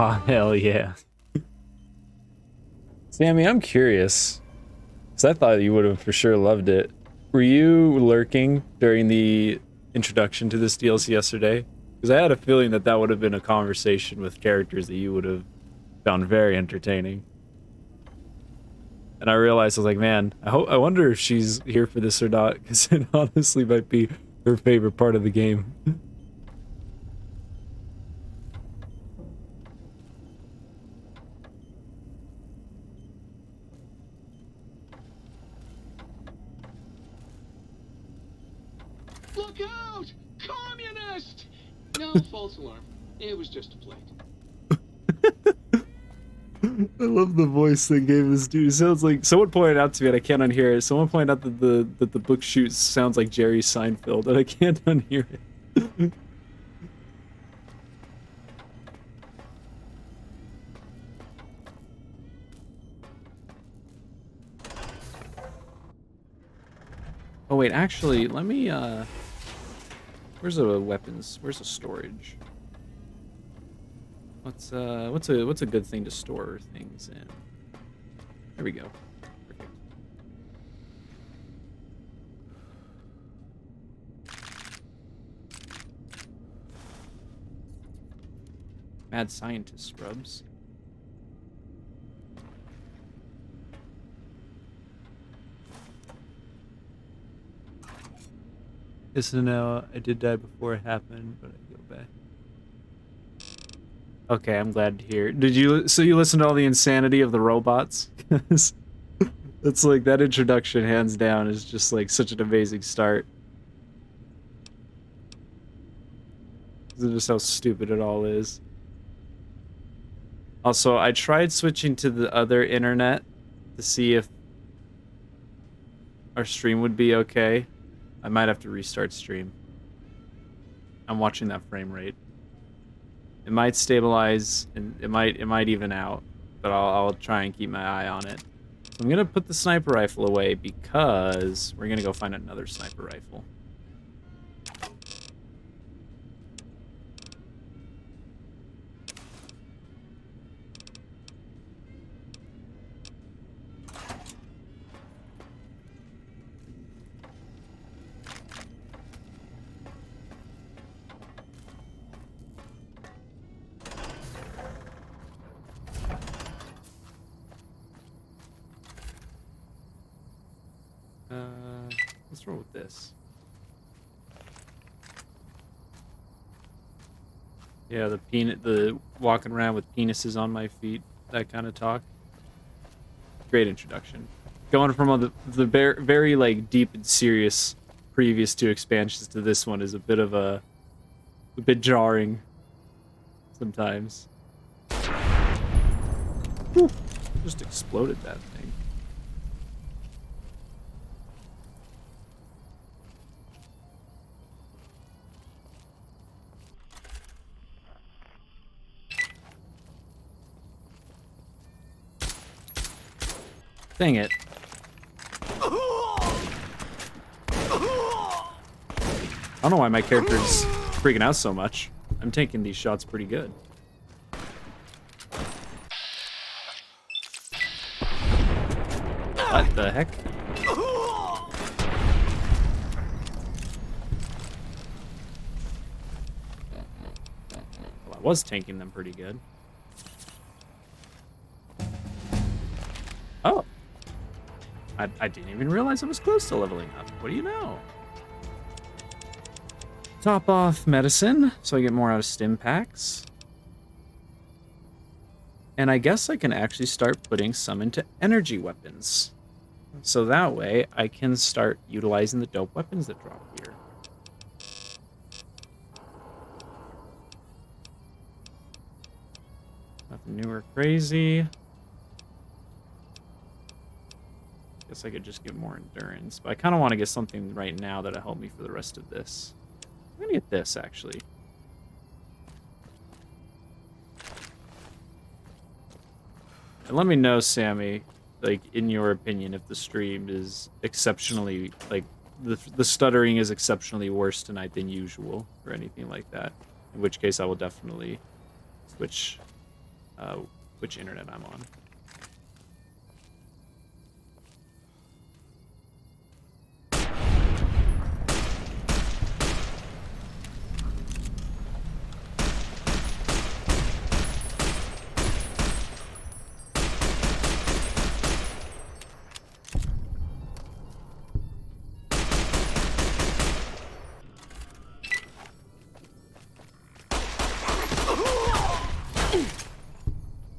Oh, hell yeah. Sammy, I'm curious, because I thought you would have for sure loved it. Were you lurking during the introduction to this DLC yesterday? Because I had a feeling that that would have been a conversation with characters that you would have found very entertaining. And I realized I was like, man, I wonder if she's here for this or not, because it honestly might be her favorite part of the game. Look out! Communist! No, false alarm. It was just a plate. I love the voice they gave this dude. It sounds like someone pointed out to me, and I can't unhear it. Someone pointed out that the book shoot sounds like Jerry Seinfeld, and I can't unhear it. Oh wait, actually, let me where's the weapons? Where's the storage? What's a good thing to store things in? There we go. Perfect. Mad scientist scrubs. Yes, no, I did die before it happened, but I go back. Okay, I'm glad to hear. Did you? So you listened to all the insanity of the robots? That's like that introduction, hands down, is just like such an amazing start. Just how stupid it all is. Also, I tried switching to the other internet to see if our stream would be okay. I might have to restart stream. I'm watching that frame rate. It might stabilize and it might even out, but I'll try and keep my eye on it. So I'm gonna put the sniper rifle away because we're gonna go find another sniper rifle. Let's roll with this. Yeah, the walking around with penises on my feet, that kind of talk. Great introduction. Going from the very like deep and serious previous two expansions to this one is a bit jarring sometimes. Whew. Just exploded that thing. Dang it. I don't know why my character's freaking out so much. I'm taking these shots pretty good. What the heck? Well, I was tanking them pretty good. Oh. I didn't even realize I was close to leveling up. What do you know? Top off medicine, so I get more out of stim packs. And I guess I can actually start putting some into energy weapons. So that way I can start utilizing the dope weapons that drop here. Nothing new or crazy. Guess I could just get more endurance, but I kind of want to get something right now that'll help me for the rest of this. I'm gonna get this, actually. And let me know, Sammy, like, in your opinion, if the stream is exceptionally, like, the stuttering is exceptionally worse tonight than usual, or anything like that. In which case, I will definitely switch which internet I'm on.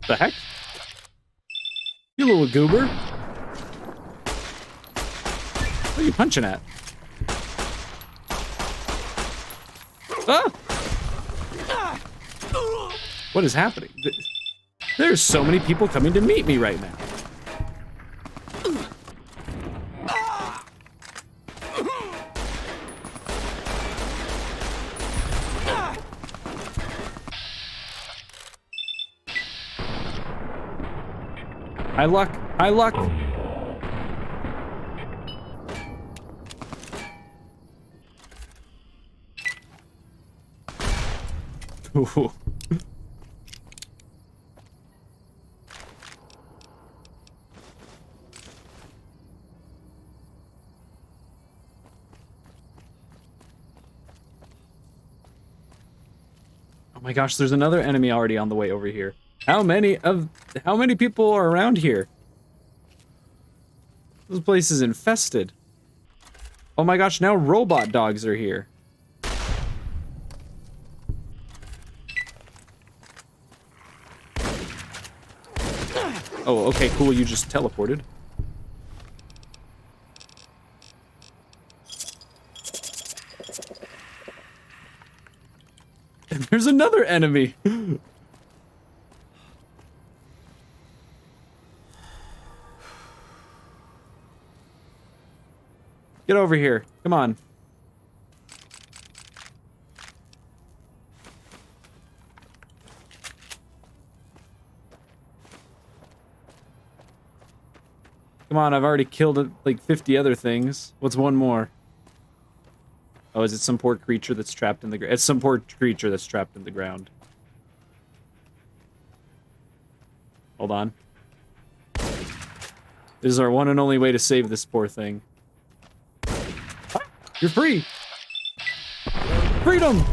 The heck? You little goober. What are you punching at? Ah! What is happening? There's so many people coming to meet me right now. High luck. High luck. Ooh. Oh my gosh, there's another enemy already on the way over here. How many people are around here? This place is infested. Oh my gosh, now robot dogs are here. Oh, okay, cool, you just teleported. And there's another enemy. Get over here. Come on. Come on, I've already killed like 50 other things. What's one more? Oh, is it some poor creature that's trapped in the ground? It's some poor creature that's trapped in the ground. Hold on. This is our one and only way to save this poor thing. You're free! Freedom!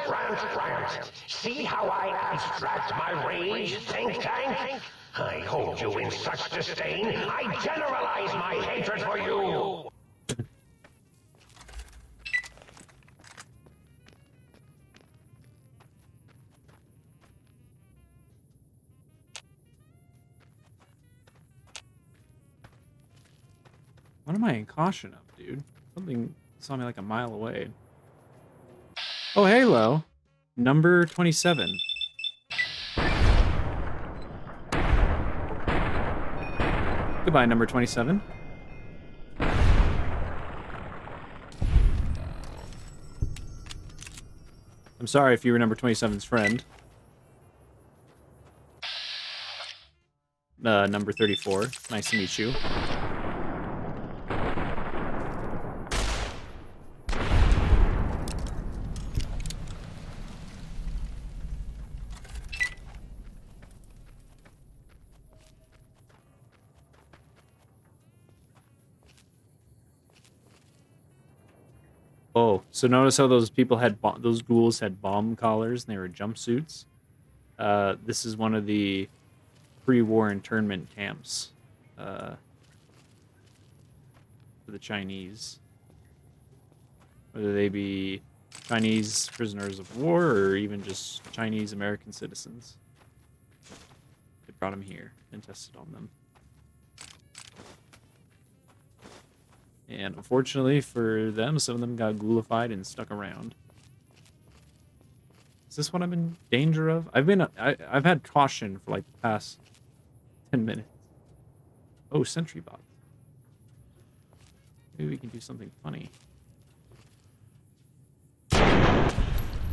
Rant. See how I abstract my rage, think tank? I hold you in such disdain, I generalize my hatred for you! What am I in caution of, dude? Something saw me like a mile away. Oh, Halo. Number 27. Goodbye, number 27. I'm sorry if you were number 27's friend. Number 34. Nice to meet you. Oh, so notice how those people had those ghouls had bomb collars and they were jumpsuits. This is one of the pre-war internment camps for the Chinese. Whether they be Chinese prisoners of war or even just Chinese American citizens. They brought them here and tested on them. And unfortunately for them, some of them got ghoulified and stuck around. Is this what I'm in danger of? I've had caution for like the past 10 minutes. Oh, sentry bots. Maybe we can do something funny.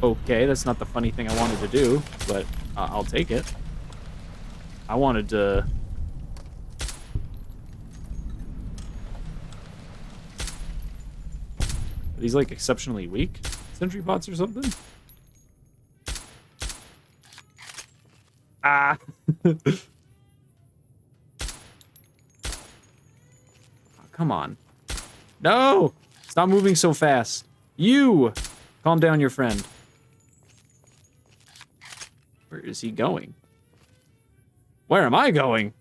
Okay, that's not the funny thing I wanted to do, but I'll take it. I wanted to... Are these like exceptionally weak sentry bots or something? Ah! Oh, come on. No! Stop moving so fast. You! Calm down, your friend. Where is he going? Where am I going?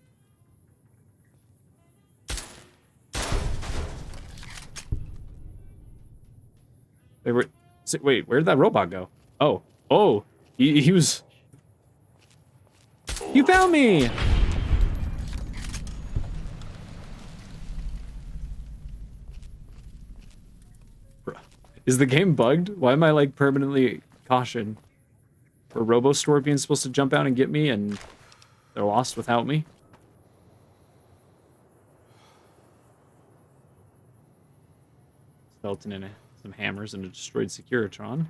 Wait, where'd that robot go? Oh. Oh. He was... You found me! Is the game bugged? Why am I like permanently caution? Were Robo-Scorpions supposed to jump out and get me and they're lost without me? Skeleton and some hammers and a destroyed Securitron.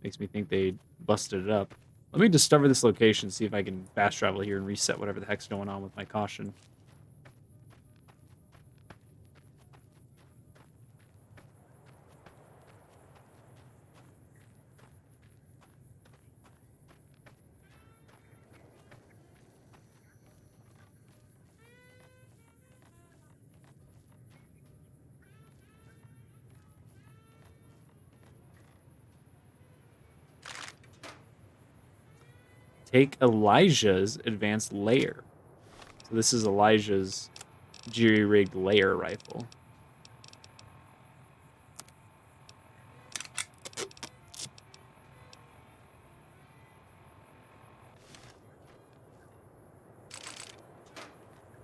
Makes me think they busted it up. Let me discover this location, see if I can fast travel here and reset whatever the heck's going on with my caution. Take Elijah's advanced layer. So this is Elijah's jury-rigged layer rifle.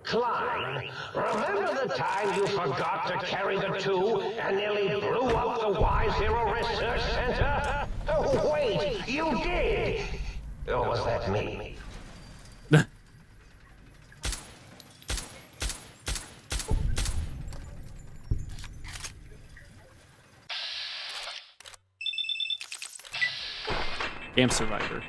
Klein, remember the time you forgot to carry the tube and nearly blew up the Y-Zero Research Center? Oh, wait, you did! Or was that me? Camp Survivor.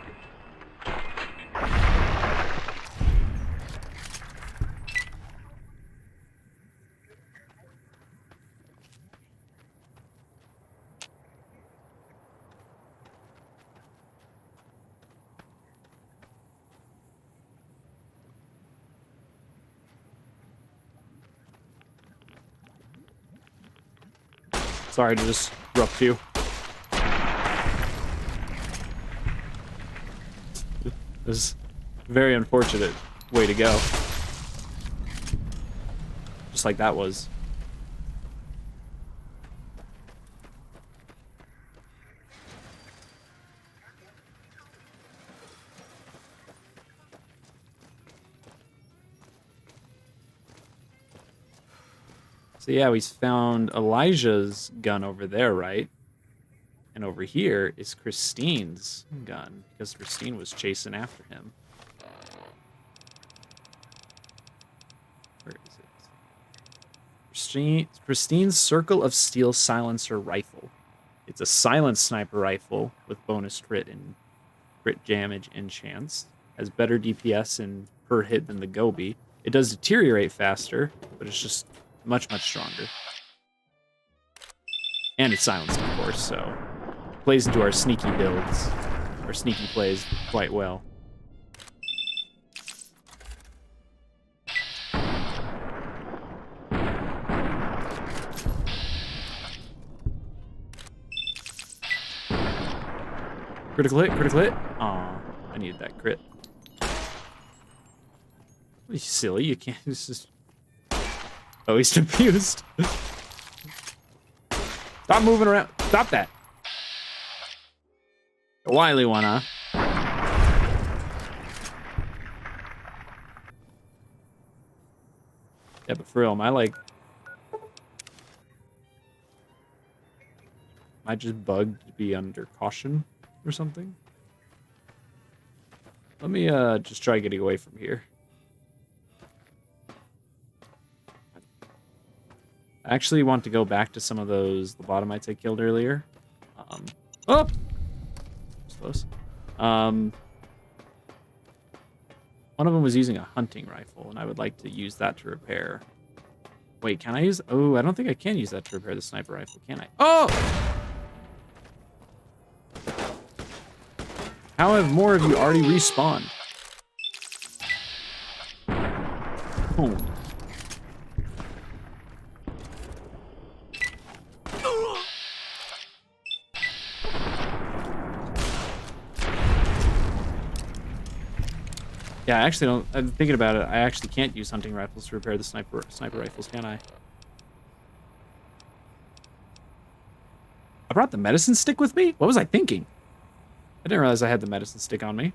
Sorry to disrupt you. This is a very unfortunate way to go. Just like that was. So yeah, we found Elijah's gun over there, right? And over here is Christine's gun, because Christine was chasing after him. Where is it? Christine's Circle of Steel Silencer Rifle. It's a silenced sniper rifle with bonus crit and crit damage and chance. Has better DPS and per hit than the Gobi. It does deteriorate faster, but it's just much, much stronger. And it's silenced, of course, so plays into our sneaky builds, our sneaky plays quite well. Critical hit, critical hit. Aw, I needed that crit. You silly, you can't just... Oh, he's confused. Stop moving around. Stop that. A wily one, huh? Yeah, but for real, am I just bugged to be under caution or something? Let me just try getting away from here. I actually want to go back to some of those lobotomites I killed earlier. Oh! Close. One of them was using a hunting rifle, and I would like to use that to repair. Wait, can I use... Oh, I don't think I can use that to repair the sniper rifle, can I? Oh! How have more of you already respawned? Boom. Yeah, I actually don't... I'm thinking about it. I actually can't use hunting rifles to repair the sniper rifles, can I? I brought the medicine stick with me? What was I thinking? I didn't realize I had the medicine stick on me.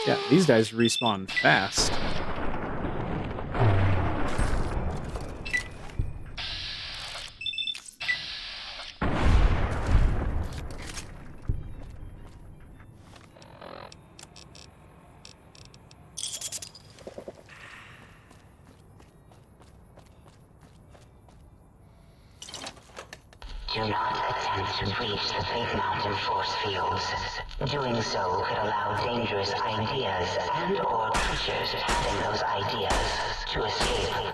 Yeah, these guys respawn fast. Do not attempt to breach the Big Mountain force fields. Doing so could allow dangerous ideas and/or creatures having those ideas to escape.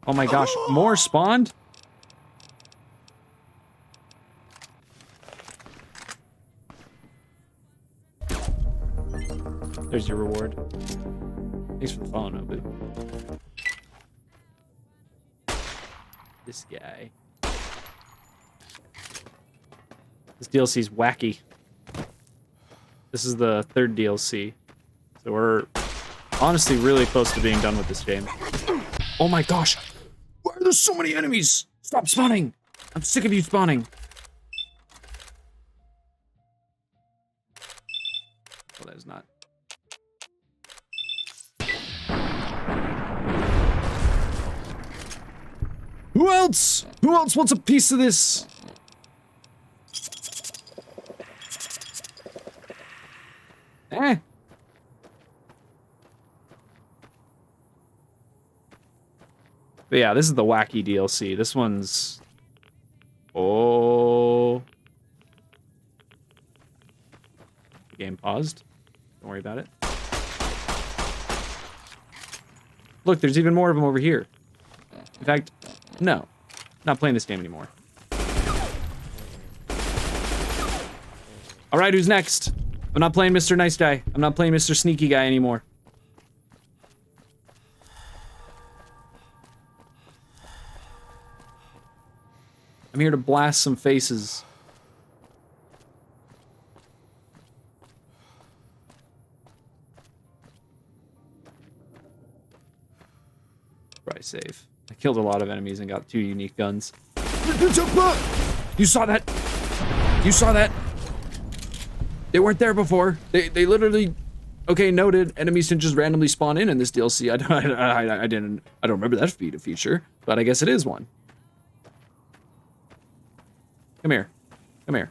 Oh my gosh, more spawned? There's your reward. Thanks for the follow, Nobu. This guy. This DLC's wacky. This is the third DLC. So we're honestly really close to being done with this game. Oh my gosh! Why are there so many enemies? Stop spawning! I'm sick of you spawning. Well, that is not. Who else? Who else wants a piece of this? Eh. But yeah, this is the wacky DLC. This one's... Oh. The game paused. Don't worry about it. Look, there's even more of them over here. In fact, no. Not playing this game anymore. Alright, who's next? I'm not playing Mr. Nice Guy. I'm not playing Mr. Sneaky Guy anymore. I'm here to blast some faces. Probably safe. I killed a lot of enemies and got 2 unique guns. You saw that? You saw that? They weren't there before. They literally... Okay, noted. Enemies can just randomly spawn in this DLC. I don't remember that feature, but I guess it is one. Come here. Come here.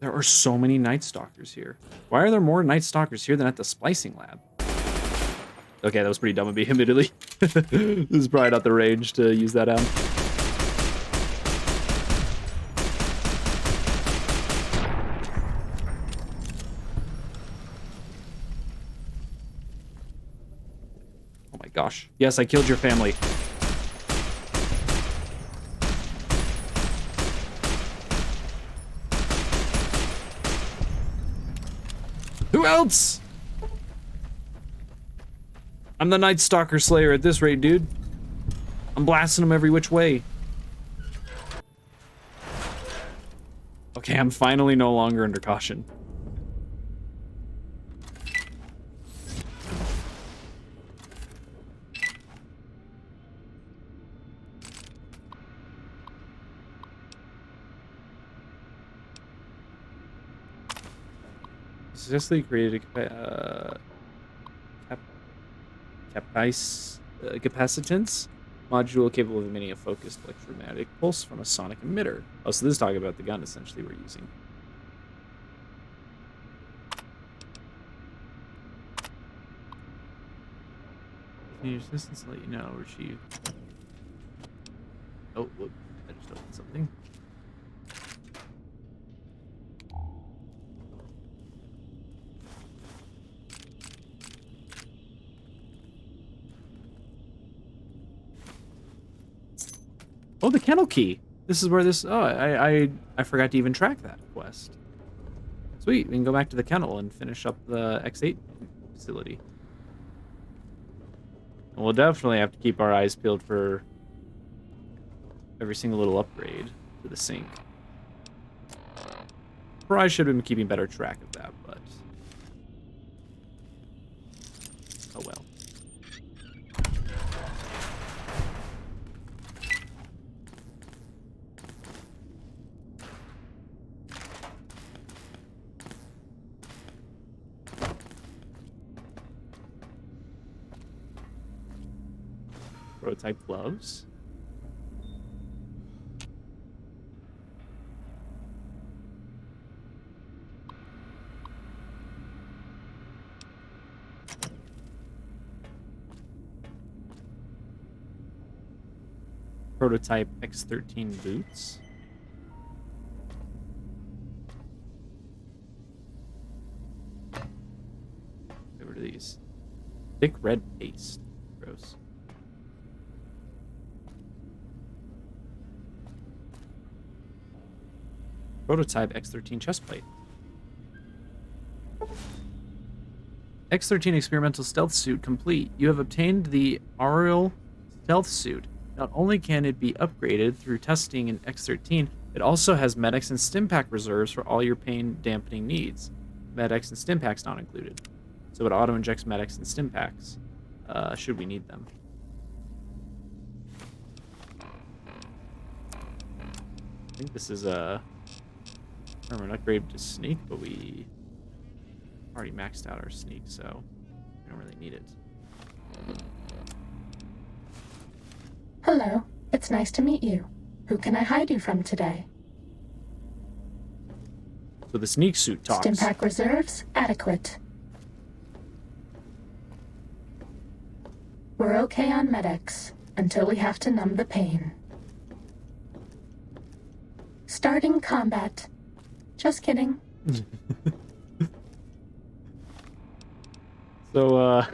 There are so many Night Stalkers here. Why are there more Night Stalkers here than at the splicing lab? Okay, that was pretty dumb of me, admittedly. This is probably not the range to use that out. gosh. Yes, I killed your family. Who else? I'm the Night Stalker Slayer at this rate, dude. I'm blasting them every which way. Okay, I'm finally no longer under caution. Successfully created a capacitance module capable of emitting a focused electromagnetic pulse from a sonic emitter. Oh, so this is talking about the gun essentially we're using. Your assistance to let you know where she. Oh, look, I just opened something. Oh, the kennel key. This is where this. Oh, I forgot to even track that quest. Sweet. We can go back to the kennel and finish up the X8 facility. And we'll definitely have to keep our eyes peeled for every single little upgrade to the sink. Probably should have been keeping better track of that, but oh well. Prototype gloves. Prototype X13 boots. What are these? Thick red paste. Gross. Prototype X13 chestplate. X13 experimental stealth suit complete. You have obtained the Auriel stealth suit. Not only can it be upgraded through testing in X13, it also has medics and stimpack reserves for all your pain dampening needs. Medics and stimpacks not included. So it auto injects medics and stimpacks, should we need them. I think this is a an upgrade to sneak, but we already maxed out our sneak, so we don't really need it. Hello, it's nice to meet you. Who can I hide you from today? So the sneak suit talks. Stimpack reserves, adequate. We're okay on medics, until we have to numb the pain. Starting combat. Just kidding. So,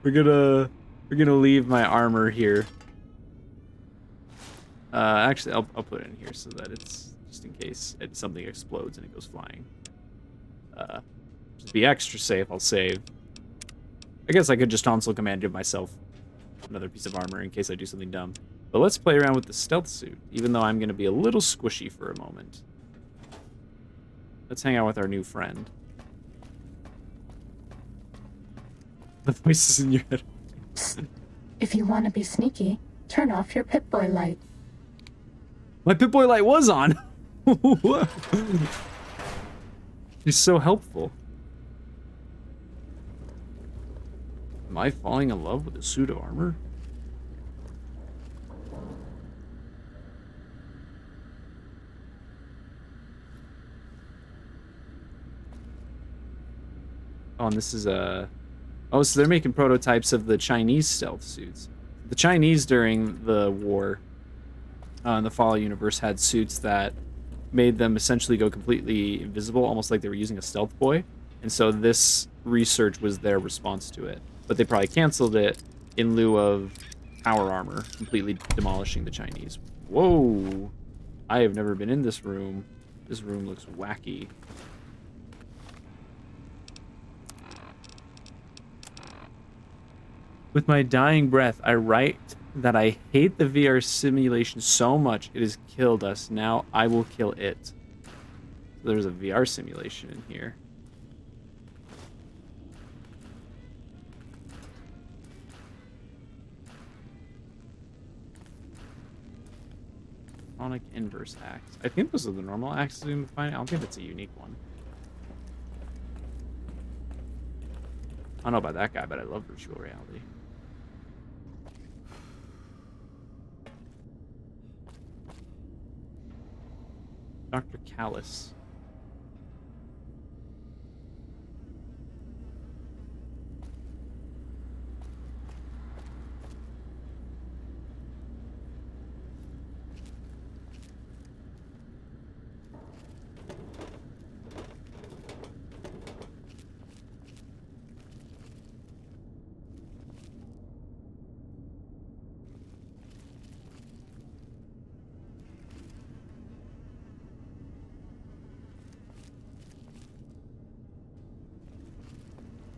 we're gonna leave my armor here. Actually, I'll put it in here so that it's just in case something explodes and it goes flying. Just be extra safe. I'll save. I guess I could just console command give myself another piece of armor in case I do something dumb. But let's play around with the stealth suit, even though I'm gonna be a little squishy for a moment. Let's hang out with our new friend. The voices in your head. If you want to be sneaky, turn off your Pip-Boy light. My Pip-Boy light was on! She's so helpful. Am I falling in love with a suit of armor? Oh, and this is a... Oh, so they're making prototypes of the Chinese stealth suits. The Chinese during the war in the Fallout universe had suits that made them essentially go completely invisible, almost like they were using a stealth boy. And so this research was their response to it. but they probably canceled it in lieu of power armor, completely demolishing the Chinese. Whoa! I have never been in this room. This room looks wacky. With my dying breath, I write that I hate the VR simulation so much it has killed us. Now I will kill it. So there's a VR simulation in here. Sonic inverse axe. I think those are the normal axes we find. I don't think that's a unique one. I don't know about that guy, but I love virtual reality. Dr. Callus.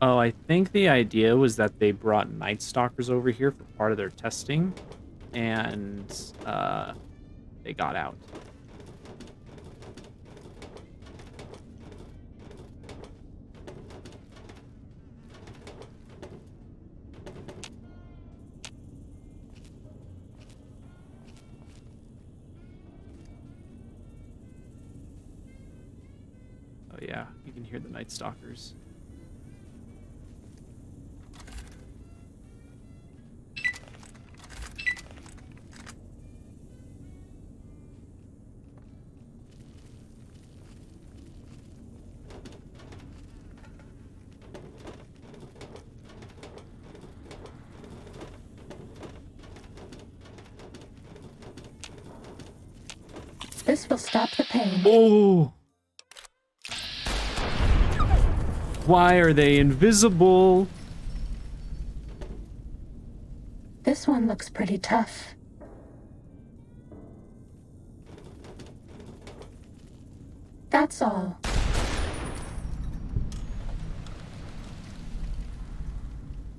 Oh, I think the idea was that they brought Night Stalkers over here for part of their testing, and they got out. Oh yeah, you can hear the Night Stalkers. This will stop the pain. Oh! Why are they invisible? This one looks pretty tough. That's all.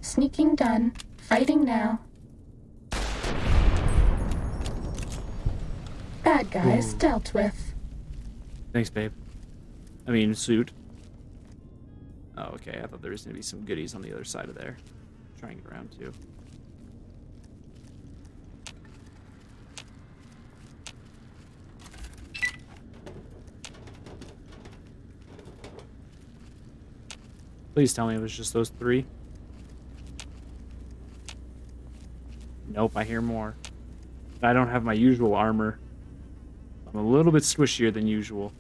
Sneaking done. Fighting now. Bad guys dealt with. Thanks, babe. I mean, suit. Oh, okay. I thought there was going to be some goodies on the other side of there. Trying it around, too. Please tell me it was just those three. Nope, I hear more. I don't have my usual armor. I'm a little bit squishier than usual.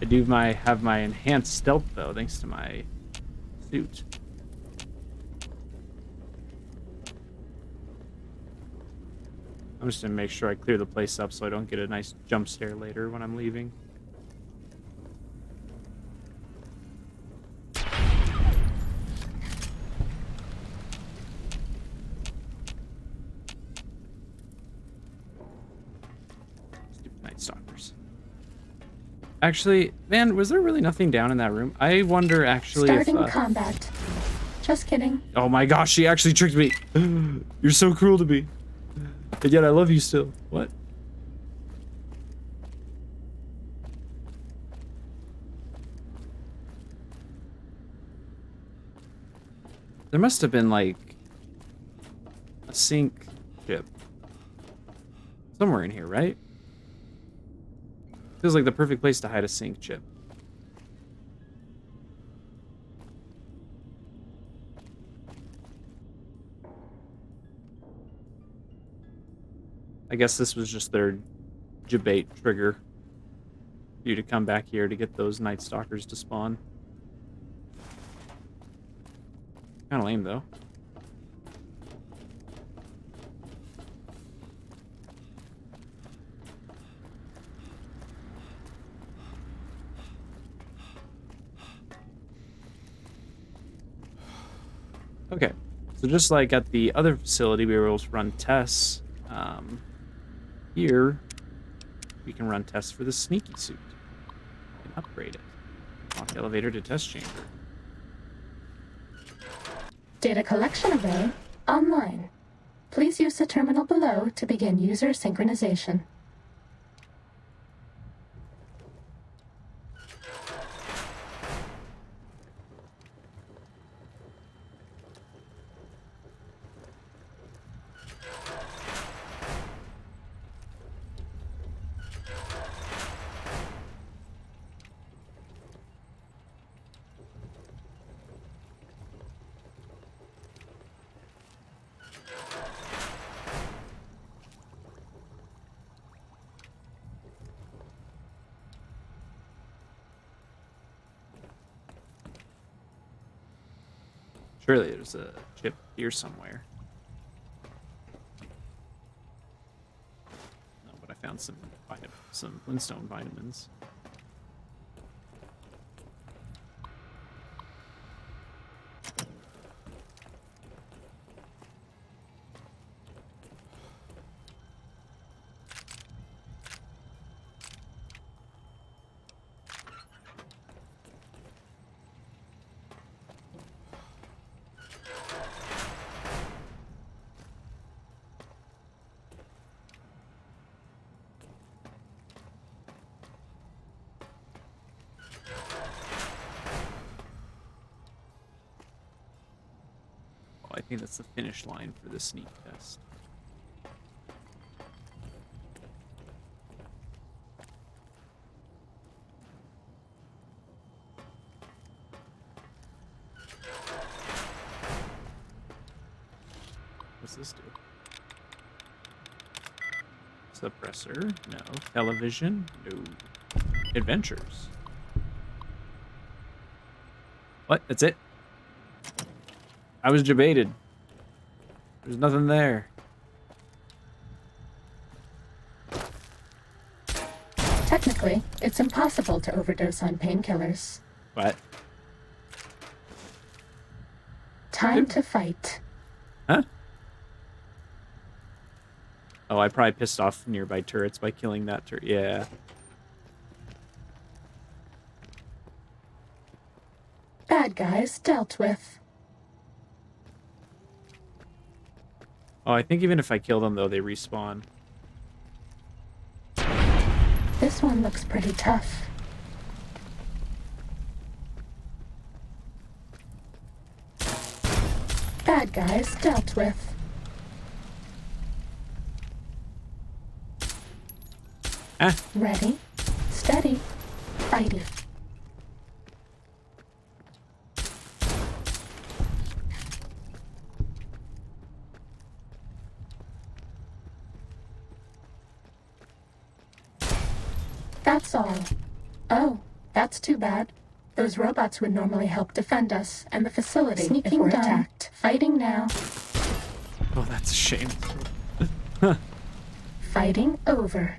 I do have my enhanced stealth though, thanks to my suit. I'm just gonna make sure I clear the place up so I don't get a nice jump scare later when I'm leaving. Stupid Night Stalkers. Actually, man, was there really nothing down in that room? I wonder actually Starting if... combat. Just kidding. Oh my gosh, she actually tricked me. You're so cruel to me. But yet I love you still. What? There must have been like a sync chip somewhere in here, right? Feels like the perfect place to hide a sync chip. I guess this was just their debate trigger for you to come back here to get those Night Stalkers to spawn. Kind of lame, though. Okay, so just like at the other facility, we were able to run tests. Here, we can run tests for the sneaky suit and upgrade it. Lock elevator to test chamber. Data collection array online. Please use the terminal below to begin user synchronization. Surely there's a chip here somewhere. No, but I found some Flintstone vitamins. I think that's the finish line for the sneak test. What's this do? Suppressor? No. Television? No. Adventures? What? That's it? I was debated. There's nothing there. Technically, it's impossible to overdose on painkillers. What? Time to fight. Huh? Oh, I probably pissed off nearby turrets by killing that turret. Yeah. Bad guys dealt with. Oh, I think even if I kill them, though, they respawn. This one looks pretty tough. Bad guys dealt with. Ah. Ready, steady, fighty. That's all. Oh, that's too bad. Those robots would normally help defend us and the facility if we're attacked. Fighting now. Oh, that's a shame. Fighting over.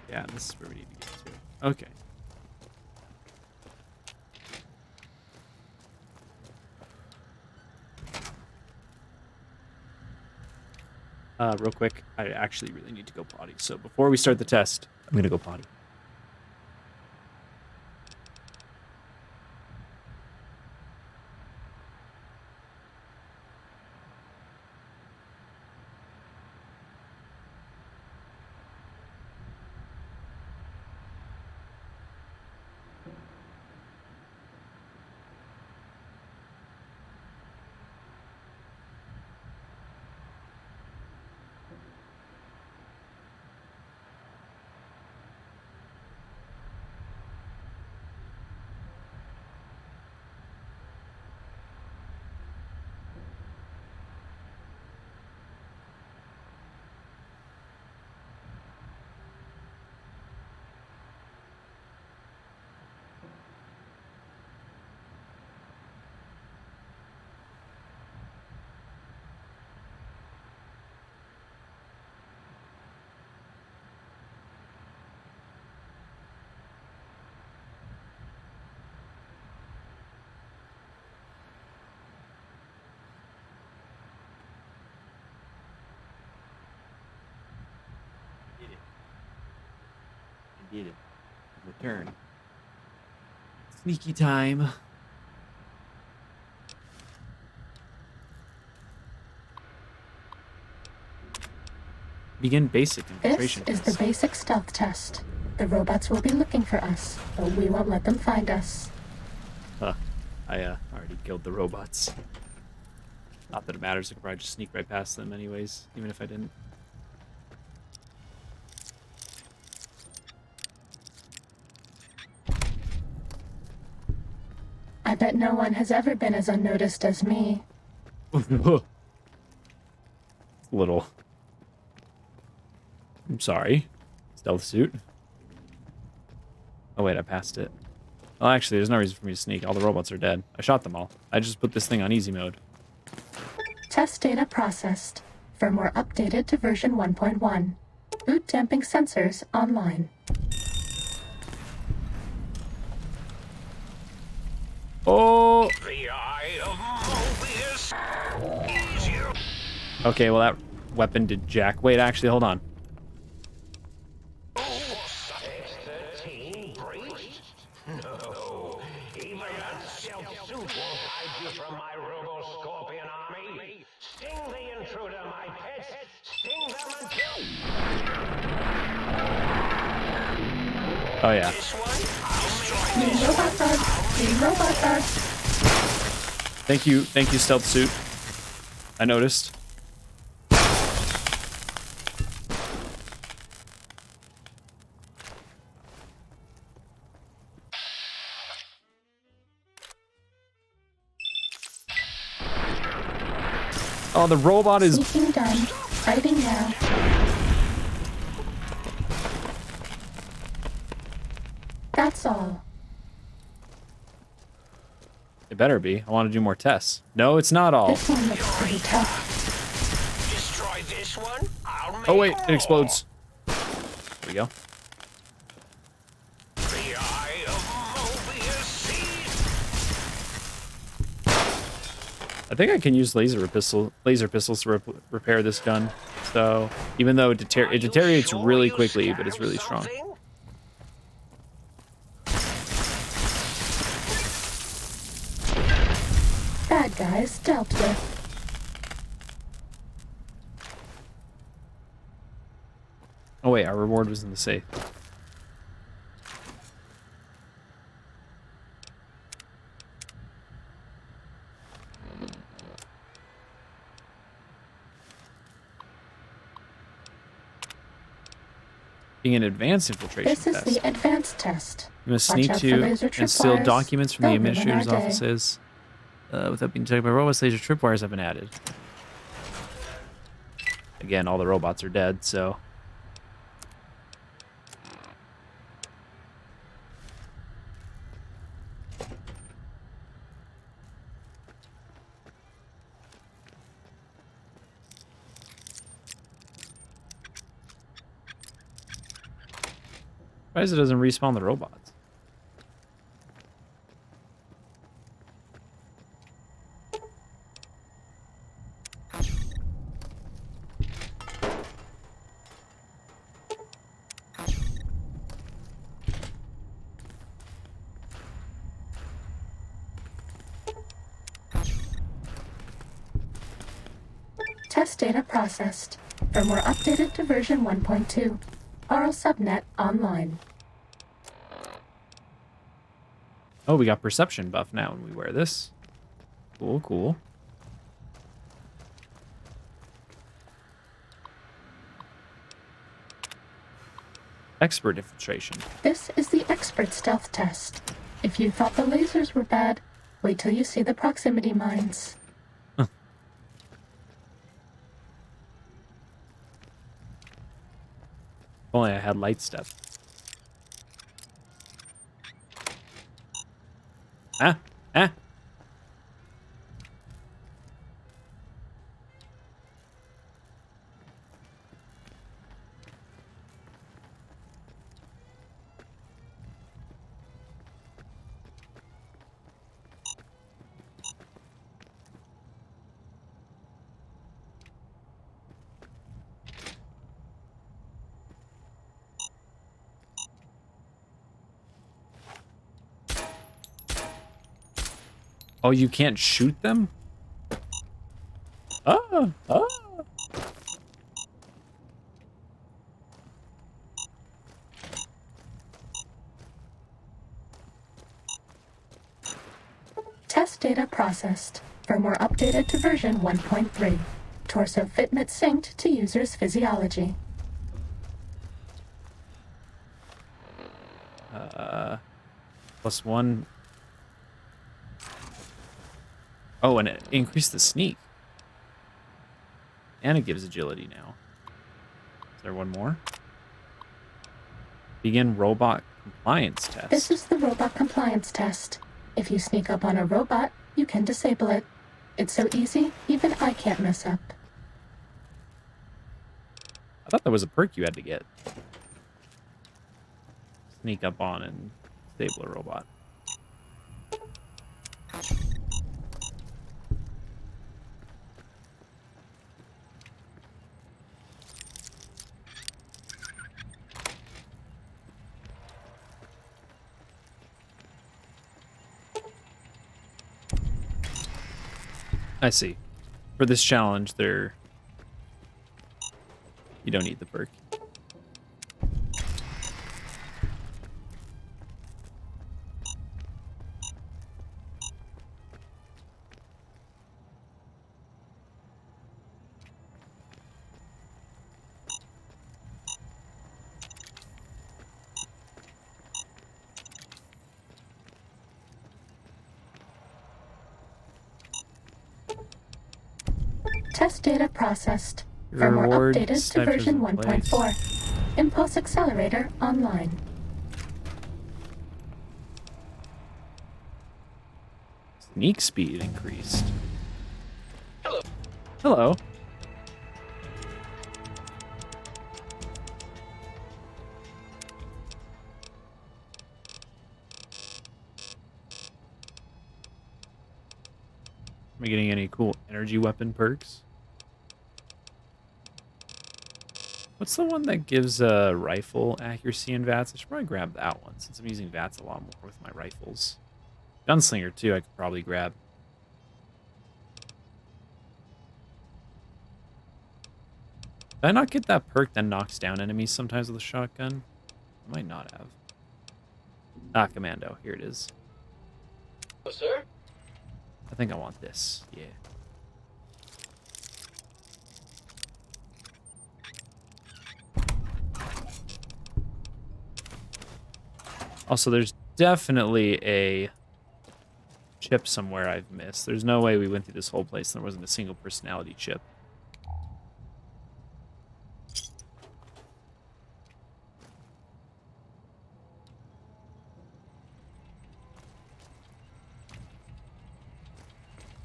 Yeah, this is where we need to get to. Okay. Real quick, I actually really need to go potty. So before we start the test, I'm gonna go potty. Get it. Return. Sneaky time. Begin basic This infiltration is the test. basic stealth test. The robots will be looking for us, but we won't let them find us. I already killed the robots. Not that it matters. I could probably just sneak right past them anyways, even if I didn't. I bet no one has ever been as unnoticed as me. Little. I'm sorry. Stealth suit. Oh wait, I passed it. Well, actually, there's no reason for me to sneak. All the robots are dead. I shot them all. I just put this thing on easy mode. Test data processed. Firmware updated to version 1.1. Boot damping sensors online. Oh! The Eye of Mobius is you. Okay, well that weapon did jack. Wait, actually, hold on. X-13 breached? No. Even a stealth suit won't hide you from my Robo-Scorpion army. Sting the intruder, my pets. Sting them until... Oh yeah. This one, I'll destroy Need robot guards! Need robot guards! Thank you, stealth suit. I noticed. Oh, the robot is... Sneaking done. Fighting now. That's all. It better be. I want to do more tests. No, it's not all. This one looks pretty tough. Destroy this one, I'll make Oh wait, it more. explodes. There we go. The Eye of Mobius is... I think I can use laser pistols to repair this gun. So even though it deteriorates Sure really you quickly, but scattered it's really strong. something? Bad guys dealt with. Oh wait, our reward was in the safe. Being an advanced infiltration This is test. the advanced test. You must Watch sneak out for to laser and steal tripwires. documents from the They'll ruin administrator's our day. offices without being detected by robots. Laser tripwires have been added. Again, all the robots are dead, so... Surprised it doesn't respawn the robots. Test data processed. Firmware updated to version 1.2. Aural subnet online. Oh, we got perception buff now when we wear this. Cool, cool. Expert infiltration. This is the expert stealth test. If you thought the lasers were bad, wait till you see the proximity mines. If only I had light step. Ah, ah. Oh, you can't shoot them? Ah, ah. Test data processed. Firmware updated to version 1.3. Torso fitment synced to user's physiology. +1. Oh, and it increased the sneak. And it gives agility now. Is there one more? Begin robot compliance test. This is the robot compliance test. If you sneak up on a robot, you can disable it. It's so easy, even I can't mess up. I thought that was a perk you had to get. Sneak up on and disable a robot. I see. For this challenge, you don't need the perk. Test data processed. Firmware Reward updated to statues version in place. 1.4. Impulse accelerator online. Sneak speed increased. Hello. Am I getting any cool energy weapon perks? What's the one that gives rifle accuracy and VATS? I should probably grab that one since I'm using VATS a lot more with my rifles. Gunslinger too, I could probably grab. Did I not get that perk that knocks down enemies sometimes with a shotgun? I might not have. Ah, commando. Here it is. Oh, sir? I think I want this. Yeah. Also, there's definitely a chip somewhere I've missed. There's no way we went through this whole place and there wasn't a single personality chip.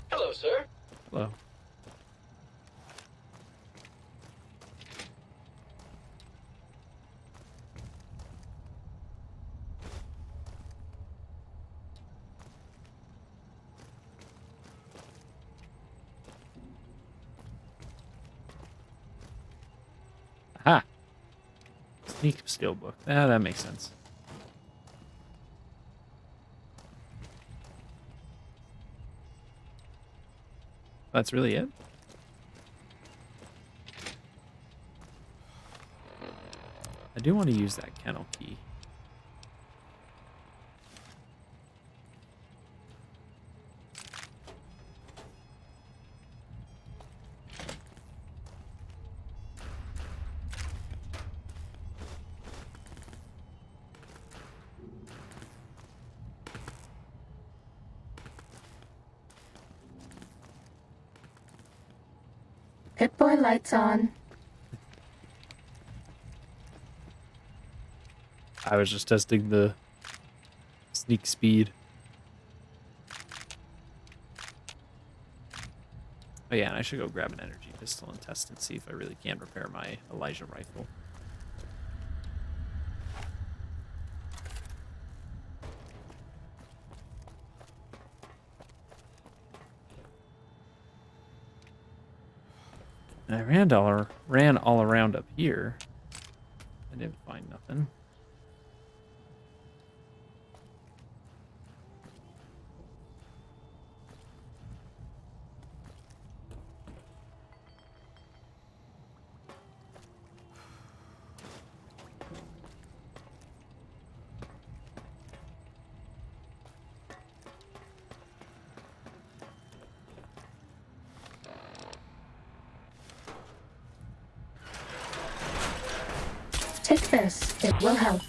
Hello, sir. Hello. Aha! Sneak steelbook. Ah, that makes sense. That's really it? I do want to use that kennel key. Pip-Boy lights on. I was just testing the sneak speed. Oh yeah, and I should go grab an energy pistol and test and see if I really can repair my Elijah rifle. And I ran all around up here. I didn't find nothing. Take this. It will help.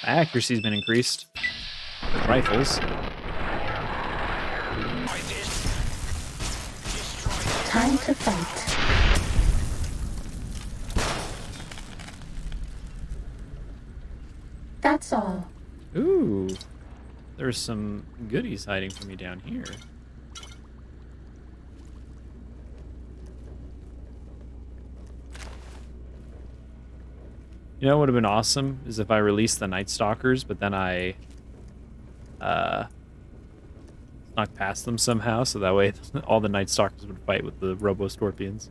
Accuracy's been increased with rifles. Time to fight. That's all. Ooh, there's some goodies hiding from me down here. You know what would have been awesome is if I released the Night Stalkers, but then I snuck past them somehow, so that way all the Night Stalkers would fight with the Robo Scorpions.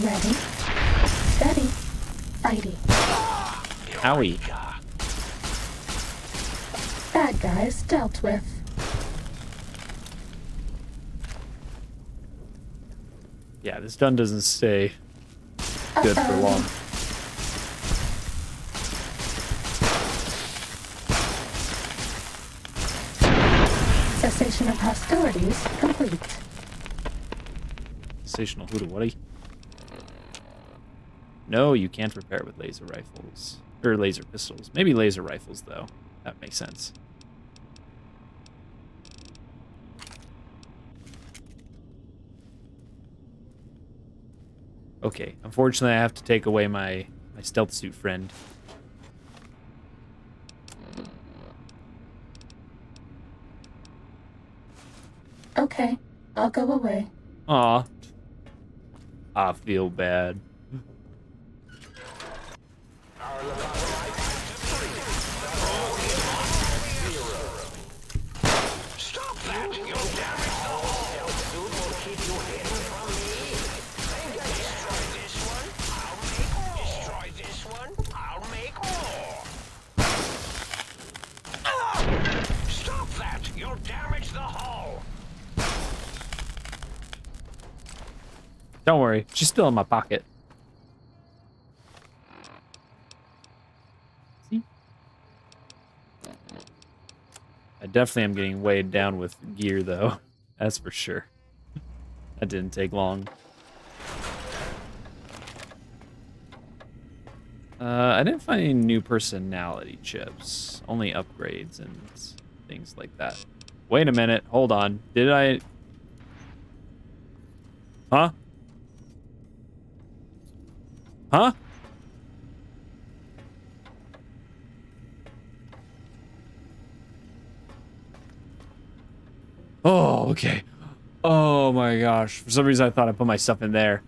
Ready, steady, fighty. Owie. Bad guys dealt with. Yeah, this gun doesn't stay good for long. Cessation of hostilities complete. Sensational hoodoo-waddy. No, you can't repair with laser rifles. Or laser pistols. Maybe laser rifles, though. That makes sense. Okay, unfortunately I have to take away my stealth suit friend. Okay, I'll go away. Aw. I feel bad. Stop that! You'll damage the whole suit will keep you hidden from me. Destroy this one, I'll make more. Destroy this one, I'll make more. Stop that! You'll damage the hull. Don't worry, she's still in my pocket. See? I definitely am getting weighed down with gear, though. That's for sure. That didn't take long. I didn't find any new personality chips. Only upgrades and things like that. Wait a minute. Hold on. Did I... Huh? Huh? Oh, okay. Oh my gosh. For some reason I thought I put my stuff in there.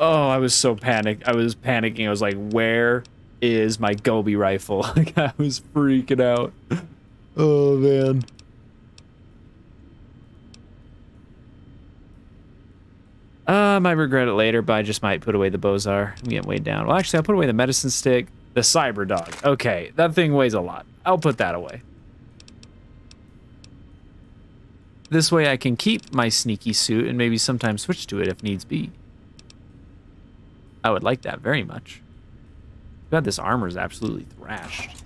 Oh, I was so panicked. I was panicking. I was like, where is my Gobi rifle? Like, I was freaking out. Oh, man. I might regret it later, but I just might put away the Bozar. I'm getting weighed down. Well, actually, I'll put away the medicine stick. The cyber dog. Okay, that thing weighs a lot. I'll put that away. This way I can keep my sneaky suit and maybe sometimes switch to it if needs be. I would like that very much. God, this armor is absolutely thrashed.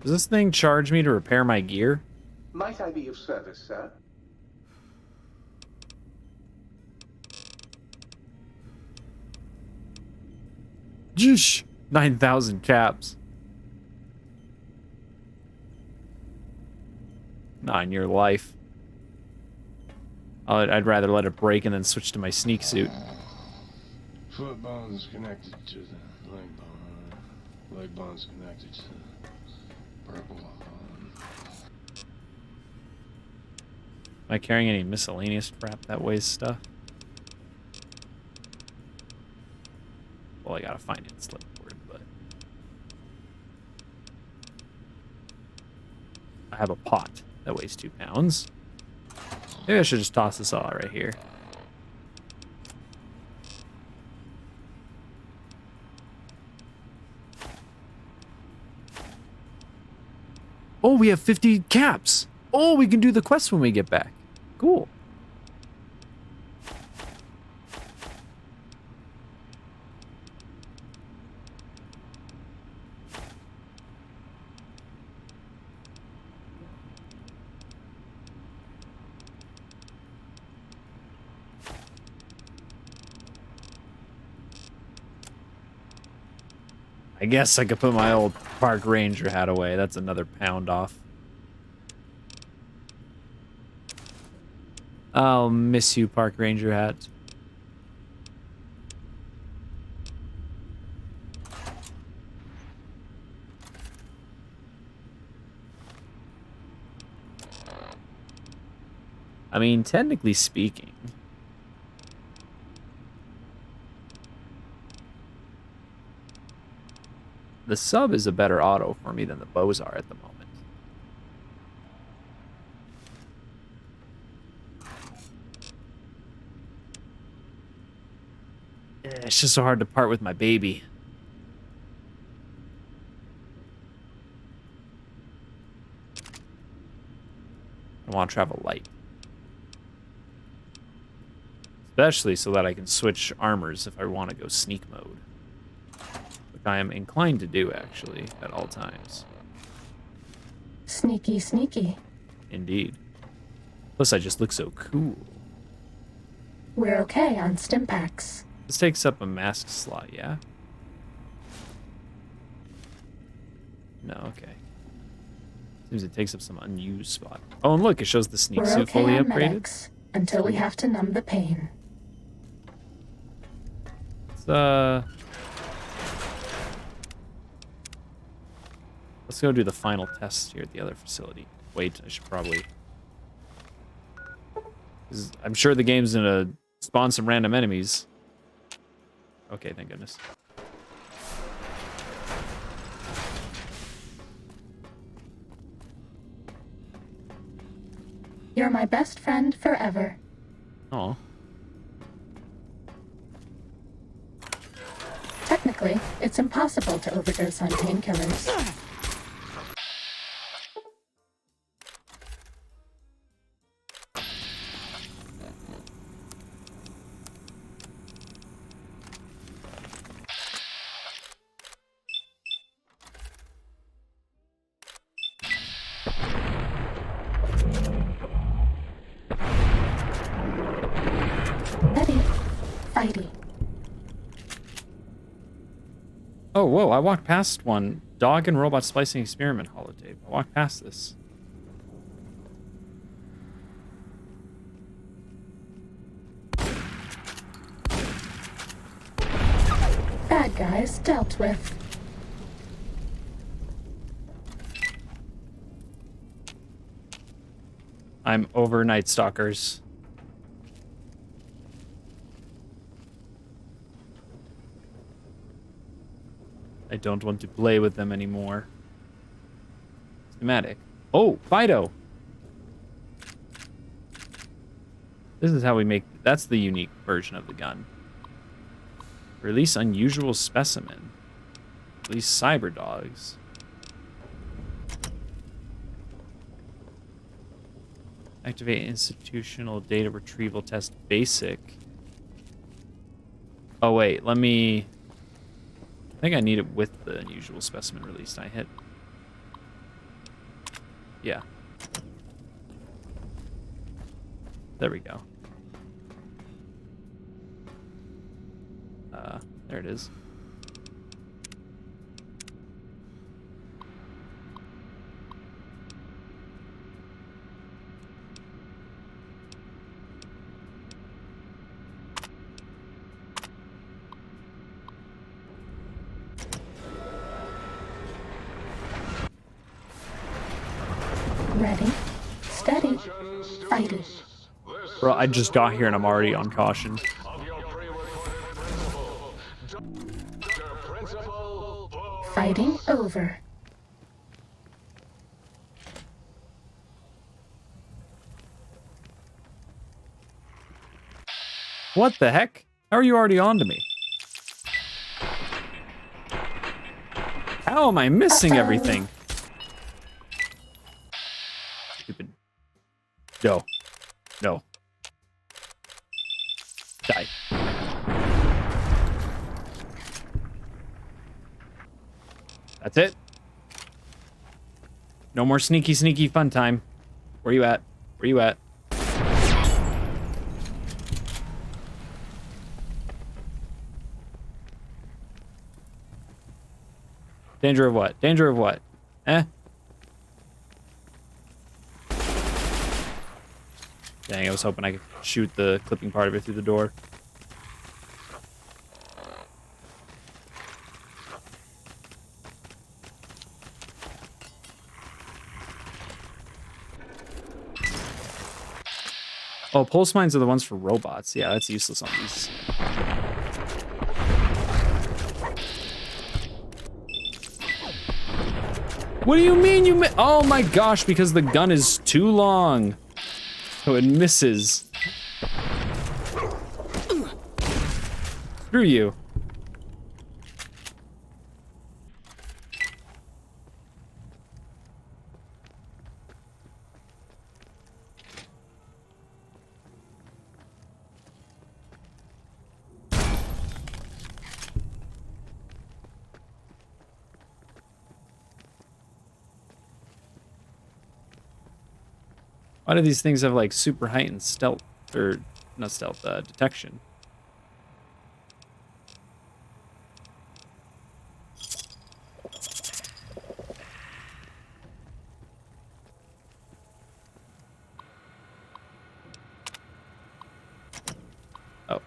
Does this thing charge me to repair my gear? Might I be of service, sir? Jeesh, 9,000 caps. Not in your life. I'd rather let it break and then switch to my sneak suit. Foot bone's connected to the leg bone. Leg bone's connected to the purple bone. Am I carrying any miscellaneous crap that weighs stuff? Well, I gotta find it in Slipboard, but... I have a pot that weighs 2 pounds. Maybe I should just toss this all right here. Oh, we have 50 caps. Oh, we can do the quest when we get back. Cool. guess I could put my old park ranger hat away. That's another pound off. I'll miss you, park ranger hat. I mean, technically speaking, the sub is a better auto for me than the bows are at the moment. It's just so hard to part with my baby. I want to travel light. Especially so that I can switch armors if I want to go sneak mode. Which I am inclined to do, actually, at all times. Sneaky, sneaky. Indeed. Plus, I just look so cool. We're okay on Stimpaks. This takes up a mask slot, yeah? No, okay. Seems it takes up some unused spot. Oh, and look, it shows the sneak We're suit okay fully on upgraded. medics until we have to numb the pain. Let's go do the final test here at the other facility. Wait, I should probably... 'cause I'm sure the game's gonna spawn some random enemies. Okay, thank goodness. You're my best friend forever. Oh. Technically, it's impossible to overdose on painkillers. Ready, fighty. Oh, whoa, I walked past one. Dog and robot splicing experiment holotape. I walked past this. Bad guys dealt with. I'm over Night Stalkers. I don't want to play with them anymore. Schematic. Oh, Fido! This is how we make... That's the unique version of the gun. Release unusual specimen. Release cyber dogs. Activate institutional data retrieval test basic. Oh wait, let me... I think I need it with the unusual specimen released. I hit... Yeah. There we go. There it is. Ready, steady, fighty. Bro, I just got here and I'm already on caution. Fighting over. What the heck? How are you already on to me? How am I missing everything? Stupid. No. No. Die. That's it. No more sneaky, sneaky fun time. Where you at? Where you at? Danger of what? Danger of what? Eh? Dang, I was hoping I could shoot the clipping part of it through the door. Oh, pulse mines are the ones for robots. Yeah, that's useless on these. What do you mean you oh my gosh, because the gun is too long. So it misses. Screw you. Why do these things have like super heightened stealth, or not stealth, detection? Oh.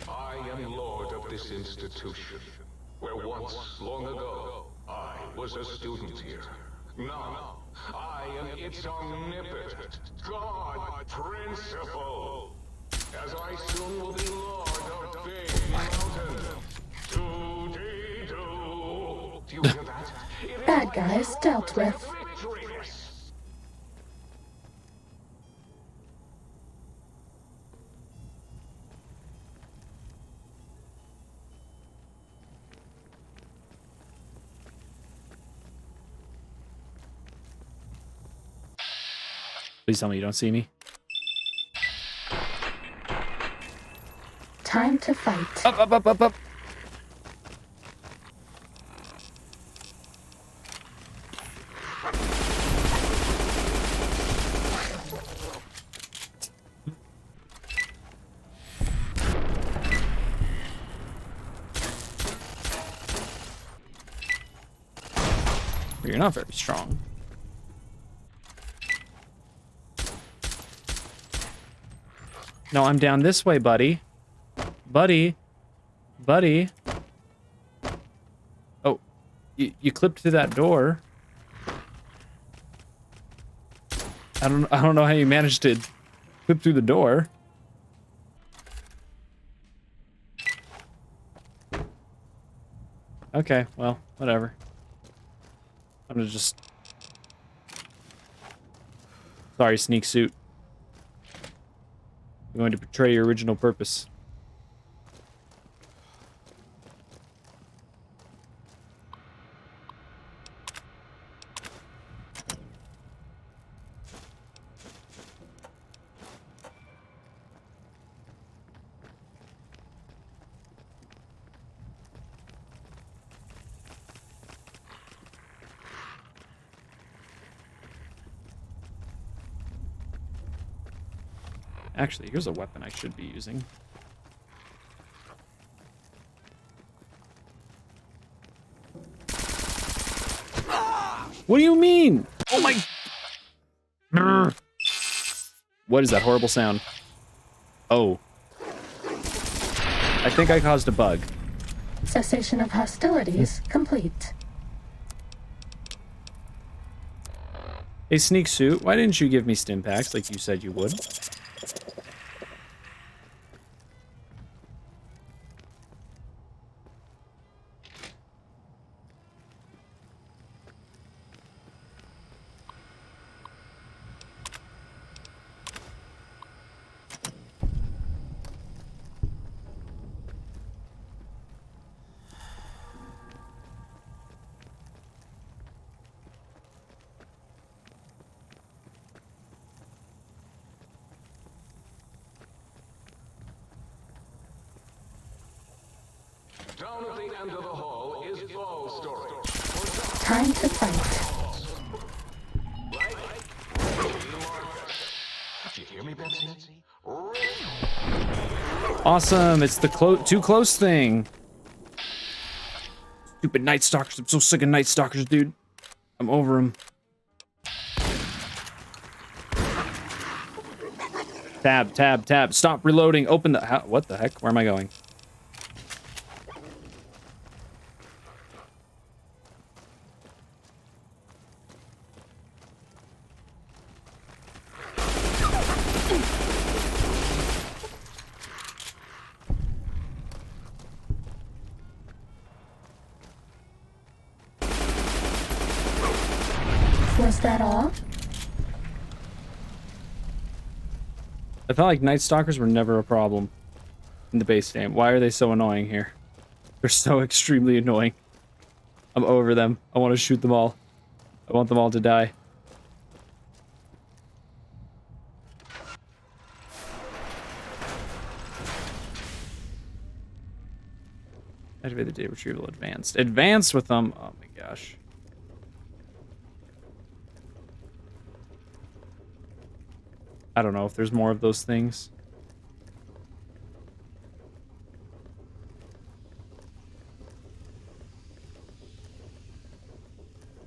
I am lord of this institution, where once, long ago, I was a student here. Now, I am its omnipotent God Principal, as I soon will be lord of Big Mountain. Do-dee-do. Do you hear that? Bad guys dealt with. Victorious. Please tell me you don't see me. Time to fight. Up, up, up, up, up. You're not very strong. No, I'm down this way, buddy. Buddy. Buddy. Oh, you clipped through that door. I don't know how you managed to clip through the door. Okay, well, whatever. I'm gonna just... Sorry, sneak suit. You're going to betray your original purpose. Actually, here's a weapon I should be using. What do you mean? Oh my... Brr. What is that horrible sound? Oh. I think I caused a bug. Cessation of hostilities complete. Hey, Sneak Suit, why didn't you give me stim packs like you said you would? Down at the end of the hall is ball storage. Time to fight. Did you hear me, Betsy? Awesome. It's the too close thing. Stupid Night Stalkers. I'm so sick of Night Stalkers, dude. I'm over them. Tab, tab, tab. Stop reloading. Open the... what the heck? Where am I going? Was that all? I felt like Night Stalkers were never a problem in the base game. Why are they so annoying here? They're so extremely annoying. I'm over them. I want to shoot them all. I want them all to die. Activate the data retrieval advanced. Advanced with them? Oh my gosh. I don't know if there's more of those things.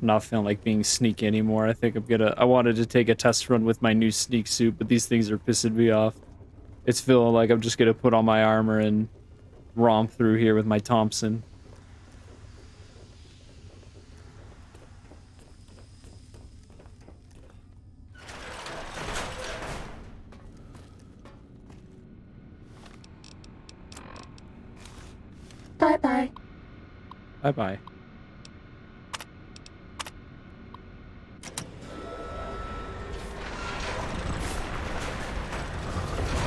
I'm not feeling like being sneaky anymore. I think I wanted to take a test run with my new sneak suit, but these things are pissing me off. It's feeling like I'm just gonna put on my armor and romp through here with my Thompson. Bye-bye. Bye-bye.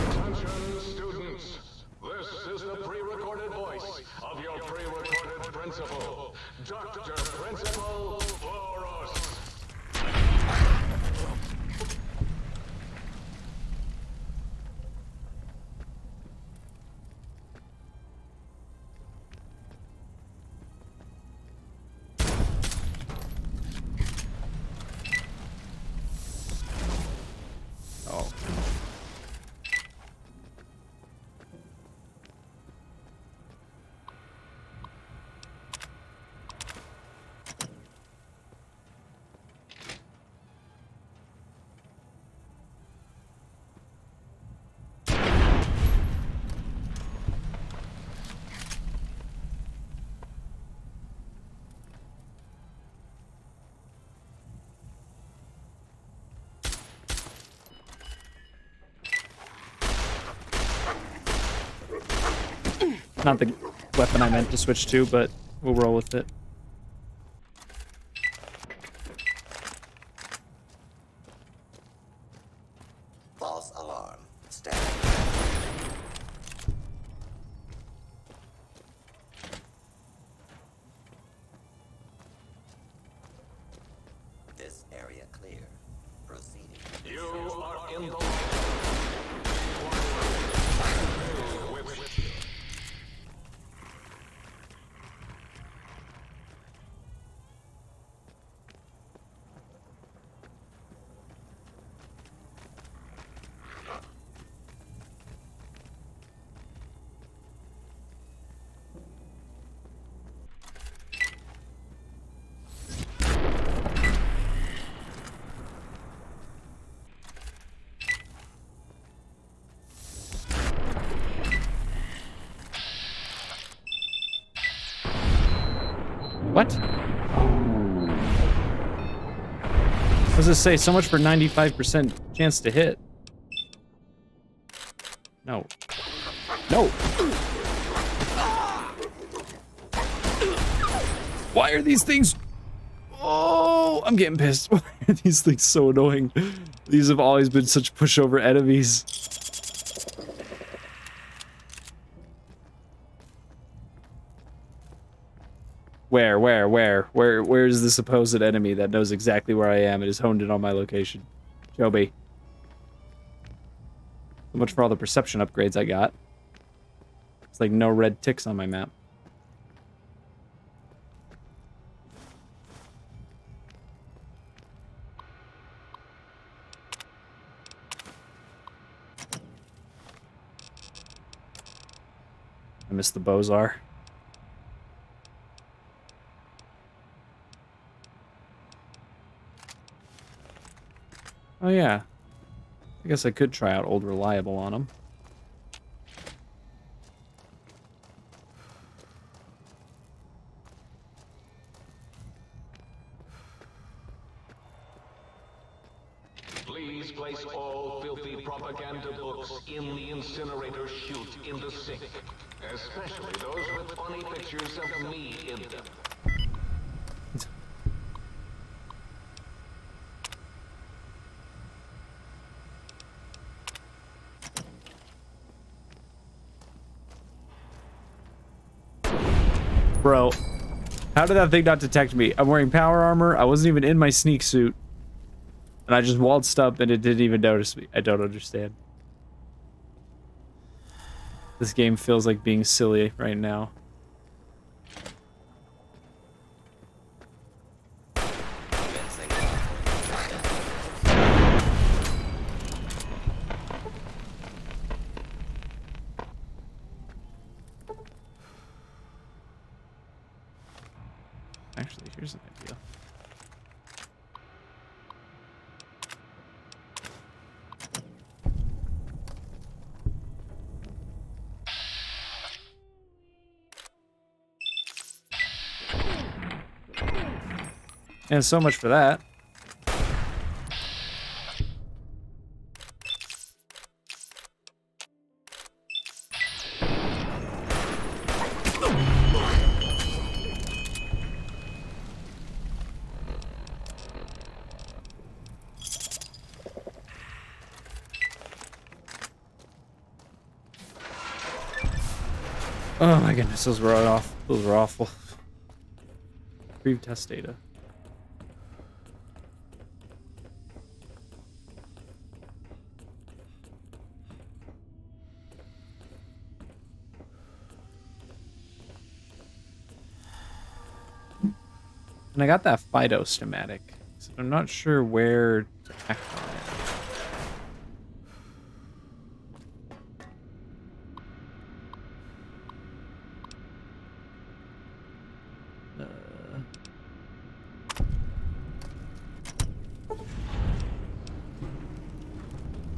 Attention, students. This is the pre-recorded voice of your pre-recorded principal, Dr. Principal Boros. Oh. Not the weapon I meant to switch to, but we'll roll with it. False alarm. Standing. This area clear. Proceeding. You are in the What? What does it say? So much for 95% chance to hit. No. No! Why are these things... Oh, I'm getting pissed. Why are these things so annoying? These have always been such pushover enemies. Where is the supposed enemy that knows exactly where I am and is honed in on my location? Joby. So much for all the perception upgrades I got. It's like no red ticks on my map. I miss the Bozar. Oh yeah. I guess I could try out Old Reliable on him. Please place all filthy propaganda books in the incinerator chute in the sink. Especially those with funny pictures of me in them. Bro, how did that thing not detect me? I'm wearing power armor. I wasn't even in my sneak suit. And I just waltzed up and it didn't even notice me. I don't understand. This game feels like being silly right now. Actually, here's an idea. And so much for that. Oh my goodness, those were awful. Those were awful. Retrieve test data. And I got that phytostomatic, so I'm not sure where to act on it.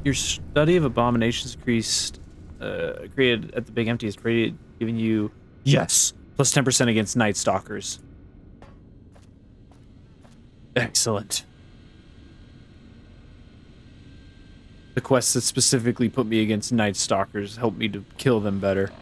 Your study of abominations created at the Big Empty is created, giving you yes plus 10% against Night Stalkers. Excellent. The quests that specifically put me against Night Stalkers help me to kill them better.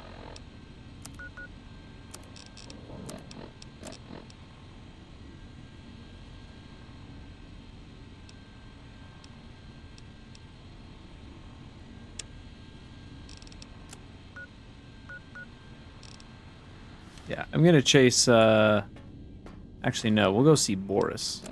Yeah, I'm gonna chase, actually no, we'll go see Boris.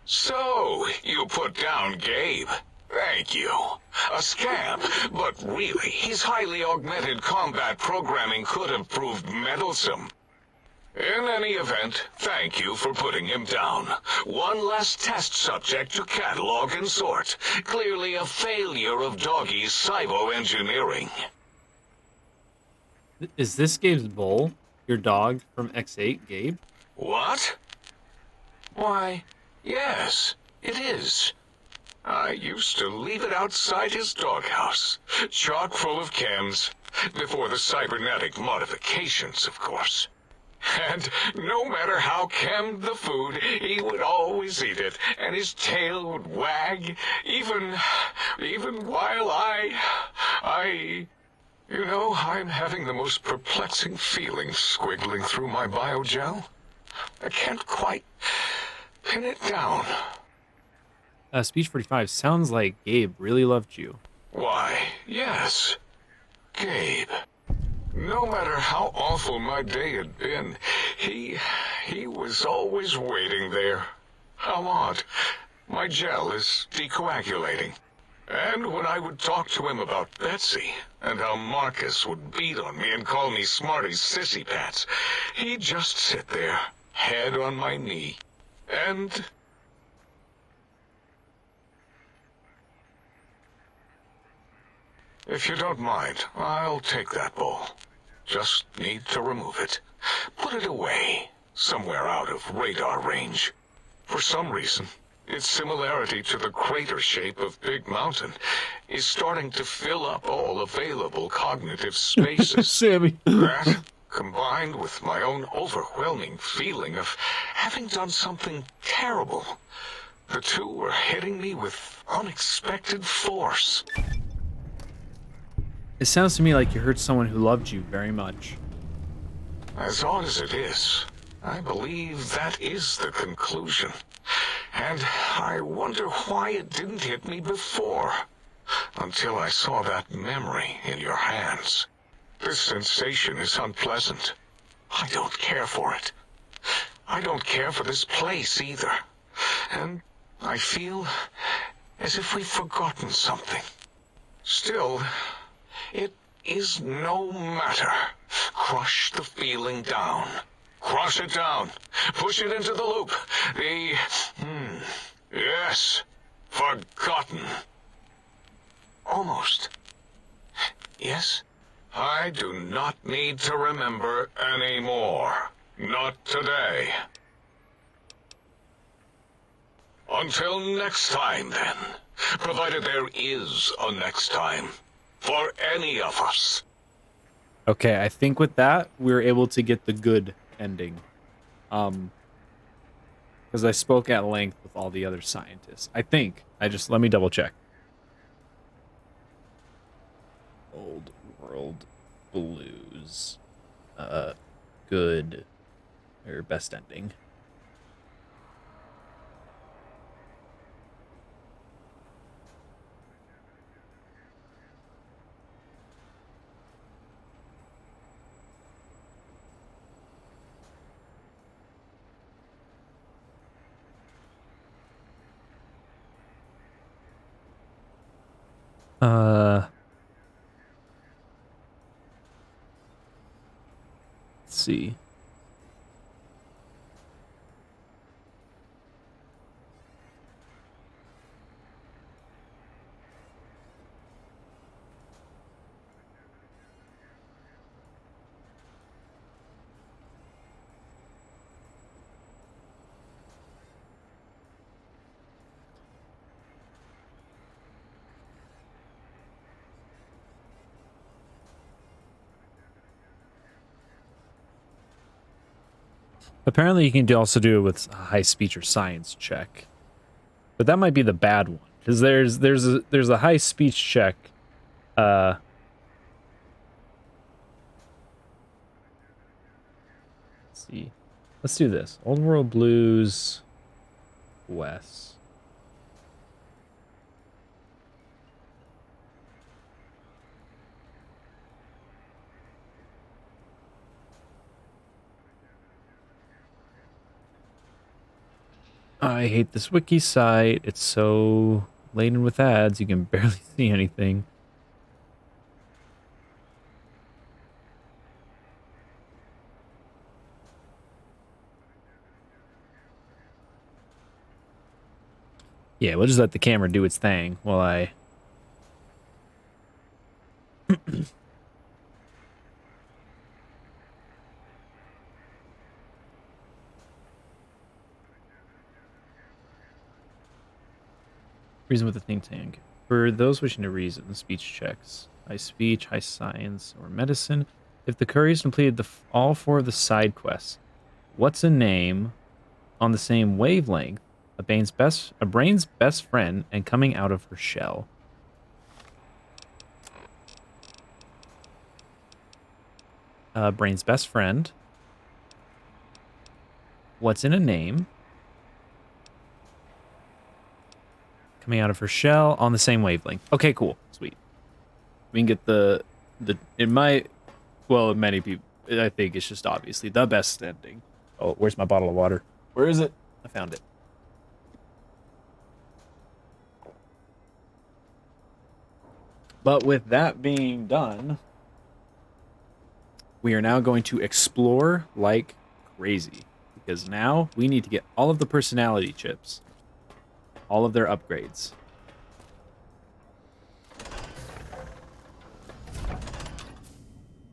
So, you put down Gabe. Thank you. A scamp, but really, his highly augmented combat programming could have proved meddlesome. In any event, thank you for putting him down. One less test subject to catalog and sort. Clearly a failure of Doggy's cybo-engineering. Is this Gabe's Bull? Your dog from X8, Gabe? What? Why, yes, it is. I used to leave it outside his doghouse, chock full of chems, before the cybernetic modifications, of course. And no matter how chemmed the food, he would always eat it, and his tail would wag, even while you know, I'm having the most perplexing feeling squiggling through my biogel. I can't quite pin it down. Speech 45 sounds like Gabe really loved you. Why, yes. Gabe. No matter how awful my day had been, he was always waiting there. How odd. My gel is decoagulating. And when I would talk to him about Betsy, and how Marcus would beat on me and call me Smarty's sissy pants, he'd just sit there, head on my knee, and... If you don't mind, I'll take that bowl. Just need to remove it. Put it away, somewhere out of radar range. For some reason, its similarity to the crater shape of Big Mountain is starting to fill up all available cognitive spaces. Sammy. That, combined with my own overwhelming feeling of having done something terrible, the two were hitting me with unexpected force. It sounds to me like you hurt someone who loved you very much. As odd as it is, I believe that is the conclusion. And I wonder why it didn't hit me before, until I saw that memory in your hands. This sensation is unpleasant. I don't care for it. I don't care for this place either. And I feel as if we've forgotten something. Still, it is no matter. Crush the feeling down. Crush it down. Push it into the loop. Yes. Forgotten. Almost. Yes? I do not need to remember anymore. Not today. Until next time, then. Provided there is a next time. For any of us. Okay, I think with that, we were able to get the good ending. Because I spoke at length with all the other scientists. I think. Let me double check. Old World Blues. Good. Or best ending. Let's see. Apparently you can also do it with a high speech or science check. But that might be the bad one. Because there's a high speech check. Let's see. Let's do this. Old World Blues West. I hate this wiki site. It's so laden with ads, you can barely see anything. Yeah, we'll just let the camera do its thing while I... Reason with the think tank. For those wishing to reason, speech checks. High speech, high science, or medicine. If the couriers completed all 4 of the side quests, what's a name on the same wavelength? A brain's best friend and coming out of her shell. Brain's best friend. What's in a name? Coming out of her shell on the same wavelength. Okay, cool. Sweet. We can get the many people, I think it's just obviously the best ending. Oh, where's my bottle of water? Where is it? I found it. But with that being done, we are now going to explore like crazy. Because now we need to get all of the personality chips. All of their upgrades.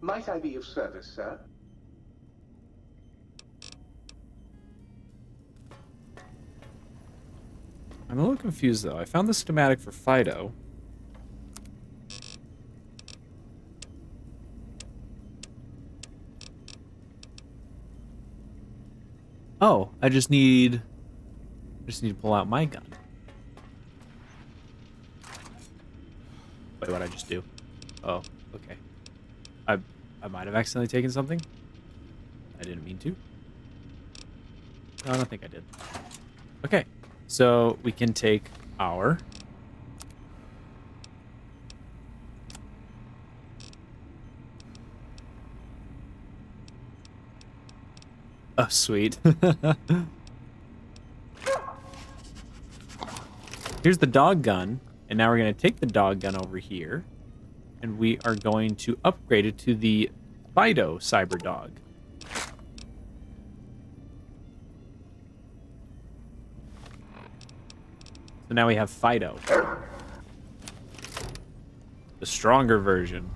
Might I be of service, sir? I'm a little confused though. I found the schematic for Fido. Oh, I just need to pull out my gun. Wait, what'd I just do? Oh, okay. I might have accidentally taken something. I didn't mean to. No, I don't think I did. Okay, so we can take our... Oh, sweet. Here's the dog gun, and now we're going to take the dog gun over here, and we are going to upgrade it to the Fido Cyber Dog. So now we have Fido. The stronger version.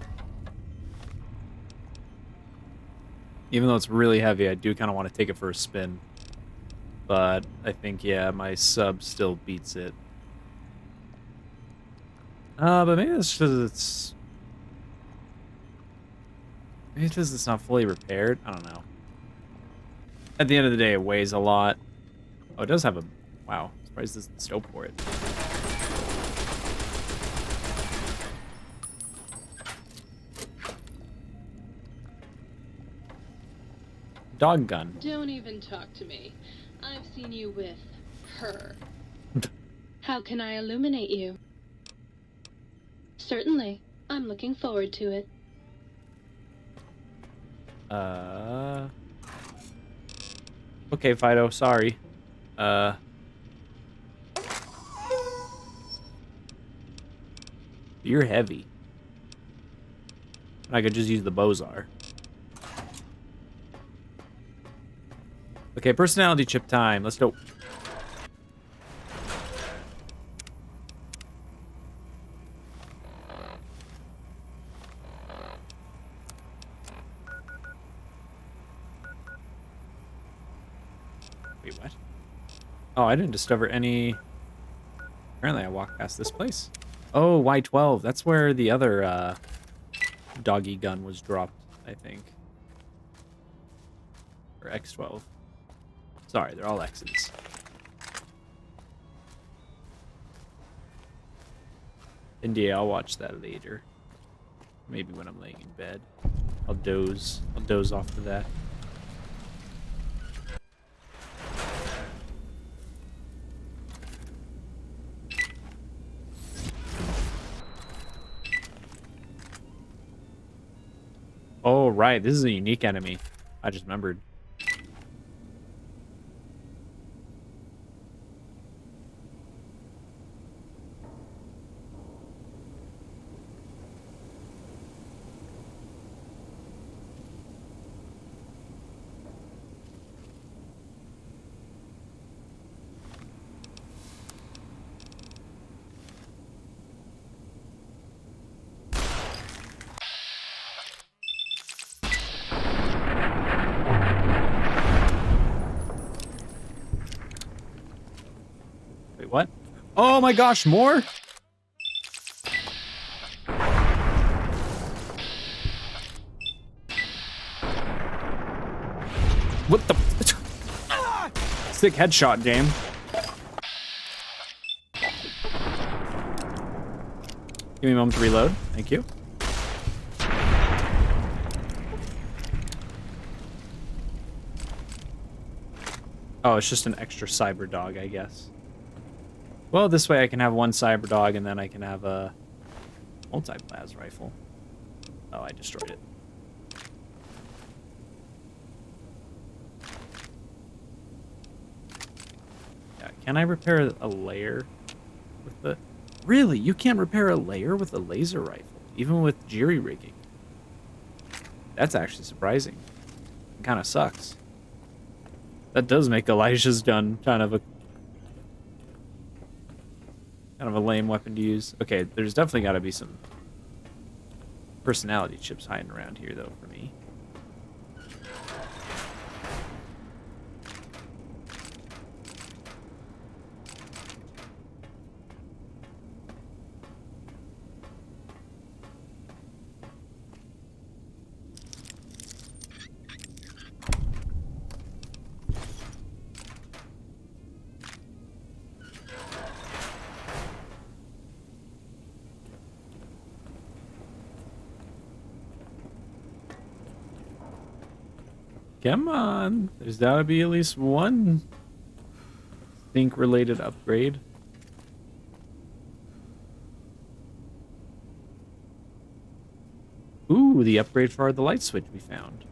Even though it's really heavy, I do kind of want to take it for a spin. But I think, yeah, my sub still beats it. But maybe it's because it's... Maybe it's because it's not fully repaired? I don't know. At the end of the day, it weighs a lot. Oh, it does have a... Wow. Surprised there's scope for it. Dog gun. Don't even talk to me. I've seen you with her. How can I illuminate you? Certainly. I'm looking forward to it. Okay, Fido, sorry. You're heavy. I could just use the Bozar. Okay, personality chip time. Let's go. Wait, what? Oh, I didn't discover any... Apparently I walked past this place. Oh, Y12. That's where the other doggy gun was dropped, I think. Or X12. Sorry, they're all X's. India, I'll watch that later. Maybe when I'm laying in bed. I'll doze off to that. Oh, right. This is a unique enemy. I just remembered. Wait, what? Oh my gosh, more? What the? Sick headshot, game. Give me a moment to reload. Thank you. Oh, it's just an extra cyber dog, I guess. Well, this way I can have one cyber dog and then I can have a multi-plas rifle. Oh, I destroyed it. Yeah, can I repair a layer with the... Really? You can't repair a layer with a laser rifle, even with jury rigging. That's actually surprising. It kind of sucks. That does make Elijah's gun kind of a lame weapon to use. Okay, there's definitely got to be some personality chips hiding around here, though, for me. Come on. There's got to be at least one sync-related upgrade. Ooh, the upgrade for the light switch we found.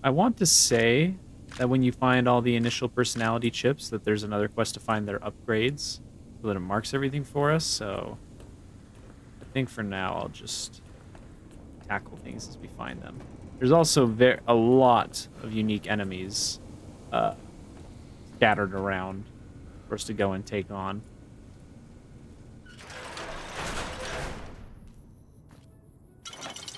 I want to say that when you find all the initial personality chips, that there's another quest to find their upgrades, so that it marks everything for us, so... I think for now I'll just tackle things as we find them. There's also a lot of unique enemies scattered around for us to go and take on.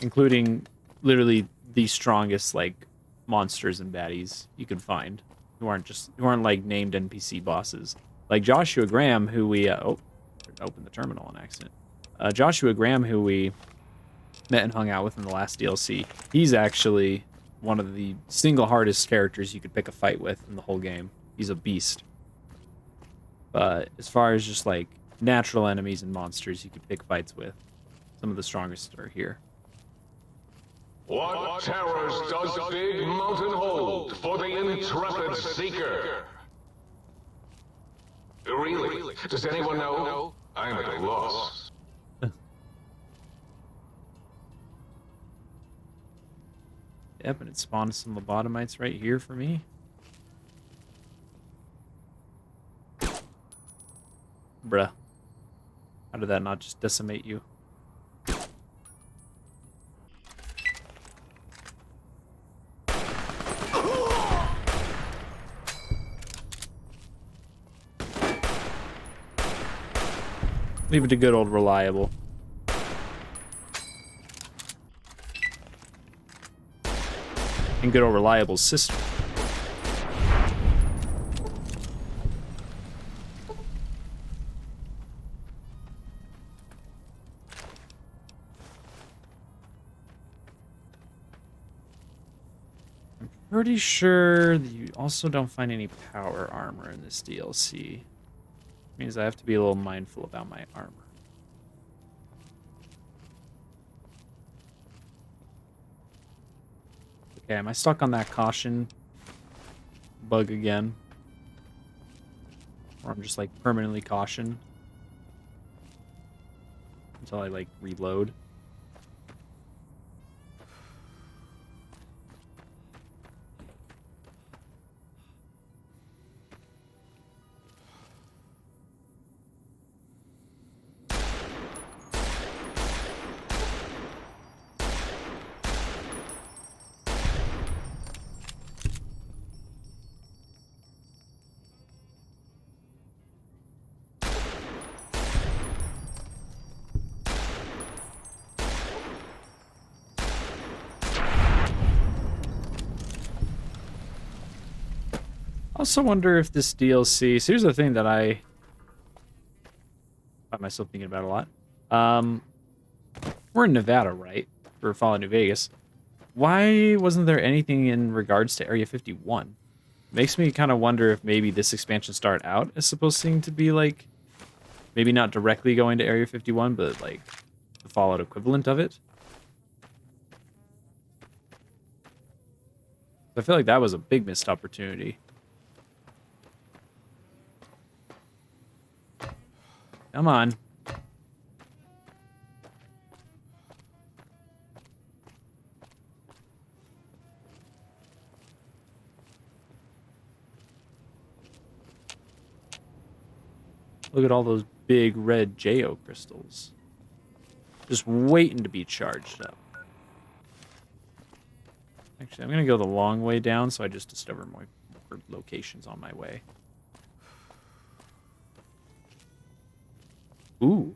Including literally the strongest like monsters and baddies you could find, who aren't like named NPC bosses. Like Joshua Graham, who we opened the terminal on accident. Joshua Graham, who we met and hung out with in the last DLC, he's actually one of the single hardest characters you could pick a fight with in the whole game. He's a beast. But as far as just like natural enemies and monsters you could pick fights with, some of the strongest are here. What terrors does Big Mountain hold for the intrepid seeker? Really? Does anyone know? I'm at a loss. Yep, and it spawned some lobotomites right here for me. Bruh. How did that not just decimate you? Leave it to good old Reliable. And good old Reliable's sister. I'm pretty sure that you also don't find any power armor in this DLC. Means I have to be a little mindful about my armor. Okay, am I stuck on that caution bug again? Or I'm just like permanently caution until I like reload. I also wonder if this DLC... So here's the thing that I find myself thinking about a lot. We're in Nevada, right? For Fallout New Vegas. Why wasn't there anything in regards to Area 51? Makes me kind of wonder if maybe this expansion start out is supposed to be like... Maybe not directly going to Area 51, but like the Fallout equivalent of it. I feel like that was a big missed opportunity. Come on. Look at all those big red Geo crystals. Just waiting to be charged up. Actually, I'm going to go the long way down so I just discover more locations on my way. Ooh.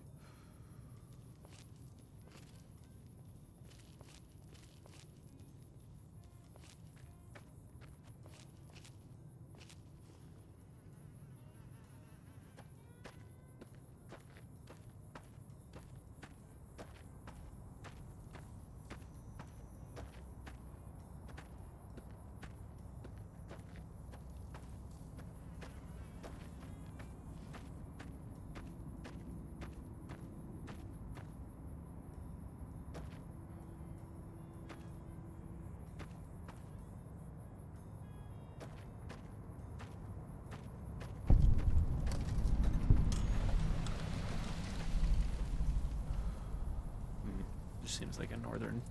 Just seems like a northern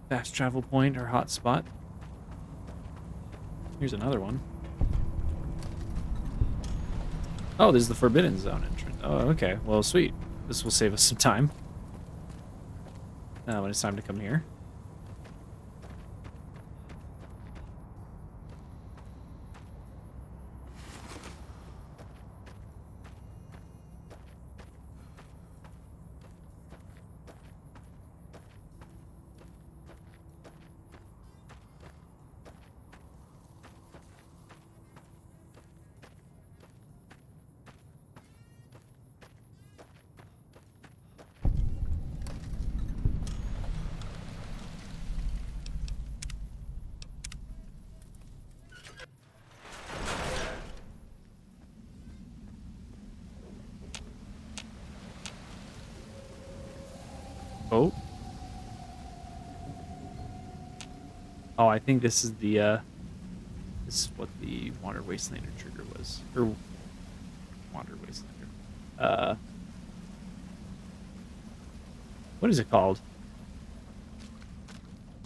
fast travel point or hot spot. Here's another one. Oh, this is the Forbidden Zone entrance. Oh, okay. Well, sweet. This will save us some time. When it's time to come here. Oh. Oh, I think this is the, this is what the Wander Wastelander trigger was. Or, Wander Wastelander. What is it called?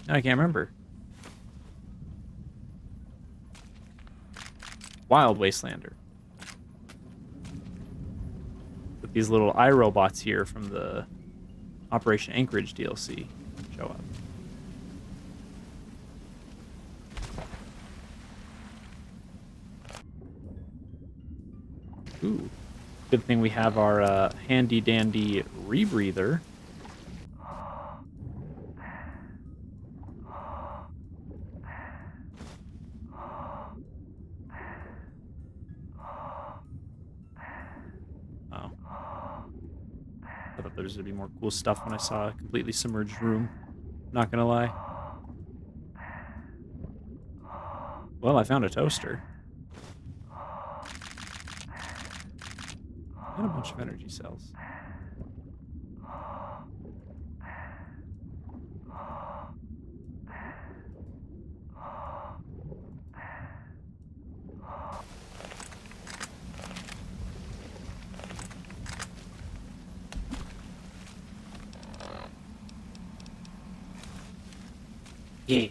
No, I can't remember. Wild Wastelander. With these little iRobots here from the Operation Anchorage DLC show up. Ooh. Good thing we have our handy dandy rebreather. I thought there was going to be more cool stuff when I saw a completely submerged room. Not gonna lie. Well, I found a toaster. And a bunch of energy cells. Yeah,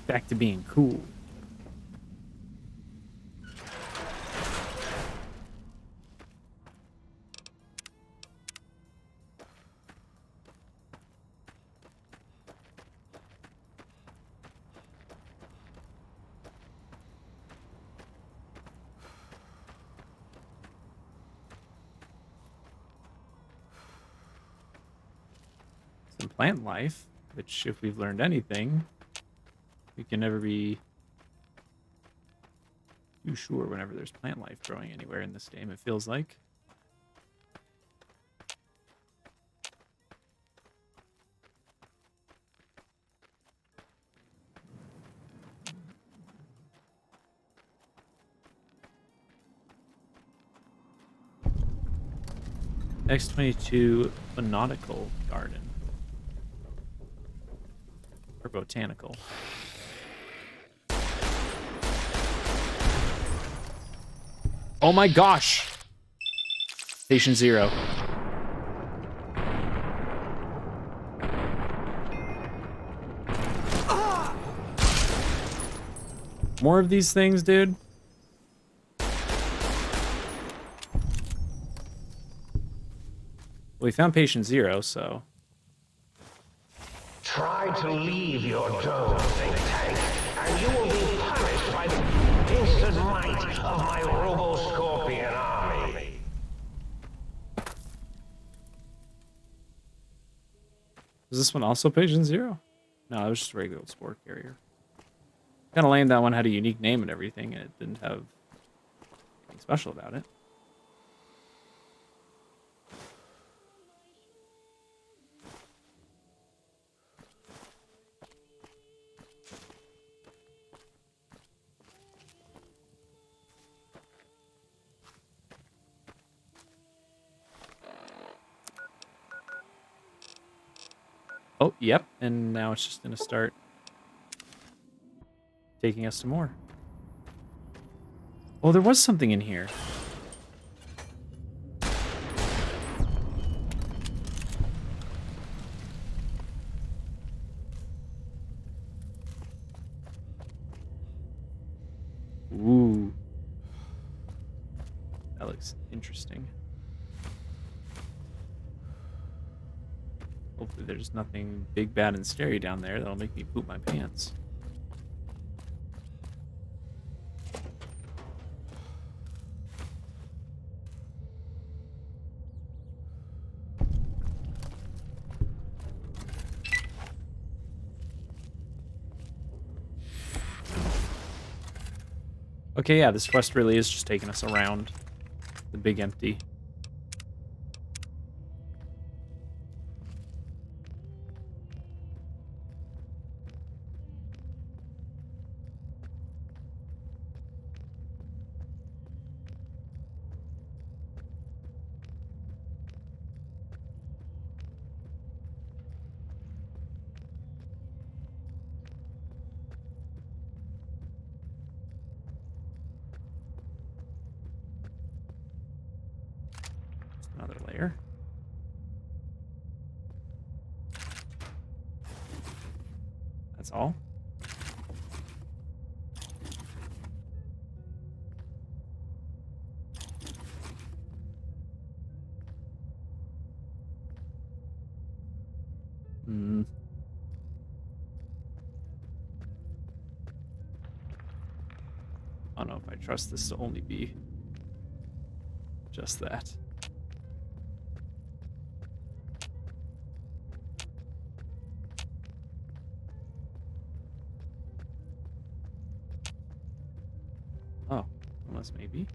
back to being cool. Some plant life, which, if we've learned anything, we can never be too sure whenever there's plant life growing anywhere in this game, it feels like. X-22 Botanical Garden. Or botanical. Oh my gosh! Patient Zero. More of these things, dude. Well, we found Patient Zero, so... Try to leave your dome, think tank, and you will be punished by the instant might of my Robo-Scorpion army. Was this one also Patient Zero? No, it was just a regular old spore carrier. Kind of lame that one had a unique name and everything, and it didn't have anything special about it. Oh, yep, and now it's just gonna start taking us to more. Oh, there was something in here. Ooh. That looks interesting. Hopefully there's nothing big, bad, and scary down there that'll make me poop my pants. Okay, yeah, this quest really is just taking us around the big empty. Another layer. That's all. I don't know if I trust this to only be just that. Oh, unless maybe.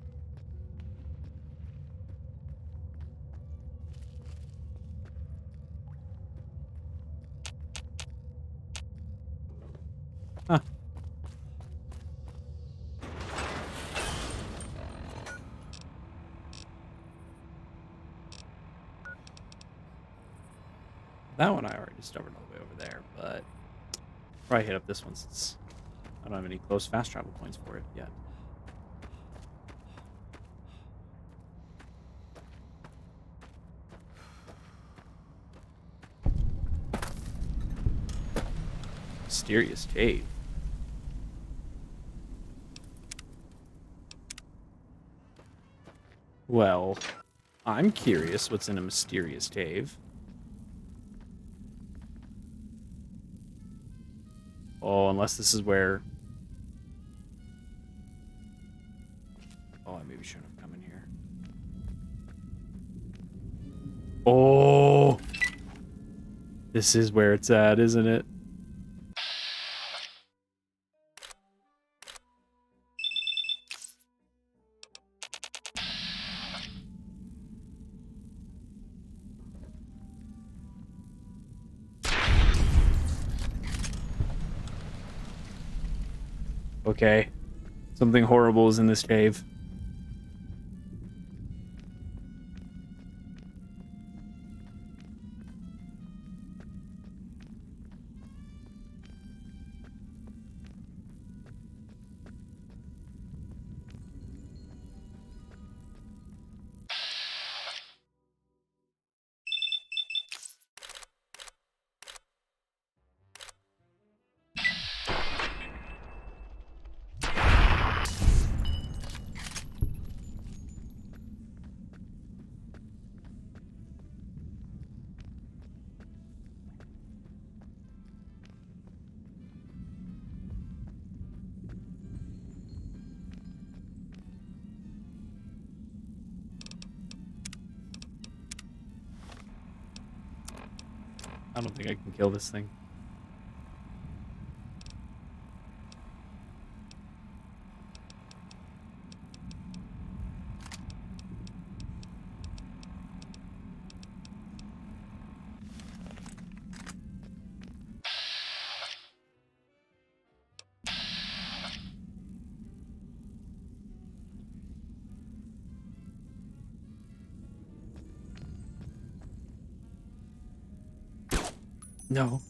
Huh. That one I already discovered all the way over there, but probably hit up this one since I don't have any close fast travel points for it yet. Mysterious cave. Well, I'm curious what's in a mysterious cave. Oh, unless this is where... Oh, I maybe shouldn't have come in here. Oh! This is where it's at, isn't it? Okay. Something horrible is in this cave. I don't think I can kill this thing. No.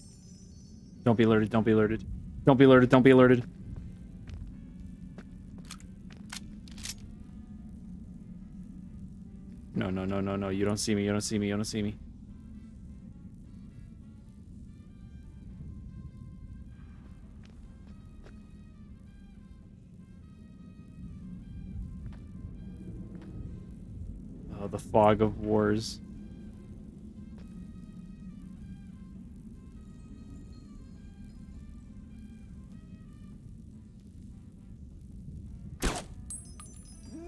Don't be alerted, don't be alerted. Don't be alerted, don't be alerted. No, no, no, no, no. You don't see me, you don't see me, you don't see me. Oh, the fog of wars.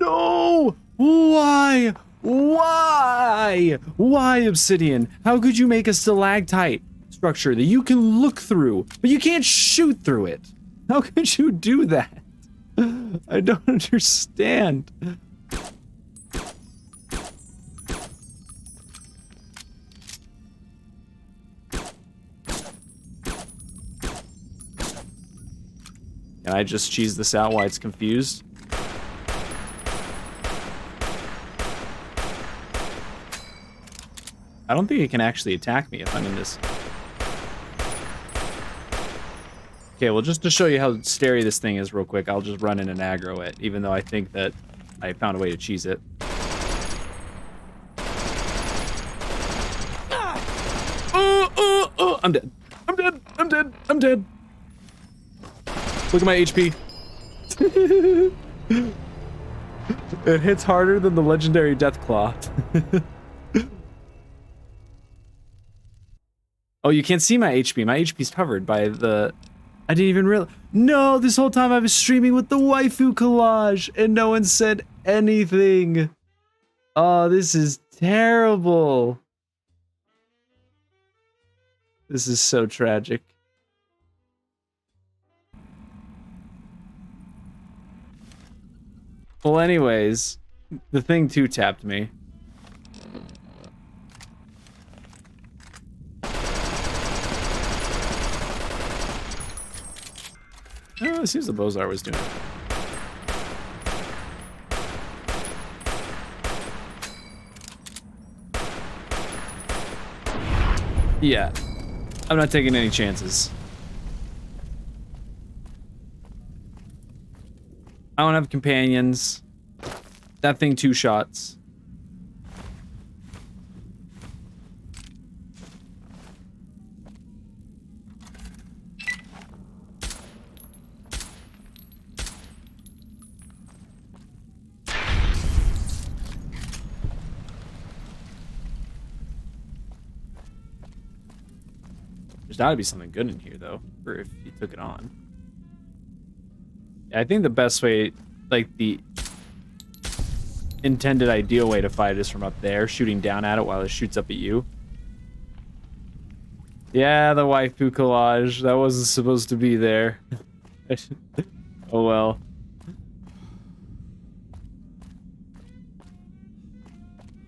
No! Why? Why? Why, Obsidian? How could you make a stalactite structure that you can look through, but you can't shoot through it? How could you do that? I don't understand. Can I just cheese this out while it's confused? I don't think it can actually attack me if I'm in this. Okay, well, just to show you how scary this thing is real quick, I'll just run in and aggro it, even though I think that I found a way to cheese it. I'm dead. I'm dead. I'm dead. I'm dead. Look at my HP. It hits harder than the legendary Deathclaw. Oh, you can't see my HP. My HP's covered by the... I didn't even realize... No, this whole time I was streaming with the waifu collage and no one said anything. Oh, this is terrible. This is so tragic. Well, anyways, the thing two-tapped me. Oh, it seems the Bozar was doing it. Yeah. I'm not taking any chances. I don't have companions. That thing 2 shots. There's gotta be something good in here, though, for if you took it on. I think the best way, like the intended ideal way to fight is from up there, shooting down at it while it shoots up at you. Yeah, the waifu collage, that wasn't supposed to be there. Oh well.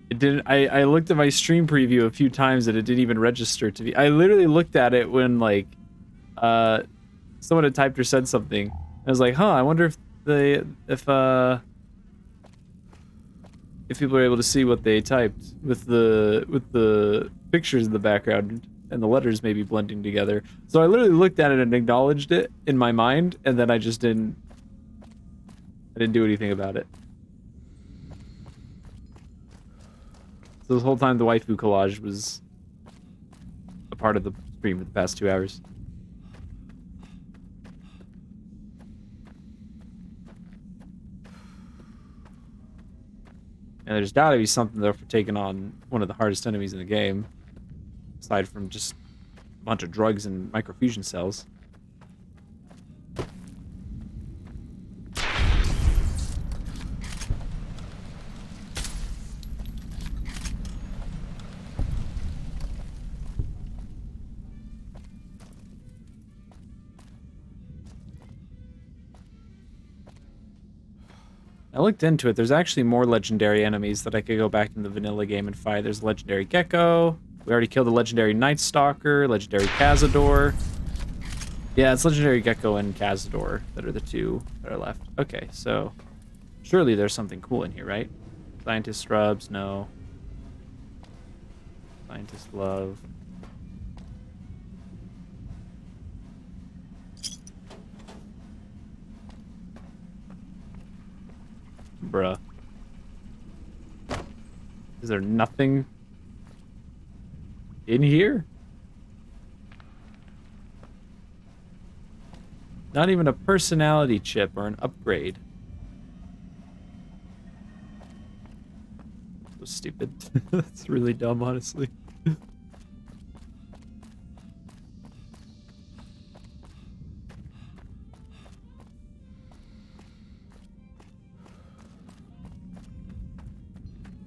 It didn't. I looked at my stream preview a few times and it didn't even register to be. I literally looked at it when like someone had typed or said something. I was like, huh, I wonder if people are able to see what they typed with the pictures in the background and the letters maybe blending together. So I literally looked at it and acknowledged it in my mind, and then I didn't do anything about it. So this whole time the waifu collage was a part of the stream for the past 2 hours. And there's gotta be something there for taking on one of the hardest enemies in the game. Aside from just a bunch of drugs and microfusion cells. I looked into it. There's actually more legendary enemies that I could go back in the vanilla game and fight. There's legendary Gecko. We already killed the legendary Night Stalker, legendary Cazador. Yeah, it's legendary Gecko and Cazador that are the two that are left. Okay, so surely there's something cool in here, right? Scientist Scrubs, no. Scientist Love. Bruh. Is there nothing in here? Not even a personality chip or an upgrade. So stupid. That's really dumb, honestly.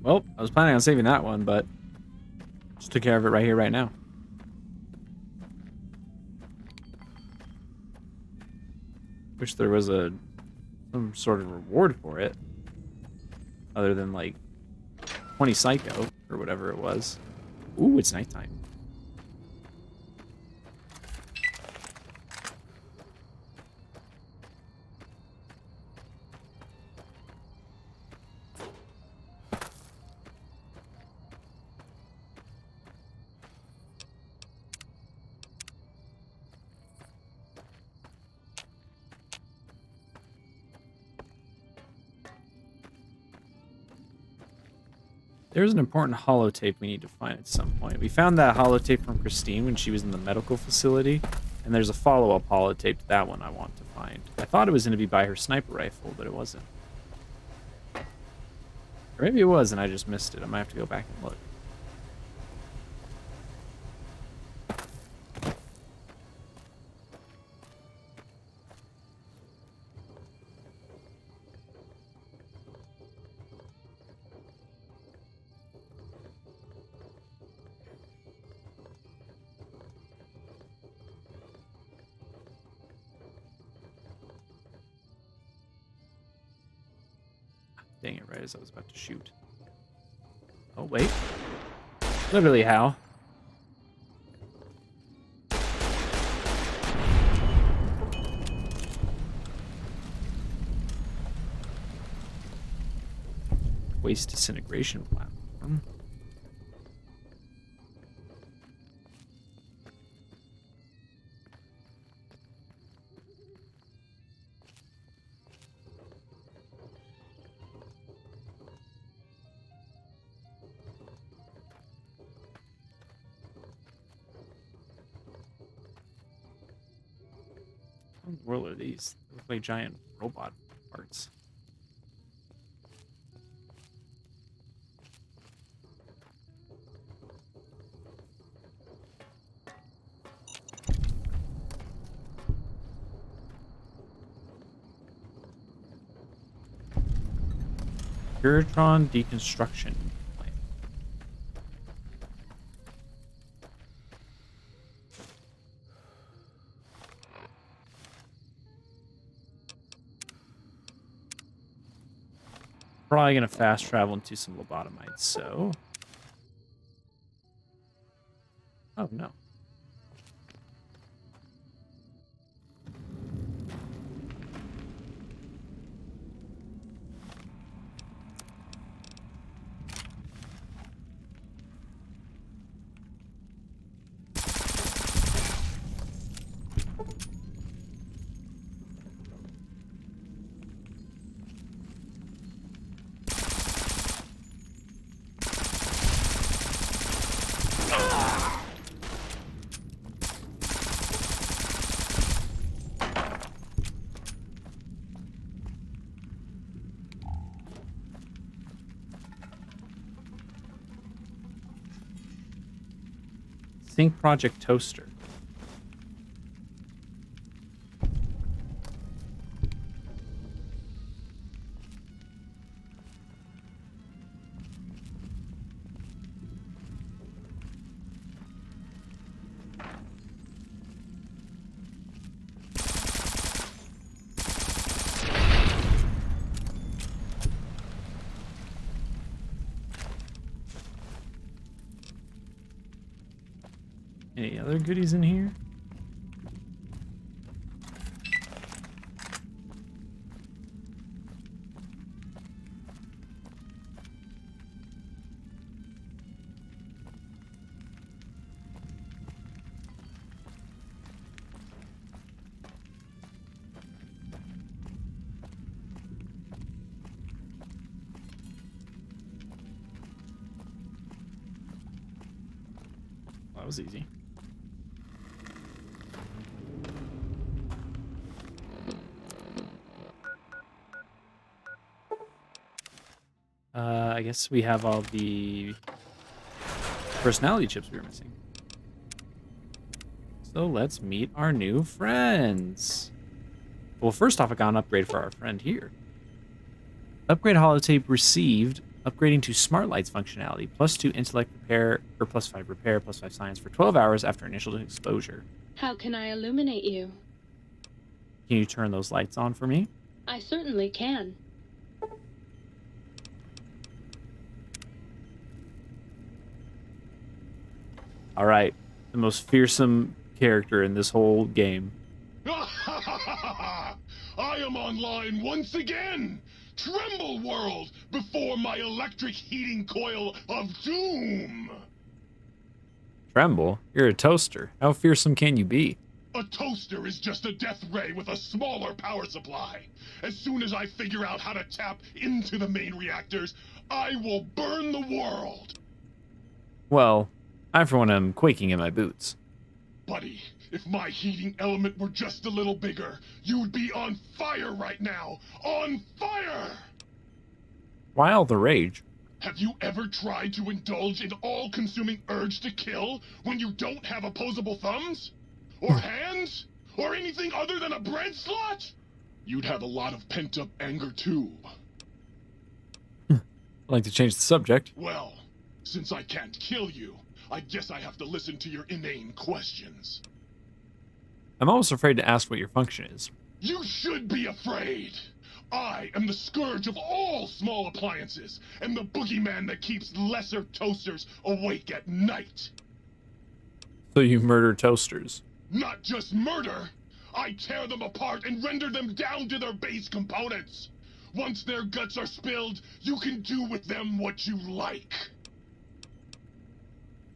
Well, I was planning on saving that one, but just took care of it right here, right now. Wish there was some sort of reward for it, other than like 20 Psycho or whatever it was. Ooh, it's nighttime. There's an important holotape we need to find at some point. We found that holotape from Christine when she was in the medical facility, and there's a follow-up holotape to that one I want to find. I thought it was going to be by her sniper rifle, but it wasn't. Or maybe it was and I just missed it. I might have to go back and look. Dang it, right as I was about to shoot. Oh, wait. Literally how? Waste disintegration platform. What in the world are these? They look like giant robot parts. Curatron deconstruction plant. Probably gonna fast travel into some lobotomites, so. Oh no. Think Project Toaster. Any other goodies in here? That was easy. I guess we have all the personality chips we were missing. So let's meet our new friends. Well, first off, I got an upgrade for our friend here. Upgrade holotape received. Upgrading to smart lights functionality. +2 intellect repair, or +5 repair, +5 science for 12 hours after initial exposure. How can I illuminate you? Can you turn those lights on for me? I certainly can. Alright. The most fearsome character in this whole game. I am online once again! Tremble, world, before my electric heating coil of doom! Tremble? You're a toaster. How fearsome can you be? A toaster is just a death ray with a smaller power supply. As soon as I figure out how to tap into the main reactors, I will burn the world! Well, I for one am quaking in my boots. Buddy, if my heating element were just a little bigger, you'd be on fire right now! On fire! Why all the rage? Have you ever tried to indulge in all-consuming urge to kill when you don't have opposable thumbs? Or hands? Or anything other than a bread slot? You'd have a lot of pent-up anger too. I'd like to change the subject. Well, since I can't kill you, I guess I have to listen to your inane questions. I'm almost afraid to ask what your function is. You should be afraid! I am the scourge of all small appliances, and the boogeyman that keeps lesser toasters awake at night. So you murder toasters. Not just murder! I tear them apart and render them down to their base components! Once their guts are spilled, you can do with them what you like.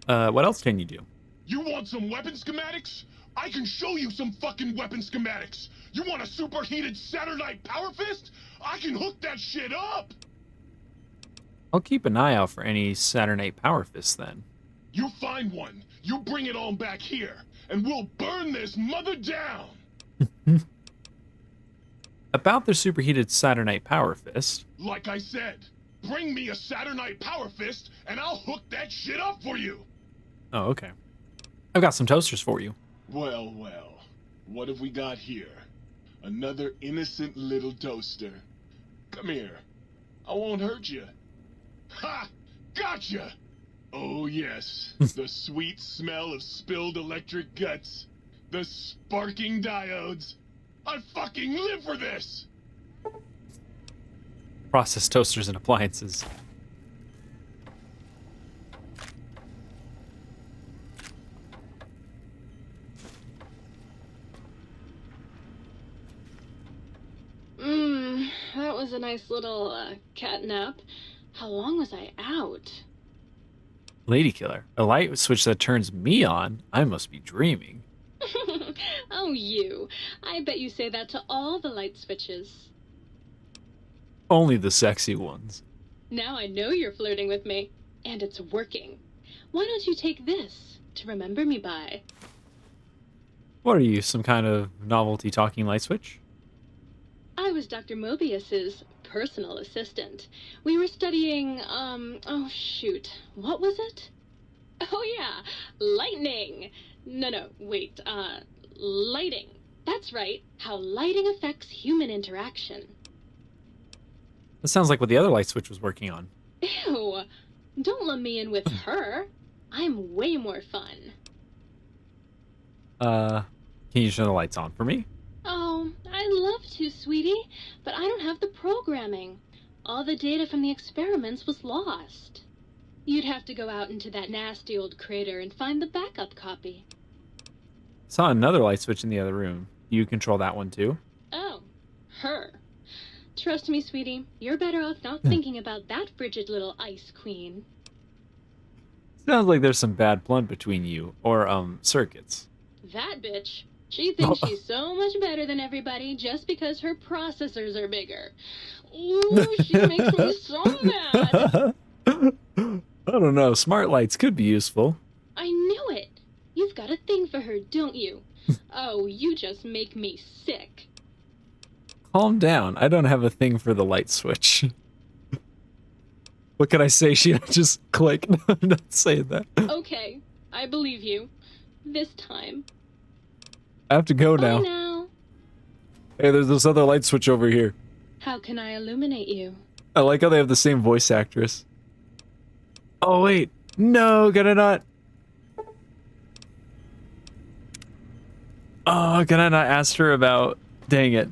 What else can you do? You want some weapon schematics? I can show you some fucking weapon schematics! You want a superheated Saturnite power fist? I can hook that shit up! I'll keep an eye out for any Saturnite power fists then. You find one, you bring it on back here, and we'll burn this mother down! About the superheated Saturnite power fist. Like I said, bring me a Saturnite power fist, and I'll hook that shit up for you! Oh, okay. I've got some toasters for you. Well, well. What have we got here? Another innocent little toaster. Come here. I won't hurt you. Ha! Gotcha! Oh, yes. The sweet smell of spilled electric guts. The sparking diodes. I fucking live for this! Process toasters and appliances. That was a nice little cat nap. How long was I out? Lady killer. A light switch that turns me on? I must be dreaming. Oh, you. I bet you say that to all the light switches. Only the sexy ones. Now I know you're flirting with me. And it's working. Why don't you take this to remember me by? What are you, some kind of novelty talking light switch? I was Dr. Mobius's personal assistant. We were studying, oh shoot, what was it? Oh yeah, lightning! No, wait, lighting. That's right, how lighting affects human interaction. That sounds like what the other light switch was working on. Ew, don't lump me in with her. I'm way more fun. Can you turn the lights on for me? Oh, I'd love to, sweetie, but I don't have the programming. All the data from the experiments was lost. You'd have to go out into that nasty old crater and find the backup copy. Saw another light switch in the other room. You control that one too? Oh, her. Trust me, sweetie, you're better off not thinking about that frigid little ice queen. Sounds like there's some bad blood between you, or, circuits. That bitch. She thinks she's so much better than everybody just because her processors are bigger. Ooh, she makes me so mad. I don't know, smart lights could be useful. I knew it. You've got a thing for her, don't you? Oh, you just make me sick. Calm down, I don't have a thing for the light switch. What can I say? She just click. No, I'm not saying that. Okay, I believe you. This time. I have to go Bye now. now. Hey, there's this other light switch over here. How can I illuminate you? I like how they have the same voice actress. Oh, wait. No, can I not? Oh, can I not ask her about... Dang it.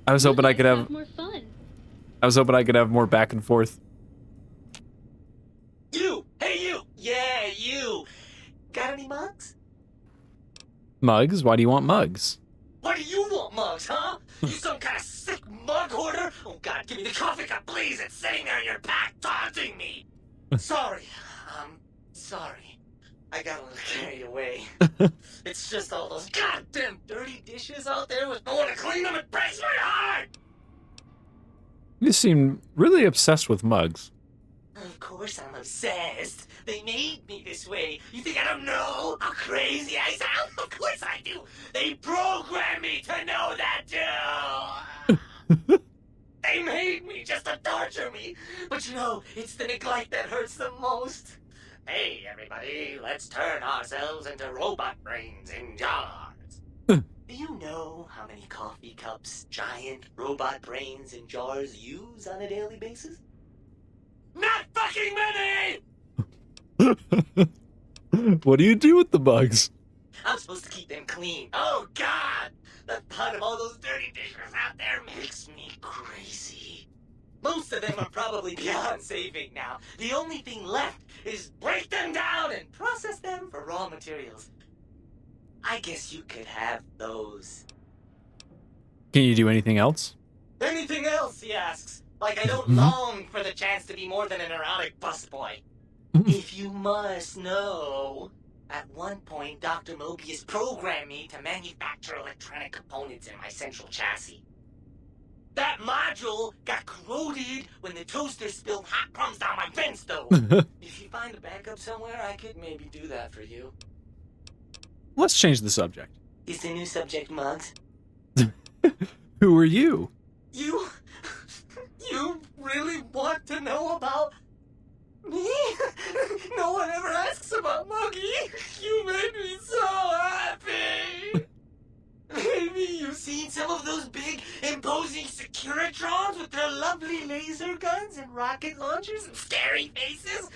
I was hoping I could have... More fun. I was hoping I could have more back and forth. You! Hey, you! Yeah, you! Got any mugs? Mugs? Why do you want mugs? What do you want, mugs, huh? You some kind of sick mug hoarder? Oh, God, give me the coffee cup, please! It's sitting there in your pack, taunting me! Sorry. Sorry. I got a little carried away. It's just all those goddamn dirty dishes out there with no one to clean them. It breaks my heart! You seem really obsessed with mugs. Of course I'm obsessed. They made me this way. You think I don't know how crazy I sound? Of course I do. They programmed me to know that too. They made me just to torture me. But you know, it's the neglect that hurts the most. Hey, everybody, let's turn ourselves into robot brains in jars. Do you know how many coffee cups giant robot brains in jars use on a daily basis? Not fucking many! What do you do with the bugs? I'm supposed to keep them clean. Oh, God! The thought of all those dirty dishes out there makes me crazy. Most of them are probably beyond saving now. The only thing left is break them down and process them for raw materials. I guess you could have those. Can you do anything else? Anything else, he asks. Like I don't long for the chance to be more than an erotic busboy. If you must know, at one point Dr. Mobius programmed me to manufacture electronic components in my central chassis. That module got corroded when the toaster spilled hot crumbs down my vent stove. If you find a backup somewhere, I could maybe do that for you. Let's change the subject. Is the new subject mugs? Who are you? You really want to know about me? No one ever asks about Muggy. You made me so happy. Maybe you've seen some of those big, imposing Securitrons with their lovely laser guns and rocket launchers and scary faces.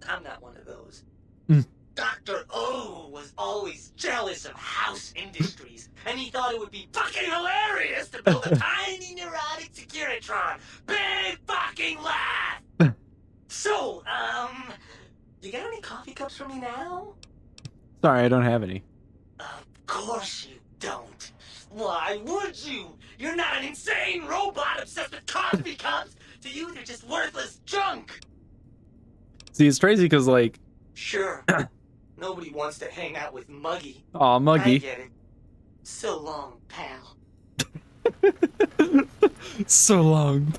I'm not one of those. Dr. O was always jealous of House Industries, and he thought it would be fucking hilarious to build a tiny neurotic Securitron. Big fucking laugh! So, you got any coffee cups for me now? Sorry, I don't have any. Of course you don't. Why would you? You're not an insane robot obsessed with coffee cups. To you, they're just worthless junk. See, it's crazy because, like... Sure. Nobody wants to hang out with Muggy. Aw, Muggy. I get it. So long, pal. So long.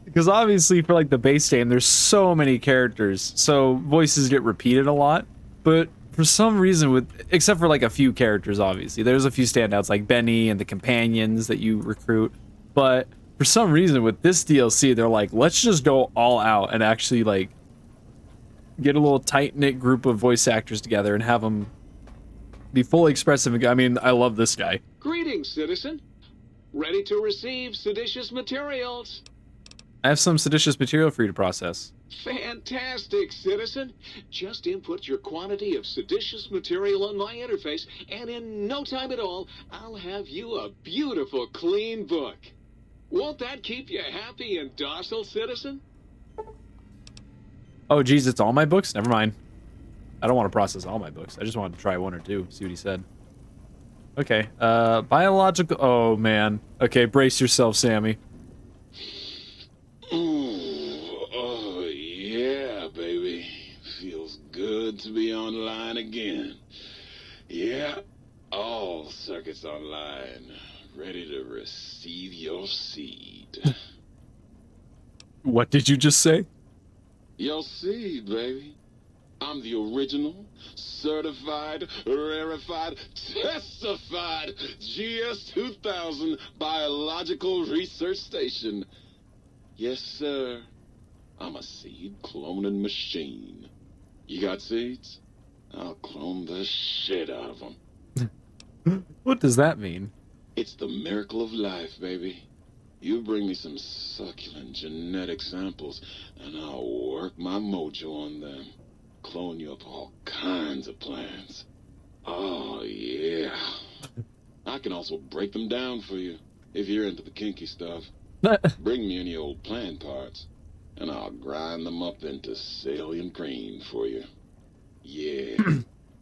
Because obviously for like the base game, there's so many characters, so voices get repeated a lot. But for some reason, except for like a few characters, obviously, there's a few standouts like Benny and the companions that you recruit. But for some reason with this DLC, they're like, let's just go all out and actually like get a little tight-knit group of voice actors together and have them be fully expressive. I mean, I love this guy. Greetings, citizen. Ready to receive seditious materials. I have some seditious material for you to process. Fantastic, citizen. Just input your quantity of seditious material on my interface, and in no time at all, I'll have you a beautiful, clean book. Won't that keep you happy and docile, citizen? Oh, geez, it's all my books? Never mind. I don't want to process all my books. I just wanted to try one or two, see what he said. Okay, biological... Oh, man. Okay, brace yourself, Sammy. Ooh, oh, yeah, baby. Feels good to be online again. Yeah, all circuits online. Ready to receive your seed. What did you just say? Your seed, baby. I'm the original, certified, rarefied, testified GS-2000 Biological Research Station. Yes, sir. I'm a seed cloning machine. You got seeds? I'll clone the shit out of them. What does that mean? It's the miracle of life, baby. You bring me some succulent genetic samples, and I'll work my mojo on them. Clone you up all kinds of plants. Oh, yeah. I can also break them down for you, if you're into the kinky stuff. Bring me any old plant parts, and I'll grind them up into salient green for you. Yeah,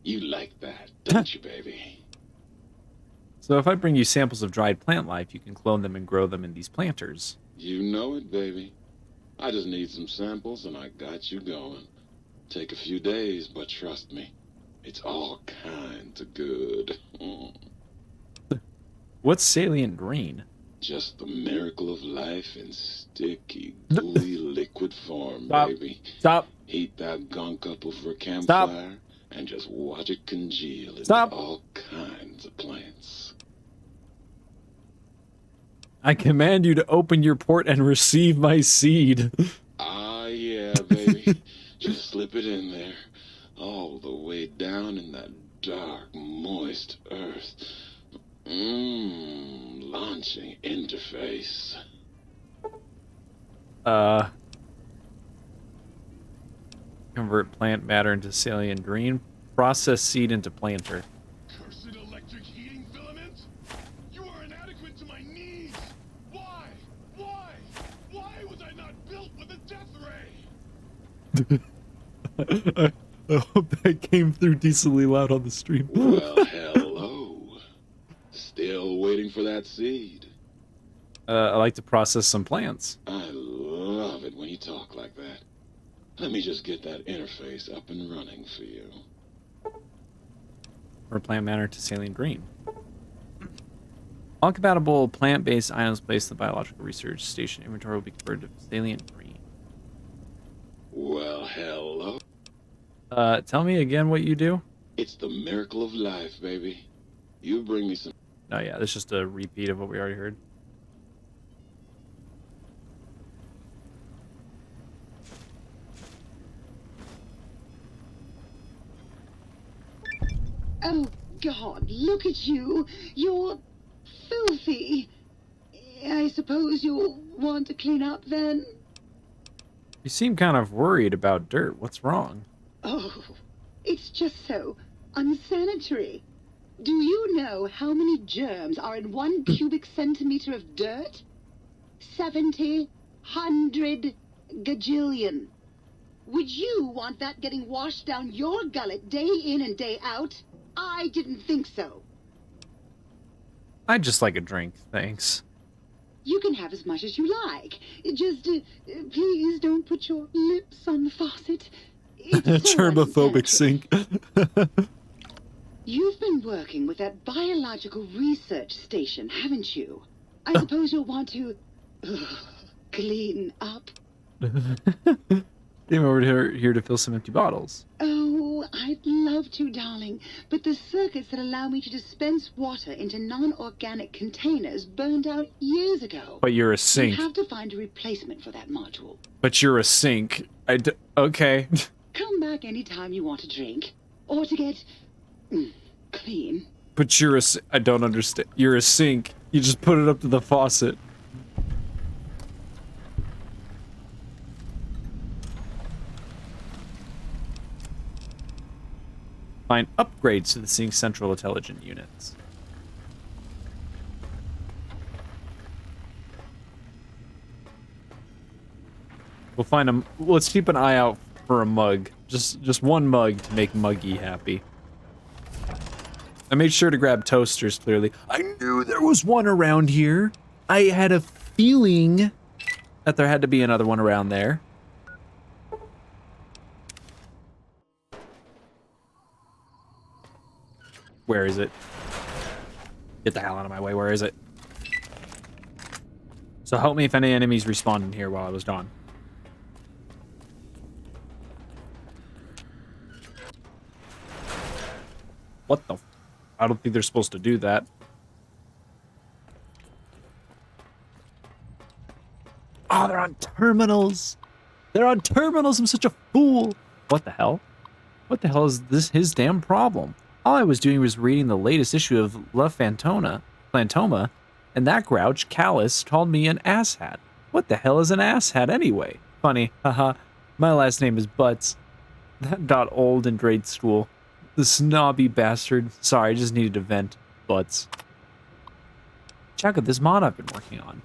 you like that, don't you, baby? So if I bring you samples of dried plant life, you can clone them and grow them in these planters. You know it, baby. I just need some samples, and I got you going. Take a few days, but trust me, it's all kinds of good. What's salient green? Just the miracle of life in sticky, gooey liquid form, Stop. baby. Stop. Heat that gunk up over a campfire, Stop. and just watch it congeal into Stop. all kinds of plants. I command you to open your port and receive my seed. Ah, yeah, baby. Just slip it in there, all the way down in that dark, moist earth. Launching interface. Convert plant matter into salient green. Process seed into planter. Cursed electric heating filament? You are inadequate to my needs! Why? Why? Why was I not built with a death ray? I hope that came through decently loud on the stream. Well, hello. Still waiting for that seed. I like to process some plants. I love it when you talk like that. Let me just get that interface up and running for you. Or plant matter to salient green. All compatible plant-based items placed in the biological research station inventory will be converted to salient green. Well, hello. Tell me again what you do? It's the miracle of life, baby. You bring me some... Oh yeah, that's just a repeat of what we already heard. Oh, God, look at you. You're filthy. I suppose you'll want to clean up then? You seem kind of worried about dirt. What's wrong? Oh, it's just so unsanitary. Do you know how many germs are in 1 cubic centimeter of dirt? 70, 100, gajillion. Would you want that getting washed down your gullet day in and day out? I didn't think so. I'd just like a drink, thanks. You can have as much as you like. Just, please don't put your lips on the faucet. It's so Germophobic unsanitary. sink. You've been working with that biological research station, haven't you? I suppose you'll want to clean up. Came over here to fill some empty bottles. Oh, I'd love to, darling, but the circuits that allow me to dispense water into non-organic containers burned out years ago. But you're a sink. You have to find a replacement for that module. But you're a sink. Okay. Come back anytime you want a drink. Or to get clean. But you're I don't understand. You're a sink. You just put it up to the faucet. Find upgrades to the Sync Central Intelligent Units. We'll find them. Let's keep an eye out for a mug. Just one mug to make Muggy happy. I made sure to grab toasters, clearly. I knew there was one around here. I had a feeling that there had to be another one around there. Where is it? Get the hell out of my way. Where is it? So help me if any enemies respawned in here while I was gone. What the? I don't think they're supposed to do that. Oh, they're on terminals. They're on terminals. I'm such a fool. What the hell? What the hell is this his damn problem? All I was doing was reading the latest issue of La Plantoma, and that grouch, Callus, called me an asshat. What the hell is an asshat anyway? Funny, haha. My last name is Butts. That got old in grade school. The snobby bastard. Sorry, I just needed to vent. Butts. Check out this mod I've been working on.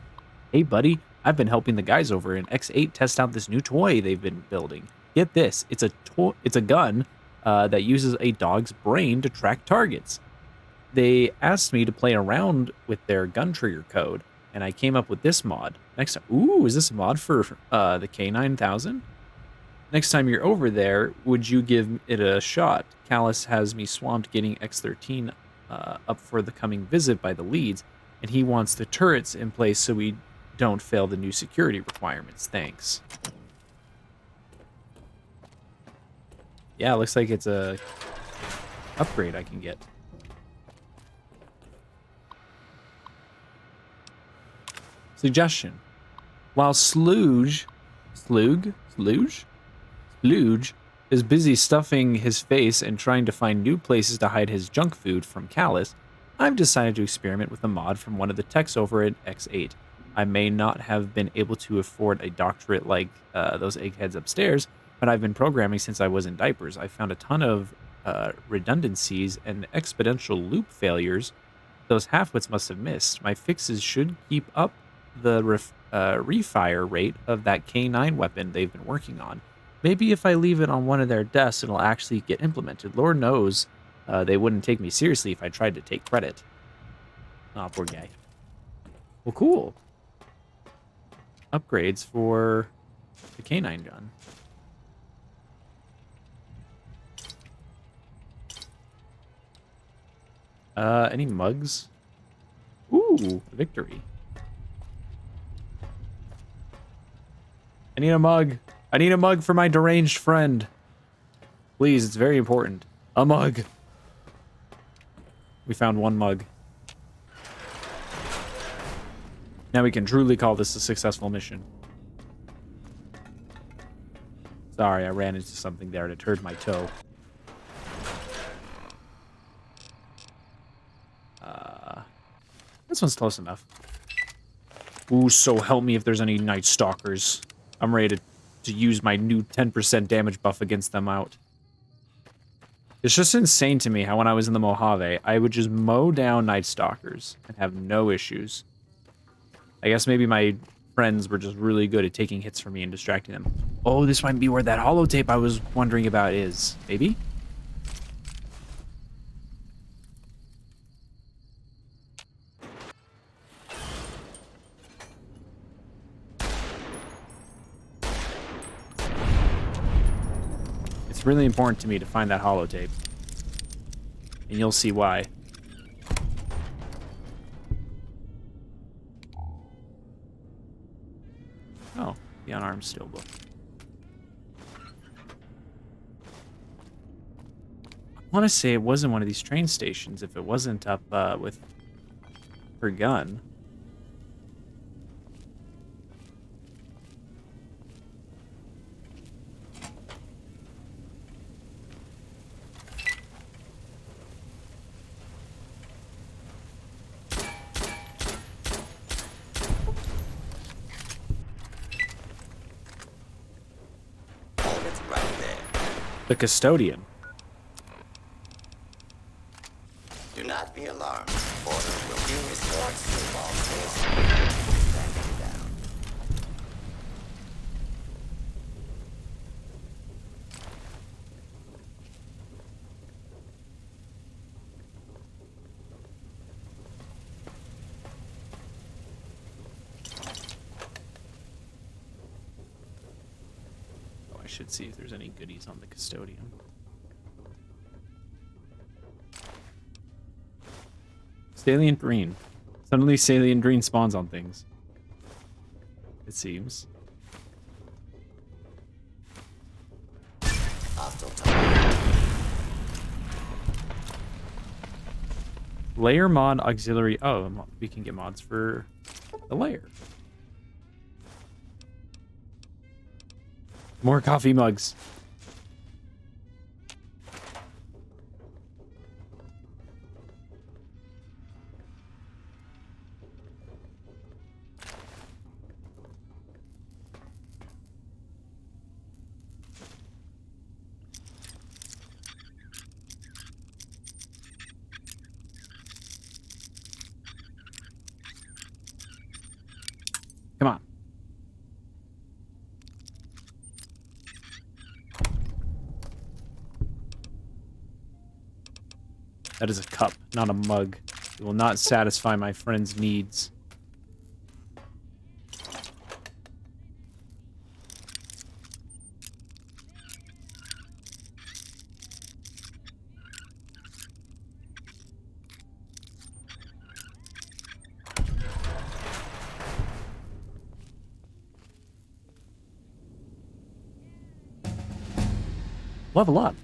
Hey, buddy. I've been helping the guys over in X8 test out this new toy they've been building. Get this. It's a gun that uses a dog's brain to track targets. They asked me to play around with their gun trigger code, and I came up with this mod. Next time, ooh, is this a mod for the K9000? Next time you're over there, would you give it a shot? Callus has me swamped getting X13 up for the coming visit by the leads, and he wants the turrets in place so we don't fail the new security requirements. Thanks. Yeah, looks like it's a upgrade I can get. Suggestion. While Slooge is busy stuffing his face and trying to find new places to hide his junk food from Callus, I've decided to experiment with a mod from one of the techs over at X8. I may not have been able to afford a doctorate like those eggheads upstairs, but I've been programming since I was in diapers. I found a ton of redundancies and exponential loop failures those halfwits must have missed. My fixes should keep up the refire rate of that K9 weapon they've been working on. Maybe if I leave it on one of their desks, it'll actually get implemented. Lord knows they wouldn't take me seriously if I tried to take credit. Aw, poor guy. Well, cool. Upgrades for the K9 gun. Any mugs? Ooh, victory. I need a mug. I need a mug for my deranged friend. Please, it's very important. A mug. We found one mug. Now we can truly call this a successful mission. Sorry, I ran into something there and it hurt my toe. This one's close enough. Ooh, so help me if there's any Night Stalkers. I'm ready to use my new 10% damage buff against them out. It's just insane to me how when I was in the Mojave, I would just mow down Night Stalkers and have no issues. I guess maybe my friends were just really good at taking hits from me and distracting them. Oh, this might be where that holotape I was wondering about is. Maybe? It's really important to me to find that holotape. And you'll see why. Oh, the unarmed steelbook. I want to say it wasn't one of these train stations if it wasn't up with her gun. The custodian. Do not be alarmed. Order will be restored to all stations. Standing down. should see if there's any goodies on the custodian. Salient green. Suddenly salient green spawns on things. It seems. Layer mod auxiliary. Oh, we can get mods for the layer. More coffee mugs. Come on. That is a cup, not a mug. It will not satisfy my friend's needs. Level up.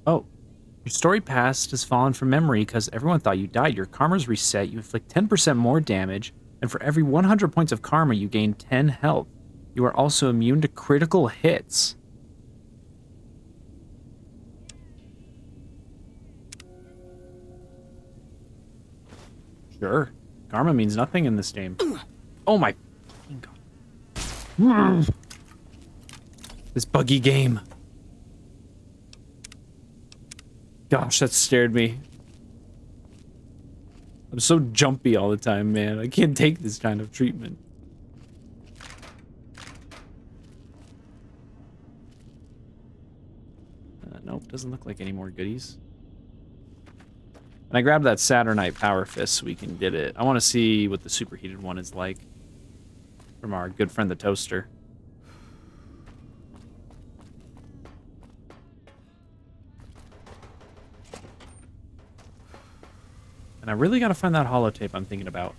Oh, your story past has fallen from memory because everyone thought you died. Your karma's reset. You inflict 10% more damage, and for every 100 points of karma, you gain 10 health. You are also immune to critical hits. Sure. Karma means nothing in this game. Oh my God. This buggy game. Gosh, that scared me. I'm so jumpy all the time, man. I can't take this kind of treatment. Nope, doesn't look like any more goodies. And I grabbed that Saturnite Power Fist so we can get it. I want to see what the superheated one is like. From our good friend the Toaster. And I really gotta find that holotape I'm thinking about.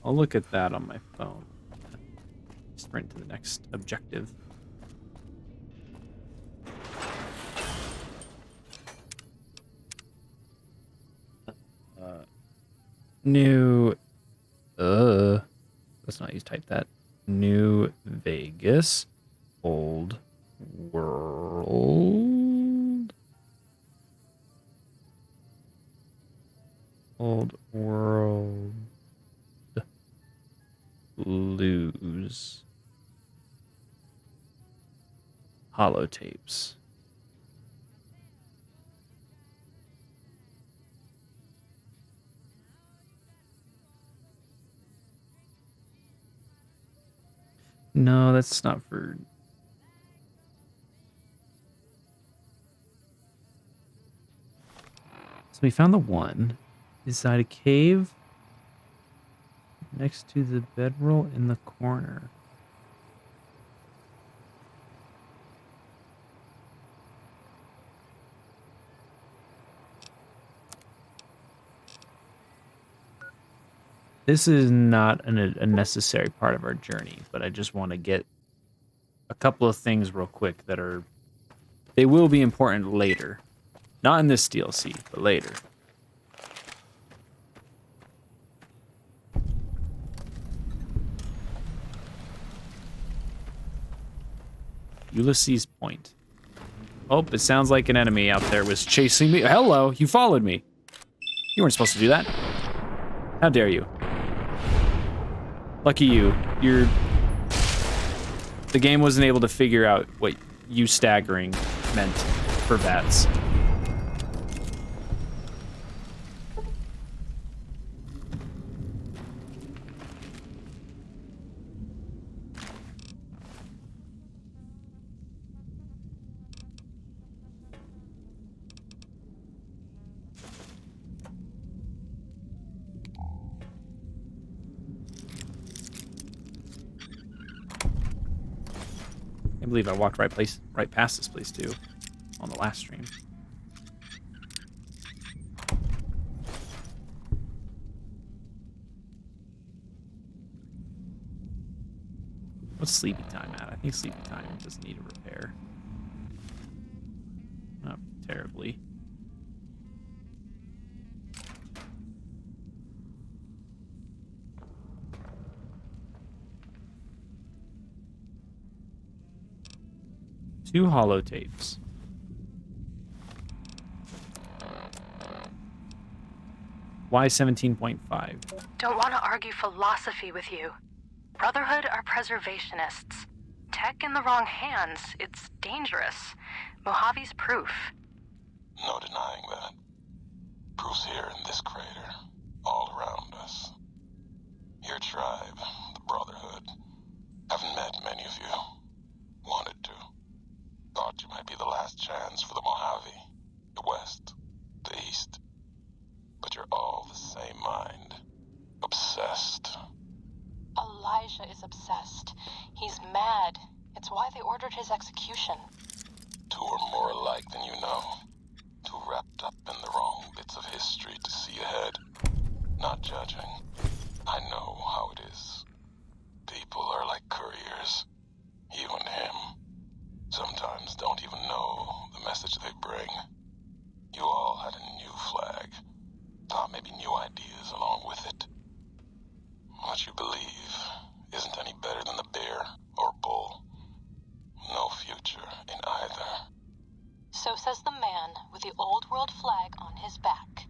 I'll look at that on my phone. Sprint to the next objective. New, let's not use type that. New Vegas, Old World, Old World, lose, holotapes. No, that's not for... So we found the one inside a cave next to the bedroll in the corner. This is not a necessary part of our journey, but I just want to get a couple of things real quick that are... They will be important later. Not in this DLC, but later. Ulysses Point. Oh, it sounds like an enemy out there was chasing me. Hello, you followed me. You weren't supposed to do that. How dare you? Lucky you. The game wasn't able to figure out what you staggering meant for bats. I believe I walked right past this place too on the last stream. What's sleepy time at? I think sleepy time does need a repair. Not terribly. Two holotapes. Why 17.5? Don't want to argue philosophy with you. Brotherhood are preservationists. Tech in the wrong hands, it's dangerous. Mojave's proof. No denying that. Proof's here in this crater, all around us. Your tribe, the Brotherhood, haven't met many of you. Wanted to. Thought you might be the last chance for the Mojave, the West, the East. But you're all the same mind. Obsessed. Elijah is obsessed. He's mad. It's why they ordered his execution. Two are more alike than you know. Too wrapped up in the wrong bits of history to see ahead. Not judging. I know how it is. People are like couriers. You and him. Sometimes don't even know the message they bring. You all had a new flag. Thought maybe new ideas along with it. What you believe isn't any better than the bear or bull. No future in either. So says the man with the old world flag on his back.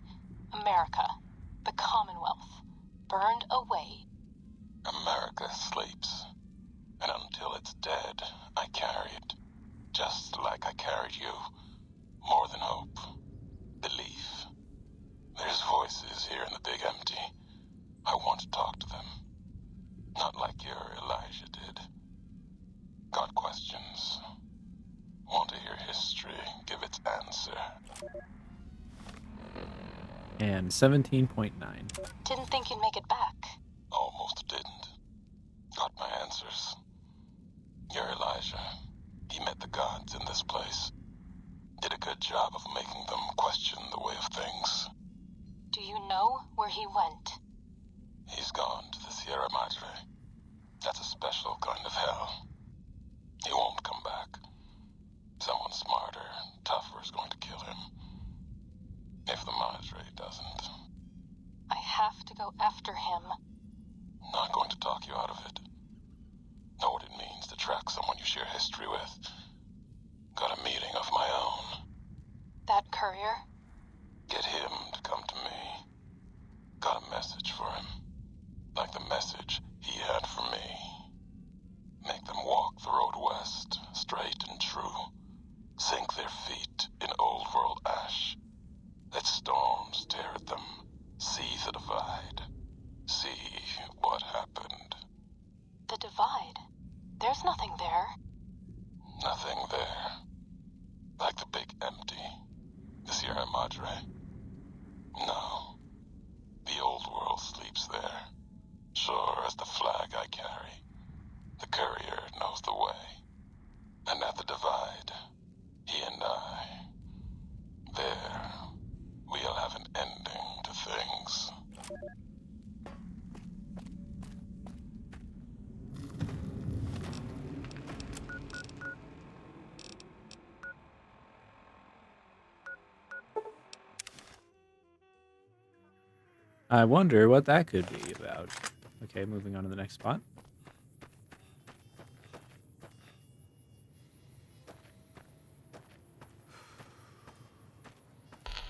America, the Commonwealth, burned away. America sleeps. And until it's dead, I carry it. Just like I carried you. More than hope. Belief. There's voices here in the big empty. I want to talk to them. Not like your Elijah did. Got questions. Want to hear history give its answer. And 17.9. Didn't think you'd make it back. Almost didn't. Got my answers. Your Elijah. He met the gods in this place. Did a good job of making them question the way of things. Do you know where he went? He's gone to the Sierra Madre. That's a special kind of hell. He won't come back. Someone smarter, tougher is going to kill him. If the Madre doesn't. I have to go after him. Not going to talk you out of it. Know what it means to track someone you share history with. Got a meeting of my own. That courier? Get him to come to me. Got a message for him. Like the message he had for me. Make them walk the road west, straight and true. Sink their feet in old world ash. Let storms tear at them. See the divide. See what happened. The divide? There's nothing there. Nothing there. Like the big empty. The Sierra Madre. No. The old world sleeps there. Sure as the flag I carry. The courier knows the way. And at the divide, he and I, there, we'll have an ending to things. I wonder what that could be about. Okay, moving on to the next spot.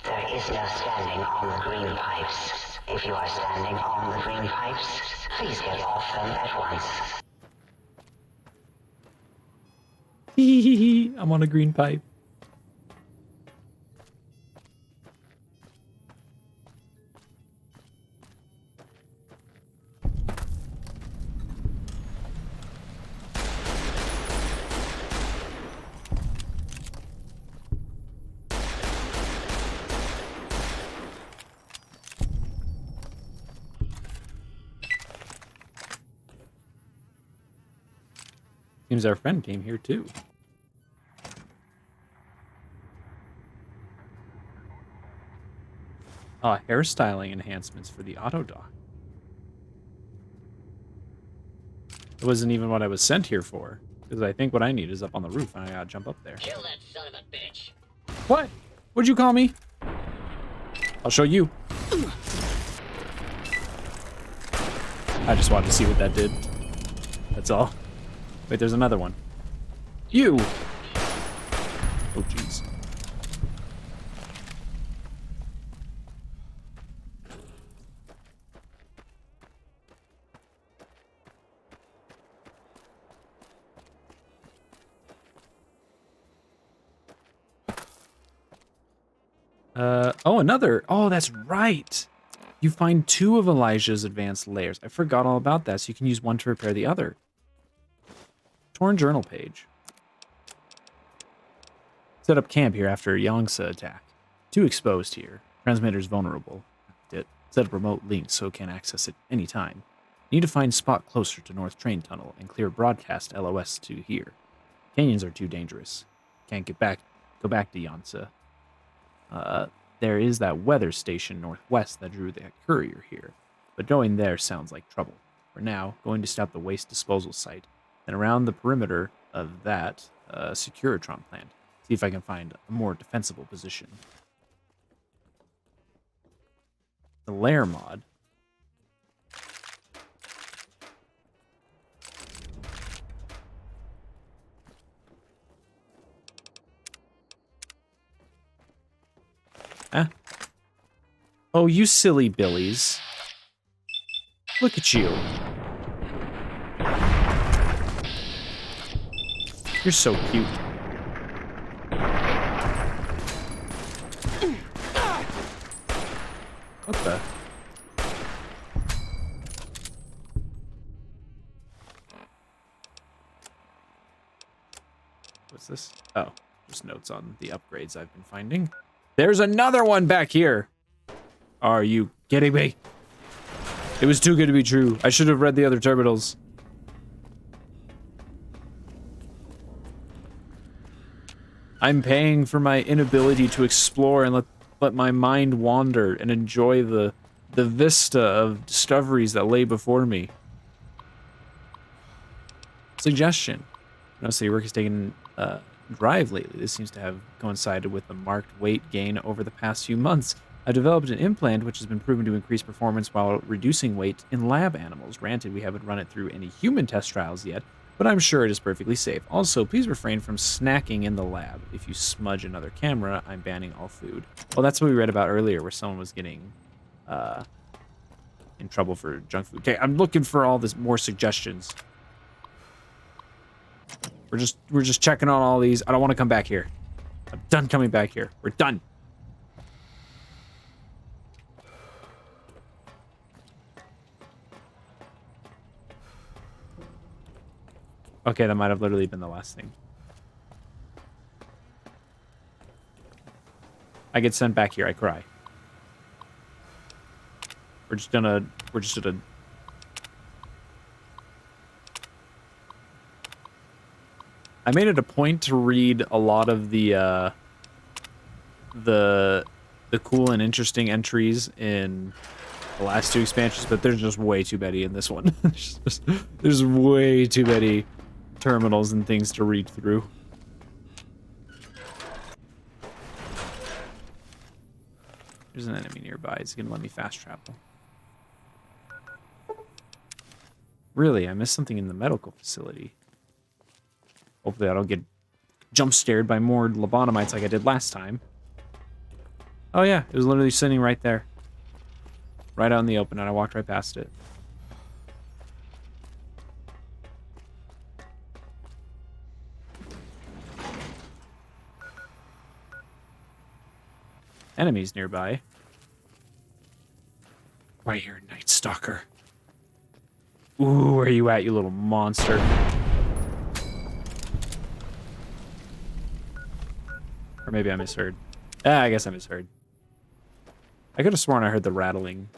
There is no standing on the green pipes. If you are standing on the green pipes, please get off them at once. I'm on a green pipe. Seems our friend came here too. Hairstyling enhancements for the auto dock. It wasn't even what I was sent here for, because I think what I need is up on the roof, and I gotta jump up there. Kill that son of a bitch. What? What'd you call me? I'll show you. I just wanted to see what that did. That's all. Wait, there's another one. You! Oh, jeez. Oh, another. Oh, that's right. You find 2 of Elijah's advanced layers. I forgot all about that, so you can use one to repair the other. Torn journal page. Set up camp here after Yangtze attack. 2 exposed here. Transmitter's vulnerable. Set up remote links so it can access it anytime. Need to find spot closer to North Train Tunnel and clear broadcast LOS to here. Canyons are too dangerous. Can't go back to Yangtze. There is that weather station northwest that drew that courier here, but going there sounds like trouble. For now, going to stop the waste disposal site, then around the perimeter of that, Securitron plant. See if I can find a more defensible position. The lair mod. Huh? Oh, you silly billies. Look at you. You're so cute. What the? What's this? Oh, just notes on the upgrades I've been finding. There's another one back here. Are you kidding me? It was too good to be true. I should have read the other terminals. I'm paying for my inability to explore and let my mind wander and enjoy the vista of discoveries that lay before me. Suggestion. Notice your work has taken drive lately. This seems to have coincided with the marked weight gain over the past few months. I've developed an implant which has been proven to increase performance while reducing weight in lab animals. Granted, we haven't run it through any human test trials yet, but I'm sure it is perfectly safe. Also, please refrain from snacking in the lab. If you smudge another camera, I'm banning all food. Well, that's what we read about earlier, where someone was getting in trouble for junk food. Okay, I'm looking for all this more suggestions. We're just checking on all these. I don't want to come back here. I'm done coming back here. We're done. Okay, that might have literally been the last thing. I get sent back here, I cry. We're just gonna I made it a point to read a lot of the cool and interesting entries in the last 2 expansions, but there's just way too many in this one. There's way too many terminals and things to read through. There's an enemy nearby. It's gonna let me fast travel. Really, I missed something in the medical facility. Hopefully I don't get jump-scared by more lobotomites like I did last time. Oh yeah, it was literally sitting right there. Right out in the open, and I walked right past it. Enemies nearby. Right here, Night Stalker. Ooh, where are you at, you little monster? Or maybe I misheard. I guess I misheard. I could have sworn I heard the rattling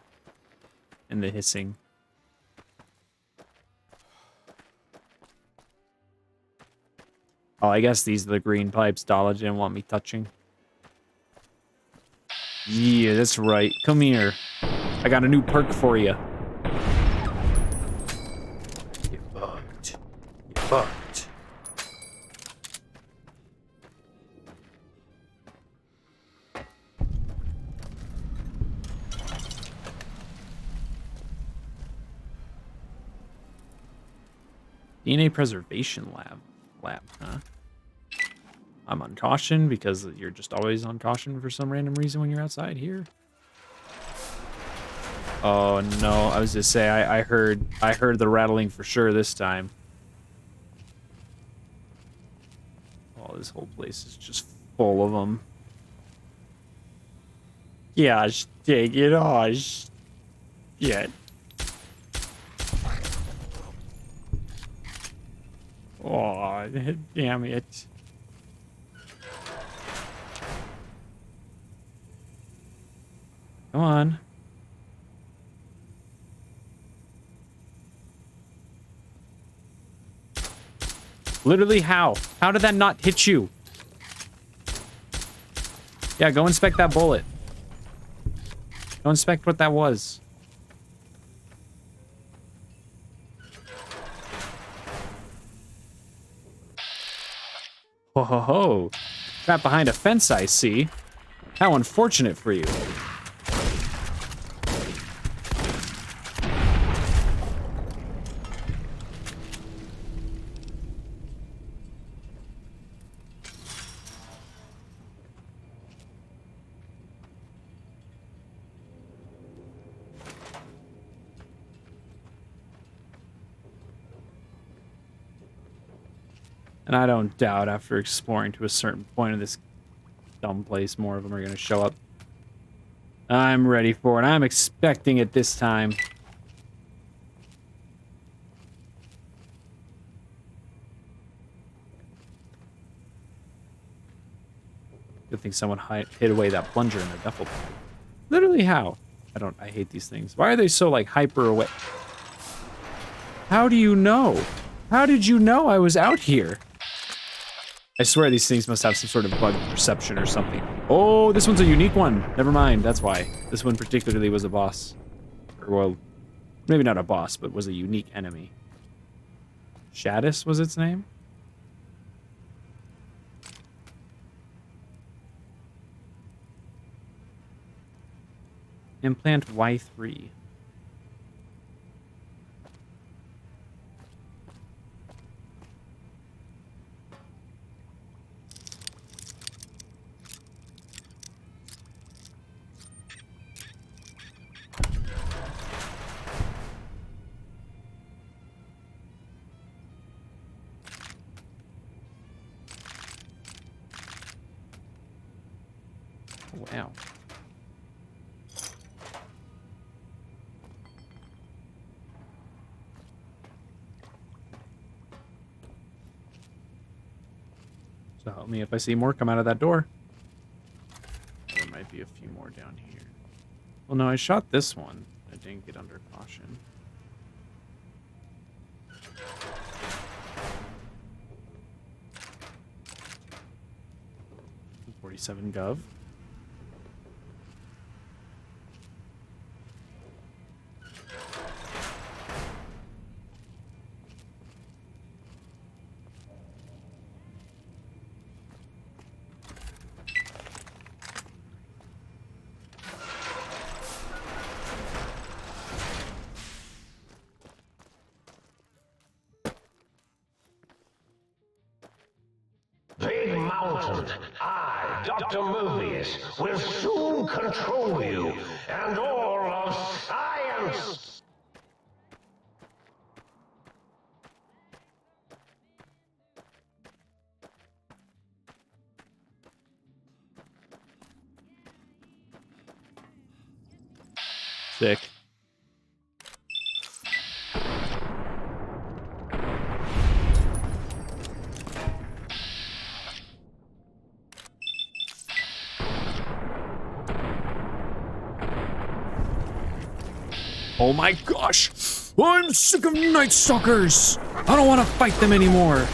and the hissing. Oh, I guess these are the green pipes Dala didn't want me touching. Yeah, that's right. Come here. I got a new perk for you. Get fucked. Get fucked. DNA preservation lab, huh? I'm on caution because you're just always on caution for some random reason when you're outside here. Oh no, I was just say I heard the rattling for sure this time. Oh, this whole place is just full of them. Yeah, take it on. Yeah. Oh, damn it. Come on. Literally how? How did that not hit you? Yeah, go inspect that bullet. Go inspect what that was. Ho ho ho. Trapped behind a fence, I see. How unfortunate for you. And I don't doubt after exploring to a certain point of this dumb place, more of them are going to show up. I'm ready for it. I'm expecting it this time. Good thing someone hid away that plunger in their duffel bag. Literally how? I hate these things. Why are they so, like, hyper away? How do you know? How did you know I was out here? I swear these things must have some sort of bug perception or something. Oh, this one's a unique one. Never mind, that's why. This one particularly was a boss. Or, well, maybe not a boss, but was a unique enemy. Shadis was its name? Implant Y3. Wow. So help me if I see more come out of that door. There might be a few more down here. Well, no, I shot this one. I didn't get under caution. $47 gov. Big Mountain, I, Dr. Mobius, will soon control you and all of science! Sick. Oh my gosh! I'm sick of Night Stalkers! I don't want to fight them anymore!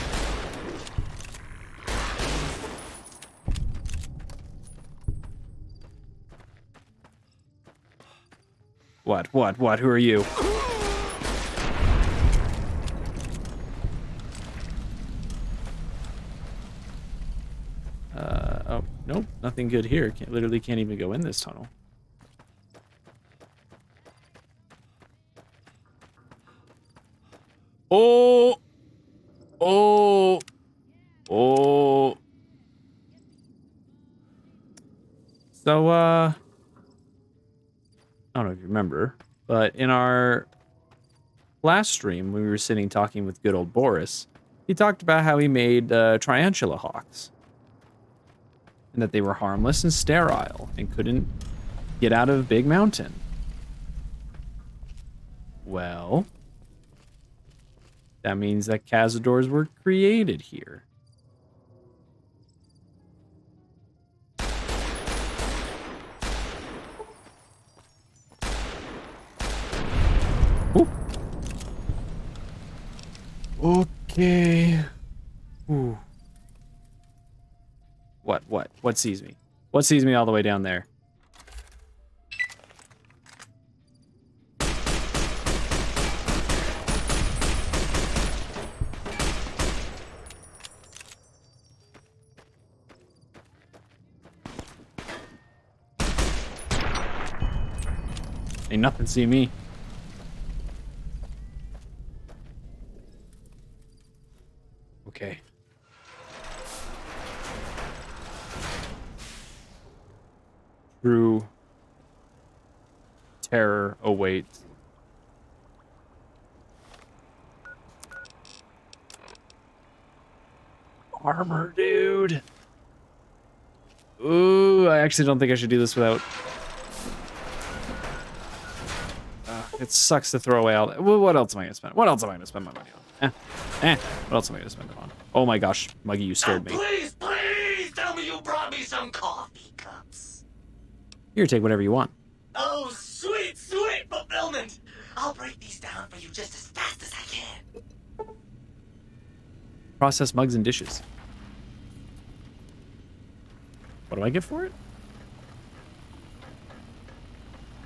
What? Who are you? Oh, nope. Nothing good here. Literally can't even go in this tunnel. Oh! Oh! Oh! So, I don't know if you remember, but in our last stream, we were sitting talking with good old Boris. He talked about how he made Triantula hawks. And that they were harmless and sterile and couldn't get out of Big Mountain. Well, that means that Cazadors were created here. Ooh. Okay. Ooh. What sees me? What sees me all the way down there? Ain't nothing see me. Okay. True terror awaits. Armor, dude. Ooh, I actually don't think I should do this without... it sucks to throw away all that. Well, what else am I gonna spend? What else am I gonna spend my money on? What else am I gonna spend it on? Oh my gosh, Muggy, you scared me. Please tell me you brought me some coffee cups. Here, take whatever you want. Oh, sweet fulfillment. I'll break these down for you just as fast as I can. Process mugs and dishes. What do I get for it?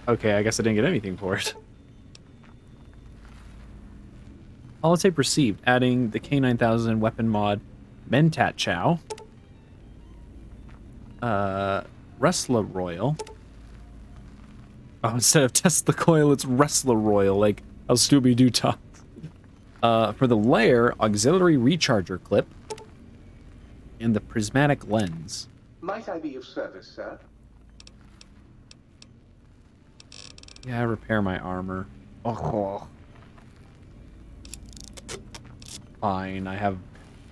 Okay, I guess I didn't get anything for it. Holotape received, adding the K9000 weapon mod Mentat Chow. Wrestler Royal. Oh, instead of Tesla Coil, it's Wrestler Royal, like how Scooby-Doo talks. For the layer, auxiliary recharger clip. And the prismatic lens. Might I be of service, sir? Yeah, repair my armor. Oh. Fine, I have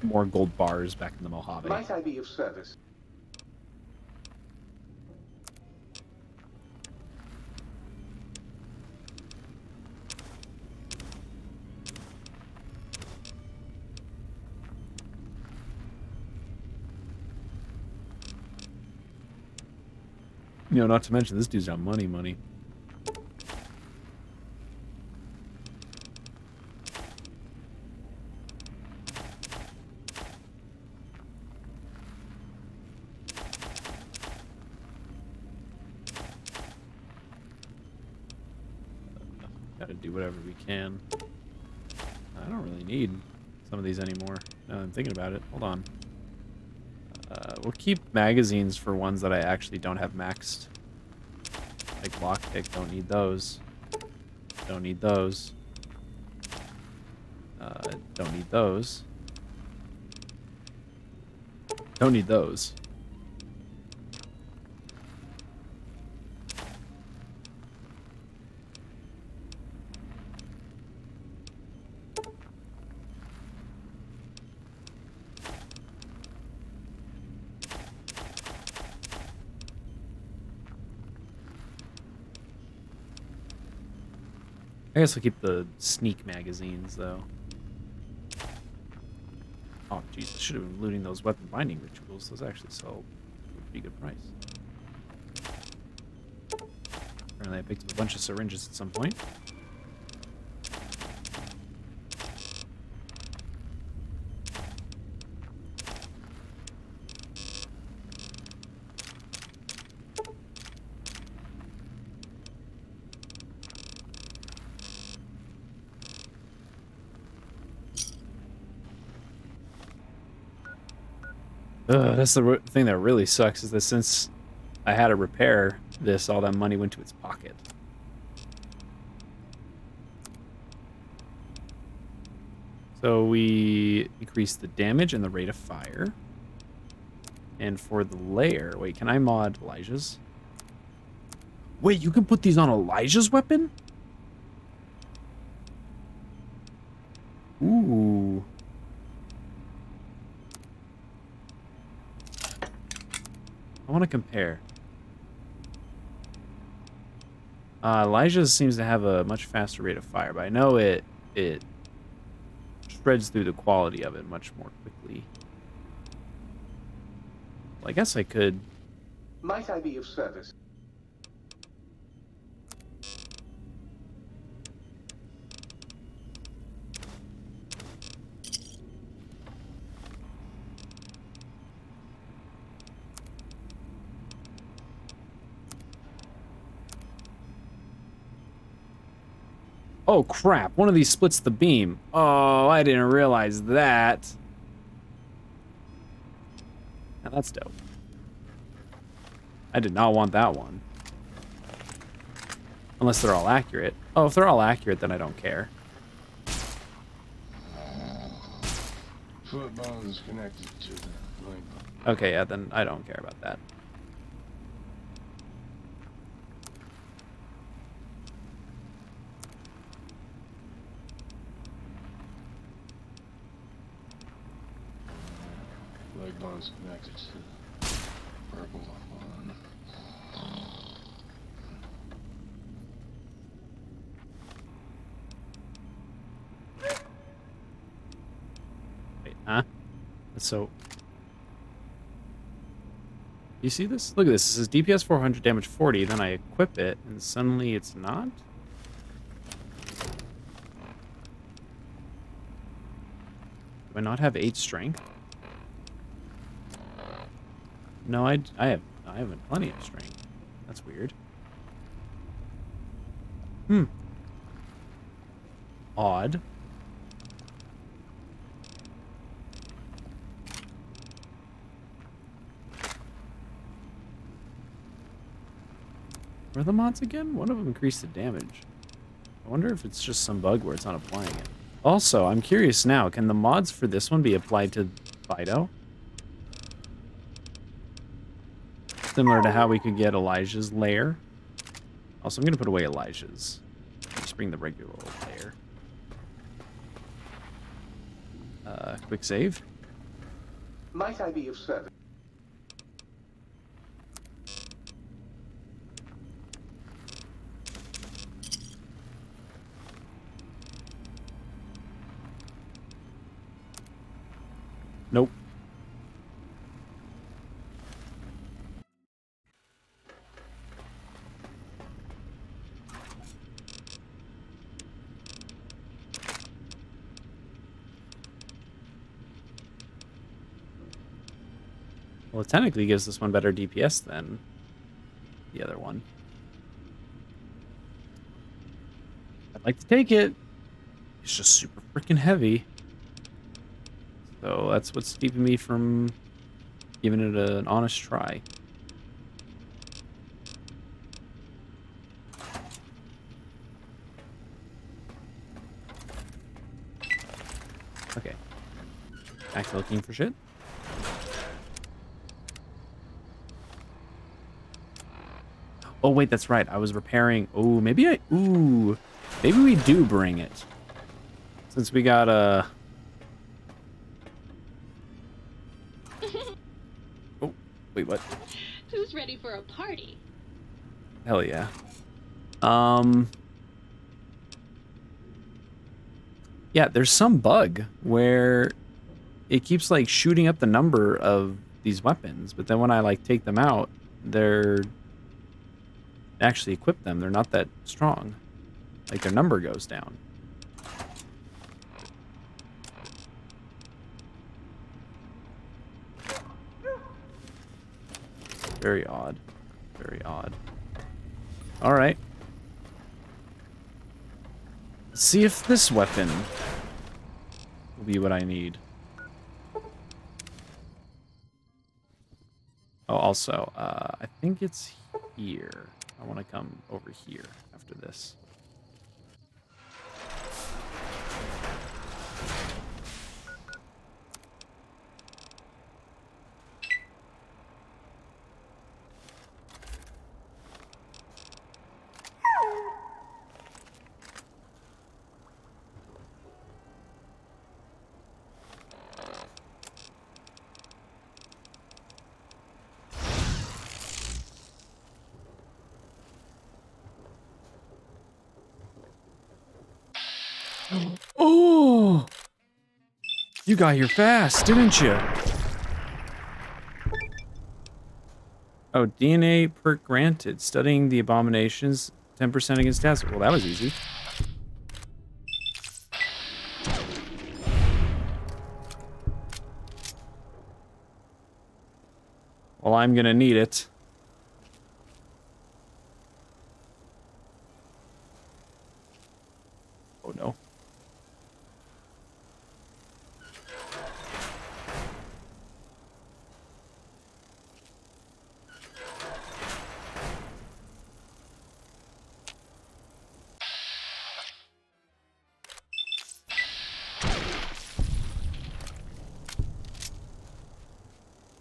more gold bars back in the Mojave. Might I be of service? You know, not to mention, this dude's got money. Gotta do whatever we can. I don't really need some of these anymore. Now that I'm thinking about it. Hold on. We'll keep magazines for ones that I actually don't have maxed. Like lockpick, don't need those. Don't need those. Don't need those. Don't need those. I guess I'll keep the sneak magazines, though. Oh, jeez, I should have been looting those weapon binding rituals. Those actually sell at a pretty good price. Apparently I picked up a bunch of syringes at some point. That's the thing that really sucks, is that since I had to repair this, all that money went to its pocket. So we increase the damage and the rate of fire. And for the layer, wait, can I mod Elijah's? Wait, you can put these on Elijah's weapon? Ooh. I want to compare. Elijah's seems to have a much faster rate of fire, but I know it spreads through the quality of it much more quickly. Well, I guess I could... Might I be of service? Oh, crap. One of these splits the beam. Oh, I didn't realize that. Now, that's dope. I did not want that one. Unless they're all accurate. Oh, if they're all accurate, then I don't care. Foot bones connected to the leg bone. Okay, yeah, then I don't care about that. Leg bones connected to the purple one. Wait, huh? So... You see this? Look at this. It says DPS 400, damage 40. Then I equip it, and suddenly it's not? Do I not have 8 strength? No, I have plenty of strength. That's weird. Odd. Where are the mods again? One of them increased the damage. I wonder if it's just some bug where it's not applying it. Also, I'm curious now, can the mods for this one be applied to Fido? Similar to how we could get Elijah's lair. Also, I'm going to put away Elijah's. Just bring the regular old lair. Quick save. Might I be of service? Nope. Well, it technically gives this one better DPS than the other one. I'd like to take it. It's just super freaking heavy. So that's what's keeping me from giving it an honest try. Okay. Back to looking for shit. Oh, wait, that's right. I was repairing... Oh, maybe Ooh. Maybe we do bring it. Since we got a... Oh, wait, what? Who's ready for a party? Hell yeah. Yeah, there's some bug where it keeps, like, shooting up the number of these weapons, but then when I, like, take them out, they're... actually equip them, they're not that strong. Like, their number goes down. Very odd. Very odd. Alright. Let's see if this weapon will be what I need. Oh, also, I think it's here. I want to come over here after this. Oh! You got here fast, didn't you? Oh, DNA perk granted. Studying the abominations, 10% against acid. Well, that was easy. Well, I'm gonna need it. Oh no.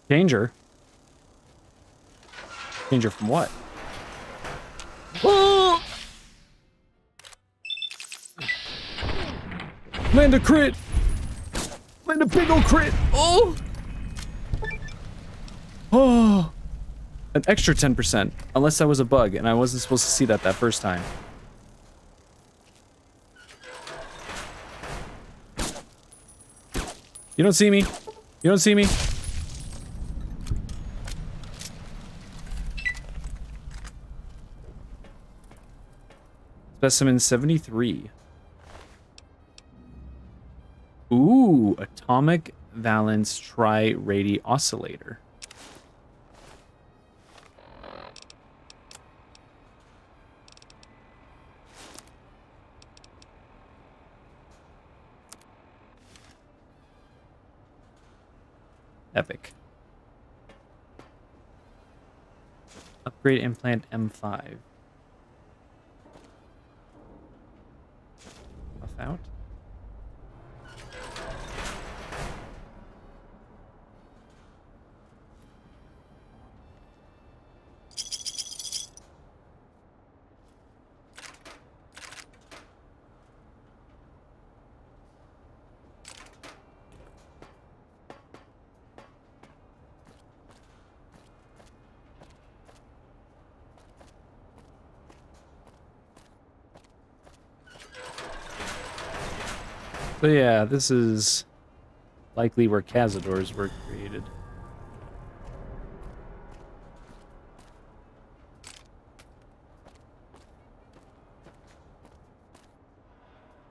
Danger? Danger from what? Oh! Land a crit! Land a big ol' crit! Oh! Oh! An extra 10%. Unless that was a bug, and I wasn't supposed to see that first time. You don't see me? You don't see me? Specimen 73. Ooh, atomic valence tri-radi oscillator. Epic. Upgrade implant M5. Buff out. So yeah, this is likely where Cazadors were created.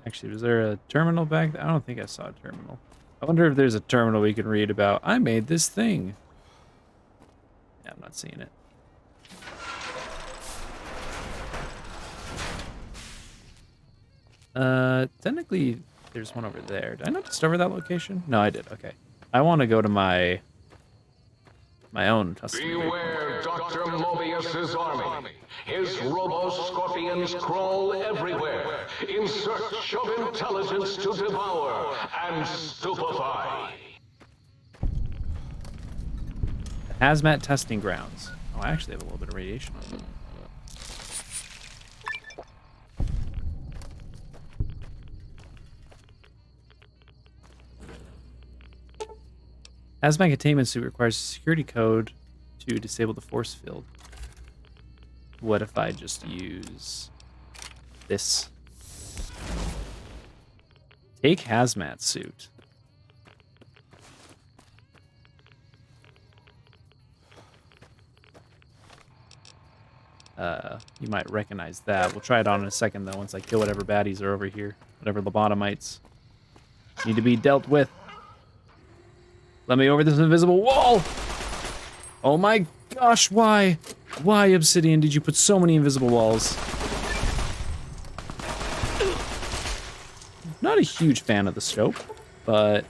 Actually, was there a terminal back there? I don't think I saw a terminal. I wonder if there's a terminal we can read about. I made this thing. Yeah, I'm not seeing it. Technically, there's one over there. Did I not discover that location? No, I did. Okay. I want to go to my own custom. Beware Dr. Mobius's army. His robo-scorpions crawl everywhere in search of intelligence to devour and stupefy. Hazmat testing grounds. Oh, I actually have a little bit of radiation on them. Hazmat containment suit requires a security code to disable the force field. What if I just use this? Take hazmat suit. You might recognize that. We'll try it on in a second though, once I kill whatever baddies are over here. Whatever lobotomites need to be dealt with. Let me over this invisible wall! Oh my gosh, why? Why, Obsidian, did you put so many invisible walls? Not a huge fan of the scope, but...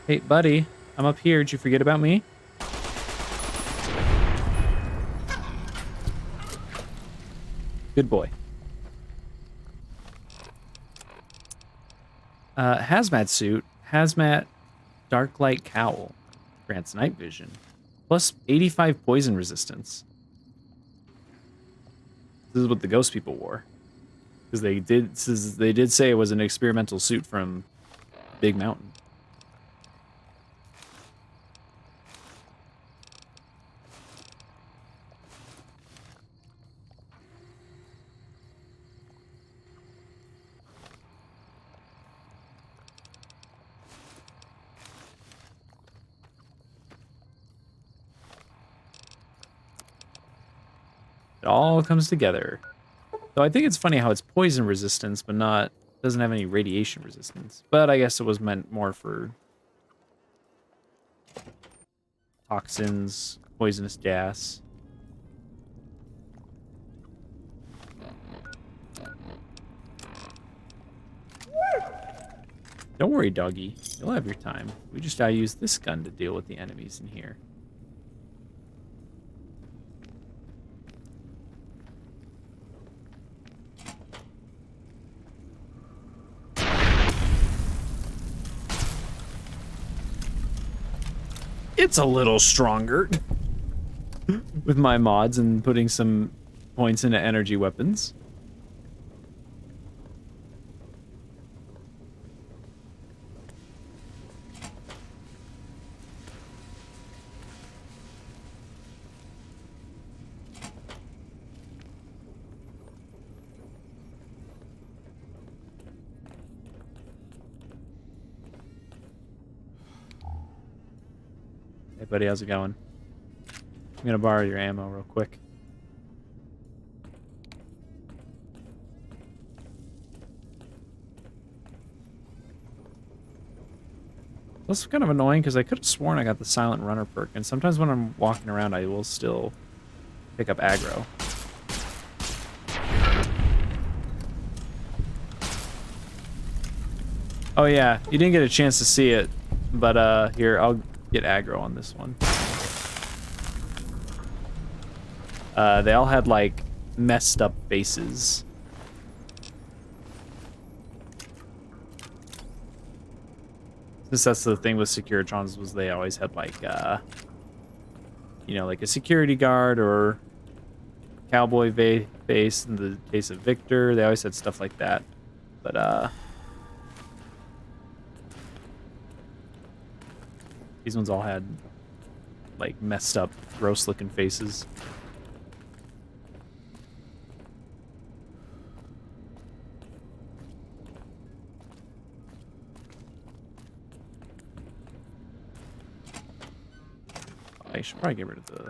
Hey, buddy, I'm up here. Did you forget about me? Good boy. Hazmat suit. Hazmat dark light cowl. Grants night vision. Plus 85 poison resistance. This is what the ghost people wore. Because they did say it was an experimental suit from Big Mountain. It all comes together. So I think it's funny how it's poison resistance, but doesn't have any radiation resistance. But I guess it was meant more for toxins, poisonous gas. Don't worry, doggy. You'll have your time. We just gotta use this gun to deal with the enemies in here. It's a little stronger with my mods and putting some points into energy weapons. Hey buddy, how's it going? I'm gonna borrow your ammo real quick. That's kind of annoying because I could have sworn I got the Silent Runner perk, and sometimes when I'm walking around I will still pick up aggro. Oh yeah, you didn't get a chance to see it, but here, I'll get aggro on this one. They all had like messed up faces. Since that's the thing with Securitrons, was they always had like you know, like a security guard or cowboy face. In the case of Victor, they always had stuff like that. But these ones all had like messed up, gross looking faces. I should probably get rid of the...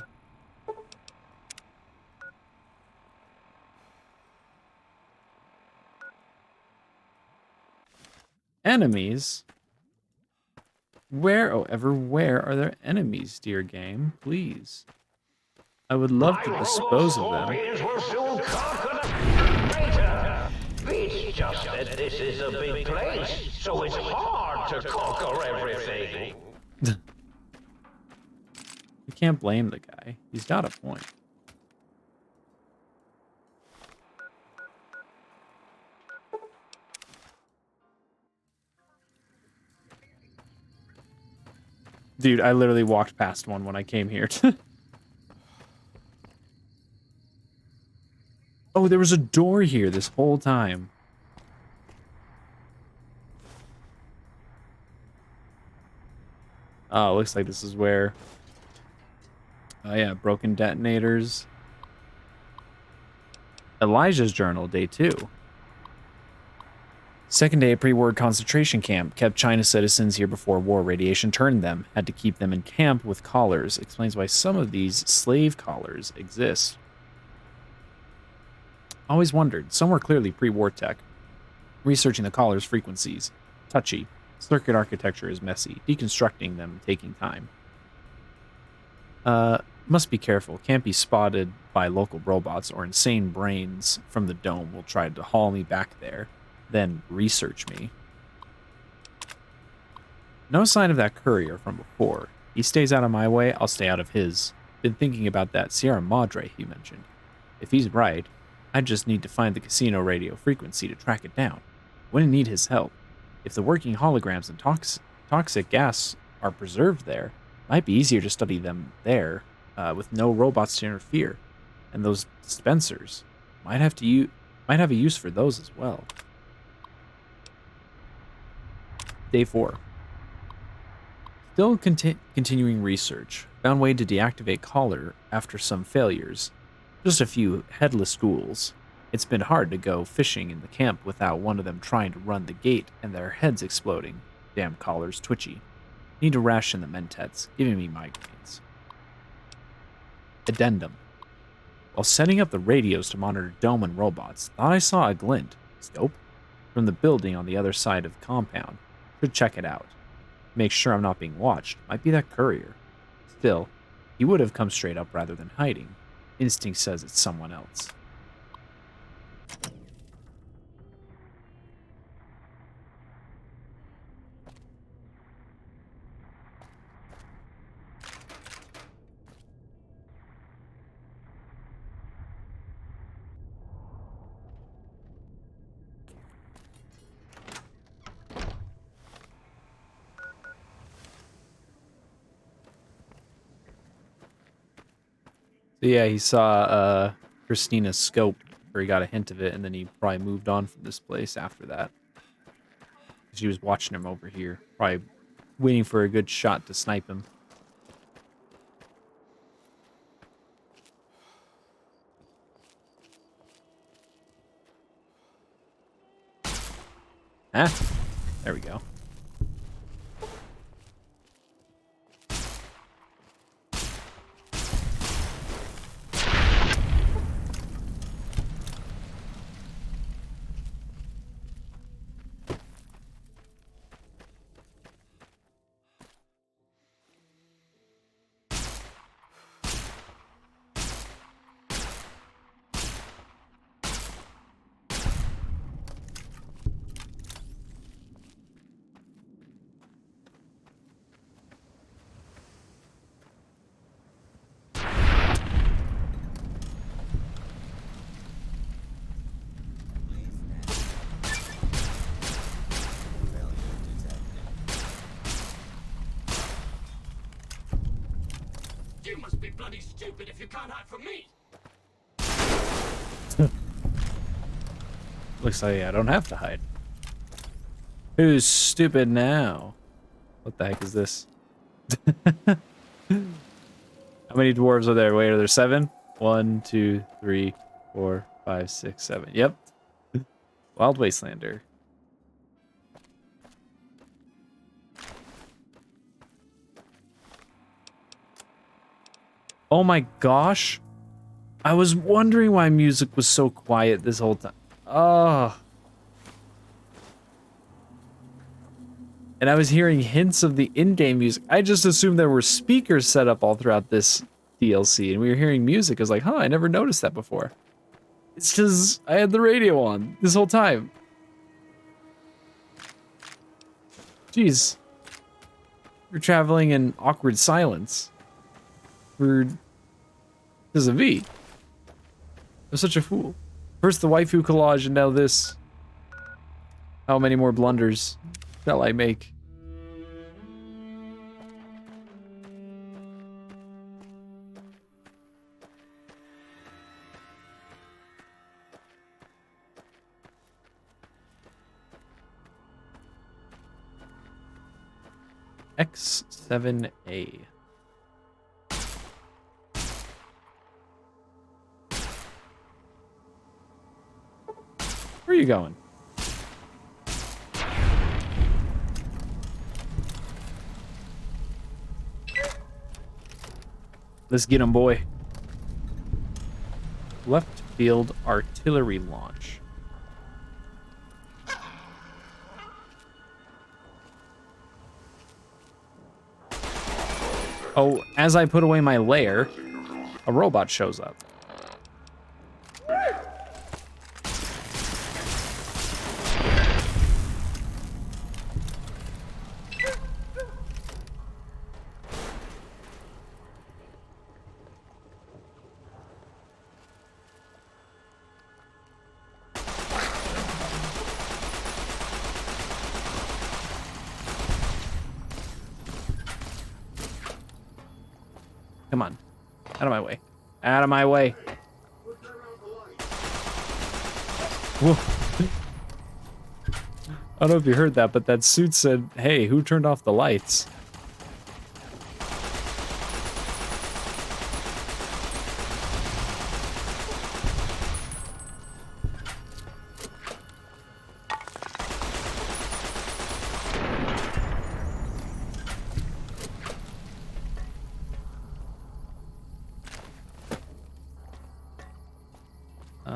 enemies? Where, oh ever, where are there enemies, dear game? Please. I would love to dispose of them. It's just that this is a big place, so it's hard to conquer everything. You can't blame the guy. He's got a point. Dude, I literally walked past one when I came here. Oh, there was a door here this whole time. Oh, looks like this is where... Oh yeah, broken detonators. Elijah's journal, day 2. Second day of pre-war concentration camp. Kept China citizens here before war. Radiation turned them. Had to keep them in camp with collars. Explains why some of these slave collars exist. Always wondered. Some were clearly pre-war tech. Researching the collars' frequencies. Touchy. Circuit architecture is messy. Deconstructing them taking time. Must be careful. Can't be spotted by local robots or insane brains from the dome will try to haul me back there. Then research me. No sign of that courier from before. He stays out of my way, I'll stay out of his. Been thinking about that Sierra Madre he mentioned. If he's right, I just need to find the casino radio frequency to track it down. Wouldn't need his help. If the working holograms and toxic gas are preserved there, might be easier to study them there, with no robots to interfere. And those dispensers might have a use for those as well. Day 4. Still continuing research. Found way to deactivate Collar after some failures. Just a few headless ghouls. It's been hard to go fishing in the camp without one of them trying to run the gate and their heads exploding. Damn Collar's twitchy. Need to ration the Mentets, giving me migraines. Addendum. While setting up the radios to monitor Dome and robots, thought I saw a glint, scope, from the building on the other side of the compound. Should check it out. Make sure I'm not being watched. Might be that courier. Still, he would have come straight up rather than hiding. Instinct says it's someone else. So yeah, he saw Christina's scope, or he got a hint of it, and then he probably moved on from this place after that. She was watching him over here, probably waiting for a good shot to snipe him. Ah, there we go. You must be bloody stupid if you can't hide from me. Looks like I don't have to hide. Who's stupid now? What the heck is this? How many dwarves are there? Wait, are there 7? 1, 2, 3, 4, 5, 6, 7. Yep. Wild Wastelander. Oh my gosh. I was wondering why music was so quiet this whole time. Oh. And I was hearing hints of the in-game music. I just assumed there were speakers set up all throughout this DLC, and we were hearing music. I was like, huh, I never noticed that before. It's just, I had the radio on this whole time. Jeez. We're traveling in awkward silence. This is a V. I'm such a fool. First the waifu collage and now this. How many more blunders shall I make? X7A. Where are you going? Let's get him, boy. Left field artillery launch. Oh, as I put away my lair, a robot shows up. Come on. Out of my way. Out of my way. Whoa. I don't know if you heard that, but that suit said, hey, who turned off the lights?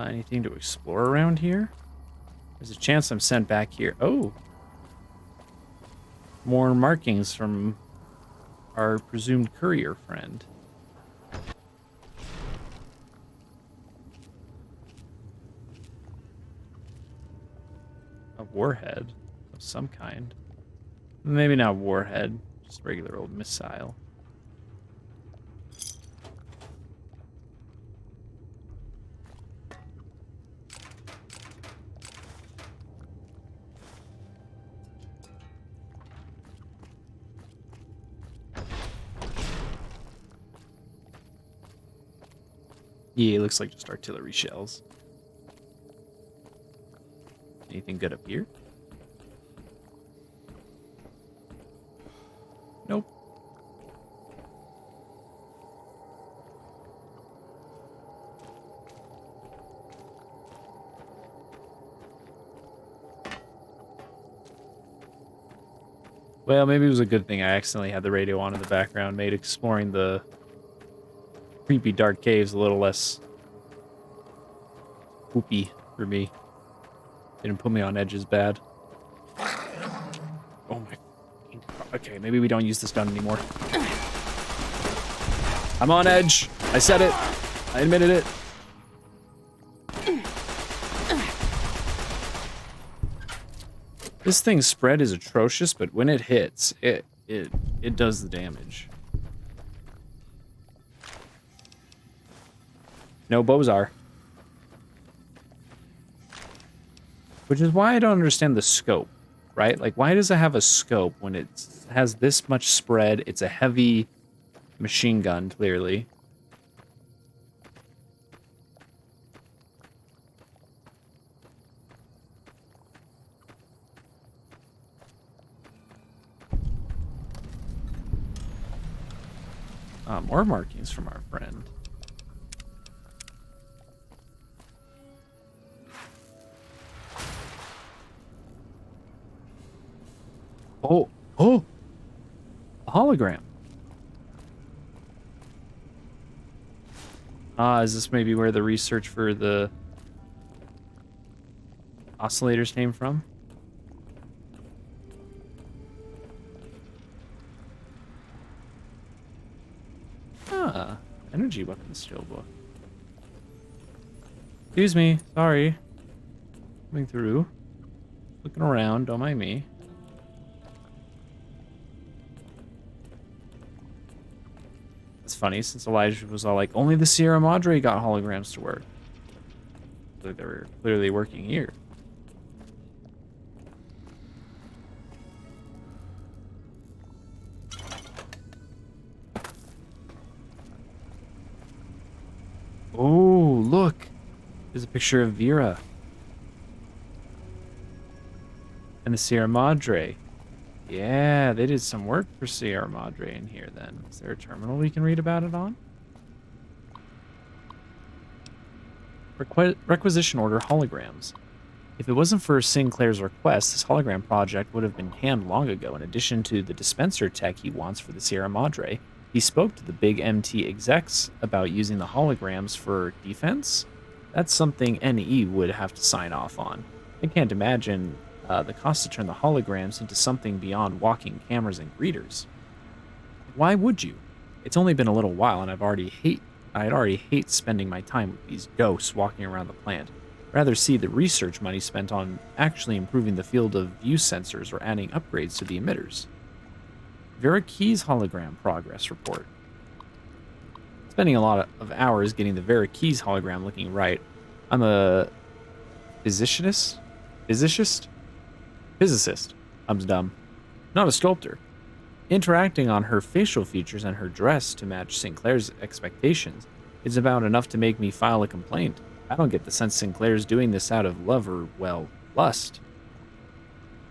Anything to explore around here? There's a chance I'm sent back here. Oh! More markings from our presumed courier friend. A warhead of some kind. Maybe not warhead, just regular old missile. Yeah, it looks like just artillery shells. Anything good up here? Nope. Well, maybe it was a good thing I accidentally had the radio on in the background, made exploring the creepy dark caves a little less poopy for me. Didn't put me on edge as bad. Oh my... Okay, maybe we don't use this gun anymore. I'm on edge. I said it. I admitted it. This thing's spread is atrocious, but when it hits, it does the damage. No Bozar. Which is why I don't understand the scope, right? Like, why does it have a scope when it has this much spread? It's a heavy machine gun, clearly. More markings from our friend. Oh, oh, a hologram. Is this maybe where the research for the oscillators came from? Ah, energy weapons skill book. Excuse me, sorry. Coming through. Looking around, don't mind me. It's funny, since Elijah was all like, only the Sierra Madre got holograms to work. So they were clearly working here. Oh, look. There's a picture of Vera. And the Sierra Madre. Yeah, they did some work for Sierra Madre in here then. Is there a terminal we can read about it on? Requisition order holograms. If it wasn't for Sinclair's request, this hologram project would have been canned long ago. In addition to the dispenser tech he wants for the Sierra Madre, he spoke to the big MT execs about using the holograms for defense. That's something NE would have to sign off on. I can't imagine the cost to turn the holograms into something beyond walking cameras and greeters. Why would you? It's only been a little while, and I'd already hate spending my time with these ghosts walking around the plant. Rather see the research money spent on actually improving the field of view sensors or adding upgrades to the emitters. Vera Keyes hologram progress report. Spending a lot of hours getting the Vera Keyes hologram looking right. I'm a physicist? I'm dumb. Not a sculptor. Interacting on her facial features and her dress to match Sinclair's expectations is about enough to make me file a complaint. I don't get the sense Sinclair's doing this out of love or, well, lust.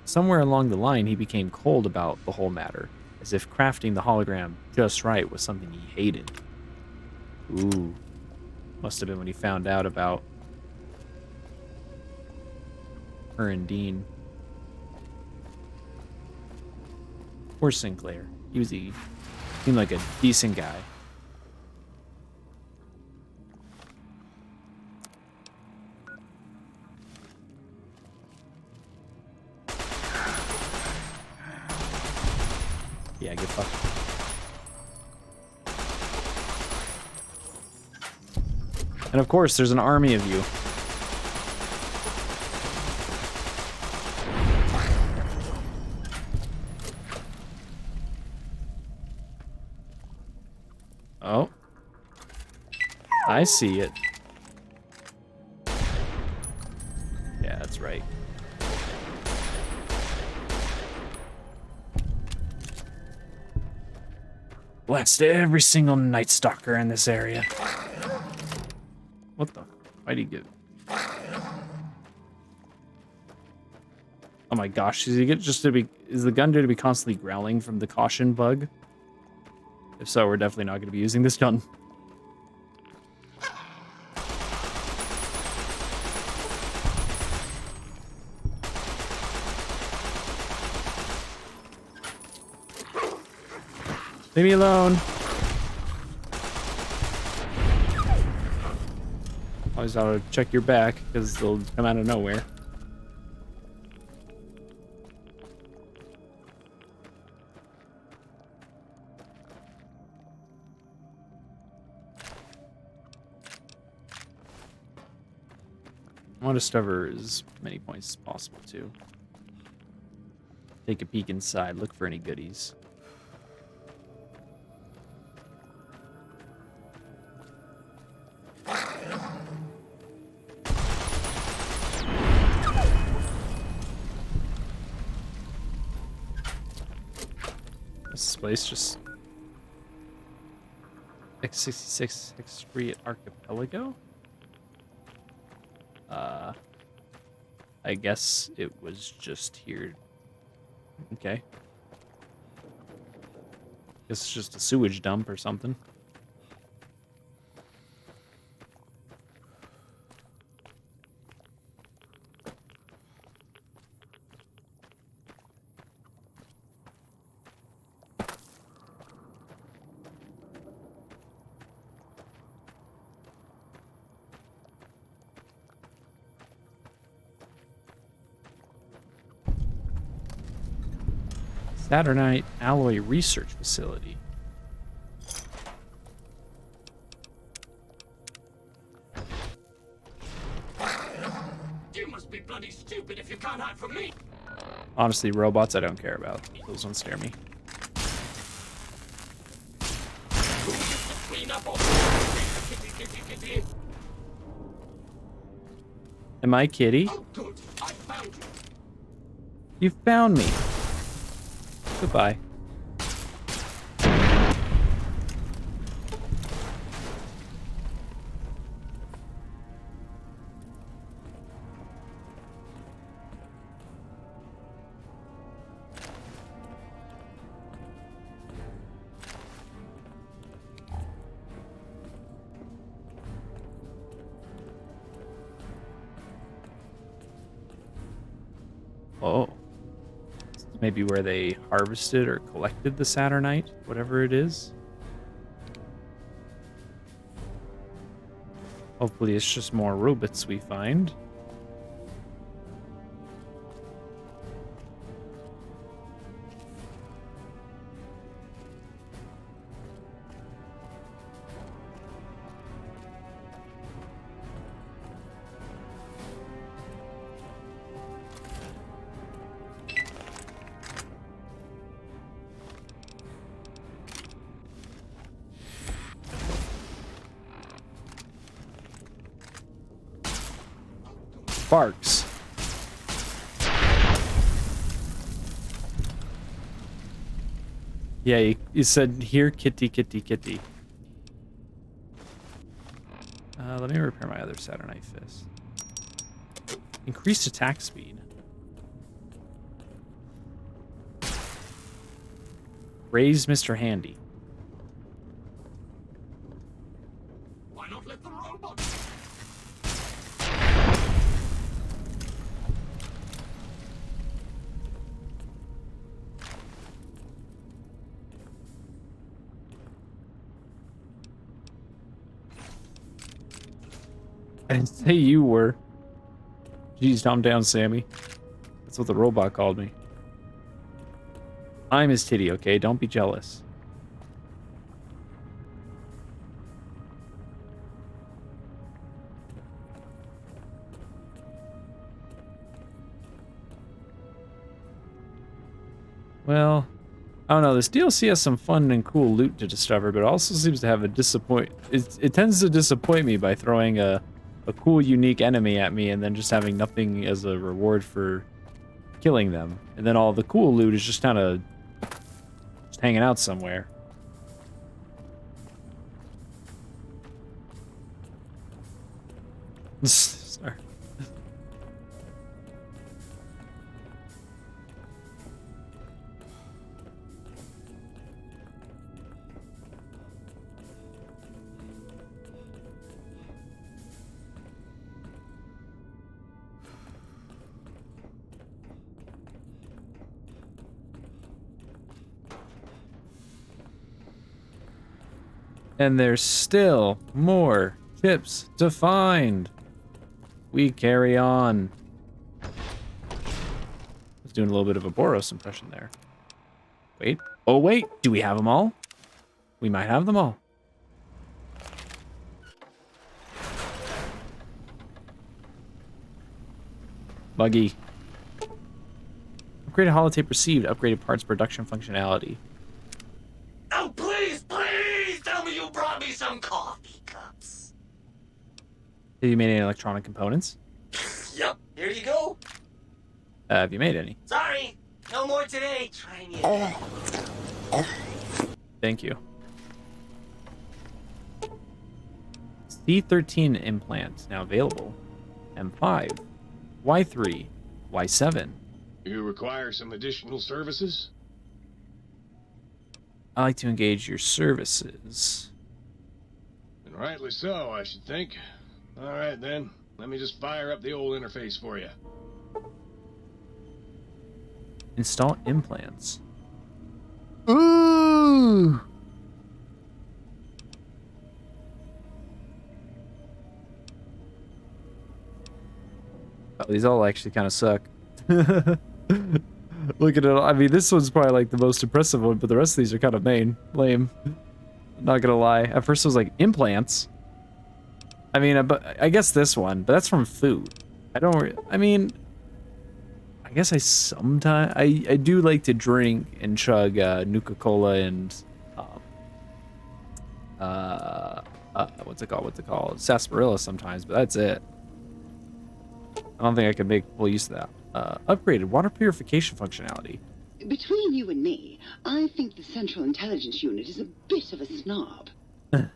Somewhere along the line, he became cold about the whole matter, as if crafting the hologram just right was something he hated. Ooh. Must have been when he found out about her and Dean. Poor Sinclair. Seemed like a decent guy. Yeah, get fucked. And of course, there's an army of you. Oh. I see it. Yeah, that's right. Blast every single Night Stalker in this area. What the? Why'd he get? Oh my gosh! Is the gun due to be constantly growling from the caution bug? If so, we're definitely not going to be using this gun. Leave me alone. Always gotta check your back, because they'll come out of nowhere. I want to discover as many points as possible, too. Take a peek inside, look for any goodies. This place just... X66 X3 at Archipelago? I guess it was just here. Okay. Guess it's just a sewage dump or something. Saturnite Alloy Research Facility. You must be bloody stupid if you can't hide from me. Honestly, robots I don't care about. Those don't scare me. Clean up all kitty. Am I Kitty? Oh, good. I found you. You found me. Goodbye. Oh. Maybe where they harvested or collected the Saturnite, whatever it is. Hopefully it's just more robots we find. Sparks. Yeah, you said, here, kitty, kitty, kitty. Let me repair my other Saturnite fist. Increased attack speed. Raise Mr. Handy. Why not let the robot? I didn't say you were. Jeez, calm down, Sammy. That's what the robot called me. I'm his titty, okay? Don't be jealous. Well, I don't know. This DLC has some fun and cool loot to discover, but it also seems to have a It tends to disappoint me by throwing a cool, unique enemy at me and then just having nothing as a reward for killing them. And then all the cool loot is just kind of just hanging out somewhere. Sorry. And there's still more tips to find. We carry on. I was doing a little bit of a Boros impression there. Wait. Oh, wait. Do we have them all? We might have them all. Buggy. Upgraded holotape received. Upgraded parts production functionality. Oh, please, please tell me you brought me some coffee cups. Have you made any electronic components? Yep, here you go. Have you made any? Sorry, no more today. Try me again. Thank you. C13 implant now available. M5, Y3, Y7. You require some additional services? I like to engage your services. And rightly so, I should think. All right, then. Let me just fire up the old interface for you. Install implants. Ooh! Oh, these all actually kind of suck. Look at it. I mean, this one's probably like the most impressive one, but the rest of these are kind of lame. Not gonna lie. At first, I was like, implants. I mean, I guess this one, but that's from food. I guess I do like to drink and chug Nuka-Cola and what's it called? Sarsaparilla sometimes, but that's it. I don't think I could make full use of that. Upgraded water purification functionality. Between you and me, I think the Central Intelligence Unit is a bit of a snob. You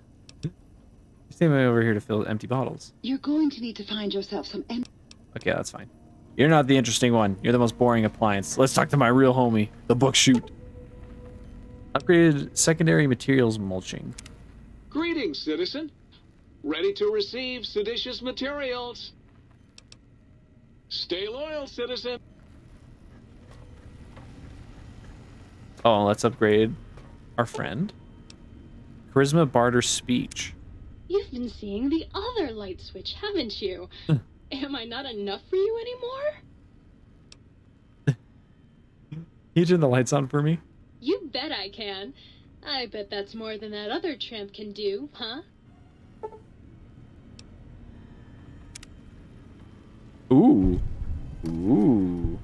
stay over here to fill empty bottles. You're going to need to find yourself some Okay, that's fine. You're not the interesting one. You're the most boring appliance. Let's talk to my real homie, the book chute. Upgraded secondary materials mulching. Greetings, citizen. Ready to receive seditious materials. Stay loyal, citizen. Oh, let's upgrade our friend. Charisma barter speech. You've been seeing the other light switch, haven't you? Am I not enough for you anymore? Can you turn the lights on for me? You bet I can. I bet that's more than that other tramp can do, huh? Ooh. Ooh.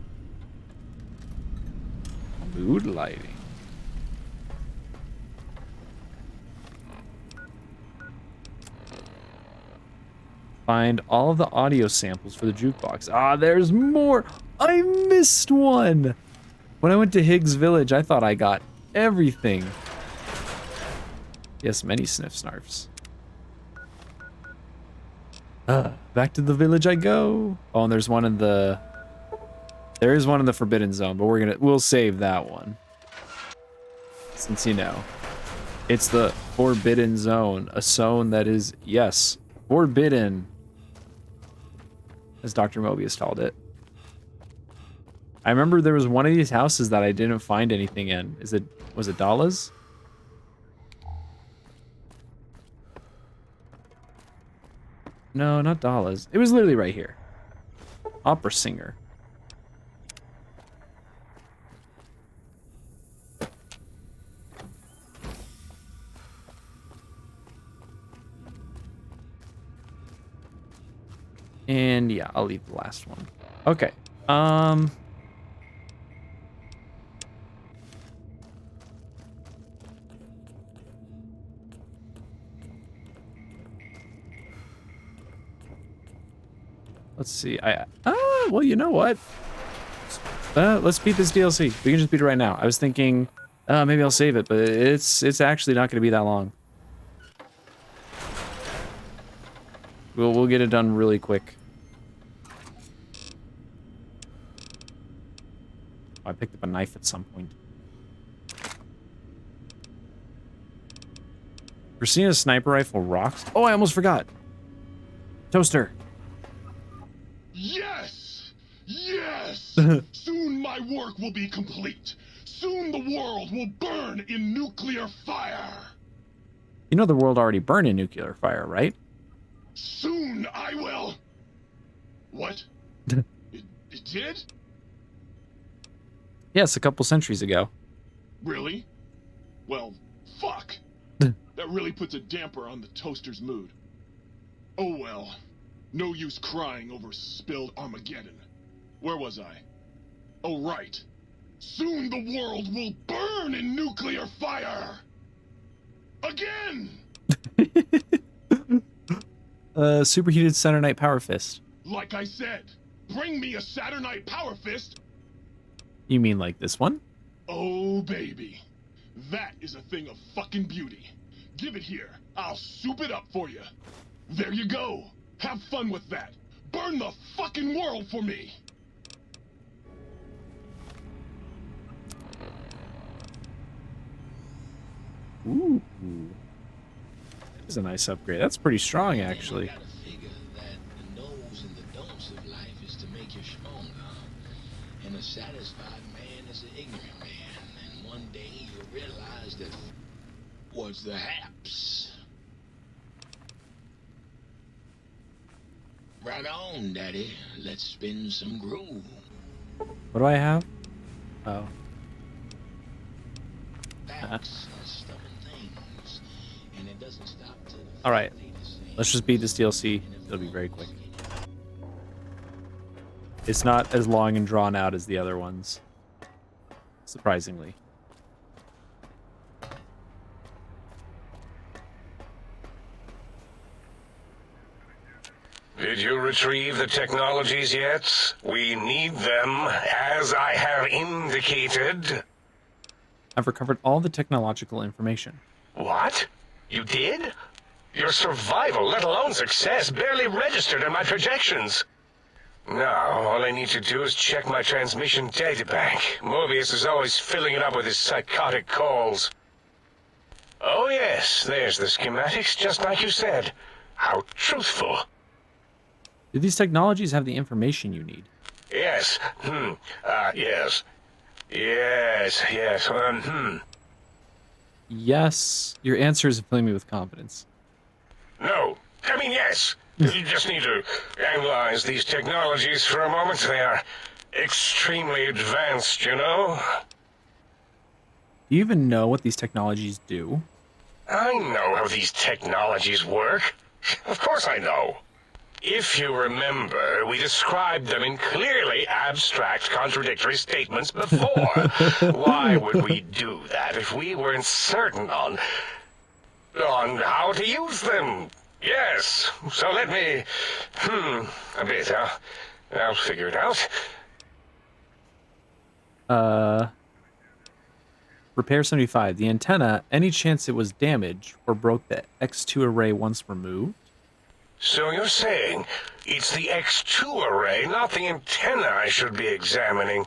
Mood lighting. Find all of the audio samples for the jukebox. Ah, there's more. I missed one. When I went to Higgs Village, I thought I got everything. Yes, many sniff snarfs. Back to the village I go. Oh, and there's one in the... There is one in the Forbidden Zone, but we'll save that one. Since, you know, it's the Forbidden Zone. A zone that is, yes, forbidden. As Dr. Mobius called it. I remember there was one of these houses that I didn't find anything in. Was it Dala's? No, not Dala's. It was literally right here. Opera singer. And yeah, I'll leave the last one. Okay. Let's see. Well, you know what? Let's beat this DLC. We can just beat it right now. I was thinking, maybe I'll save it, but it's actually not going to be that long. We'll get it done really quick. I picked up a knife at some point. Christina's sniper rifle rocks. Oh, I almost forgot. Toaster. Yes! Yes! Soon my work will be complete. Soon the world will burn in nuclear fire. You know the world already burned in nuclear fire, right? Soon I will... What? It did? Yes, a couple centuries ago. Really? Well, fuck. That really puts a damper on the toaster's mood. Oh well. No use crying over spilled Armageddon. Where was I? Oh right. Soon the world will burn in nuclear fire! Again! Superheated Saturnite Power Fist. Like I said, bring me a Saturnite Power Fist. You mean like this one? Oh, baby. That is a thing of fucking beauty. Give it here. I'll soup it up for you. There you go. Have fun with that. Burn the fucking world for me. Ooh. That is a nice upgrade. That's pretty strong, actually. And a satisfied man is an ignorant man, and one day you'll realize that was the haps. Right on, Daddy. Let's spin some groove. What do I have? Oh. Facts are stubborn things, and it doesn't stop till All right. Let's just beat this DLC. It'll be very quick. It's not as long and drawn out as the other ones. Surprisingly. Did you retrieve the technologies yet? We need them, as I have indicated. I've recovered all the technological information. What? You did? Your survival, let alone success, barely registered in my projections. Now, all I need to do is check my transmission databank. Mobius is always filling it up with his psychotic calls. Oh yes, there's the schematics, just like you said. How truthful. Do these technologies have the information you need? Yes. Yes. Yes. Yes. Your answer is filling me with confidence. No. I mean, yes. You just need to analyze these technologies for a moment. They are extremely advanced, you know? Do you even know what these technologies do? I know how these technologies work. Of course I know. If you remember, we described them in clearly abstract, contradictory statements before. Why would we do that if we weren't certain on how to use them? Yes, so let me, a bit, I'll figure it out. Repair 75. The antenna, any chance it was damaged or broke the X2 array once removed? So you're saying it's the X2 array, not the antenna I should be examining?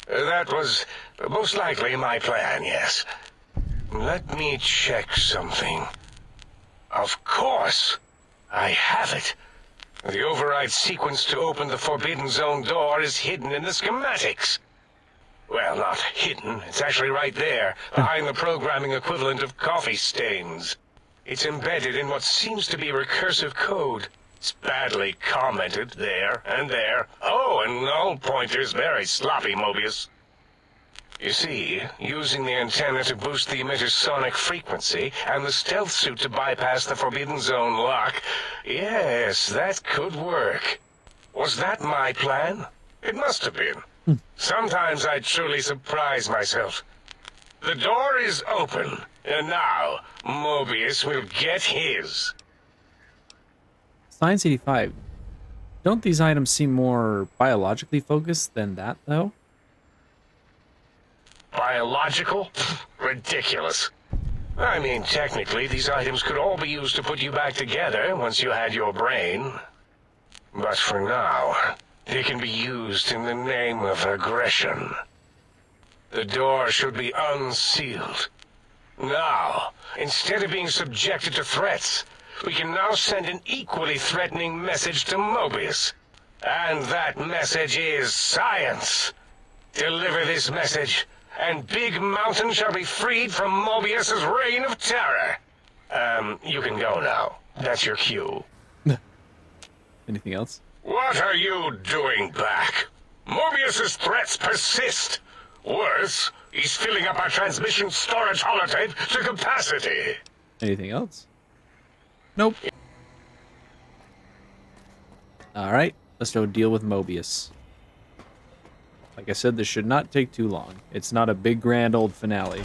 That was most likely my plan, yes. Let me check something. Of course, I have it. The override sequence to open the Forbidden Zone door is hidden in the schematics. Well, not hidden. It's actually right there, behind the programming equivalent of coffee stains. It's embedded in what seems to be recursive code. It's badly commented there and there. Oh, and null pointers, very sloppy, Mobius. You see, using the antenna to boost the emitter's sonic frequency, and the stealth suit to bypass the Forbidden Zone lock, yes, that could work. Was that my plan? It must have been. Sometimes I truly surprise myself. The door is open, and now Mobius will get his. Science 85. Don't these items seem more biologically focused than that, though? Biological? Ridiculous. I mean, technically, these items could all be used to put you back together once you had your brain. But for now, they can be used in the name of aggression. The door should be unsealed. Now, instead of being subjected to threats, we can now send an equally threatening message to Mobius. And that message is science. Deliver this message, and Big Mountain shall be freed from Mobius's reign of terror. You can go now. That's your cue. Anything else? What are you doing back? Mobius's threats persist. Worse, he's filling up our transmission storage holotape to capacity. Anything else? Nope. Alright, let's go deal with Mobius. Like I said, this should not take too long. It's not a big grand old finale.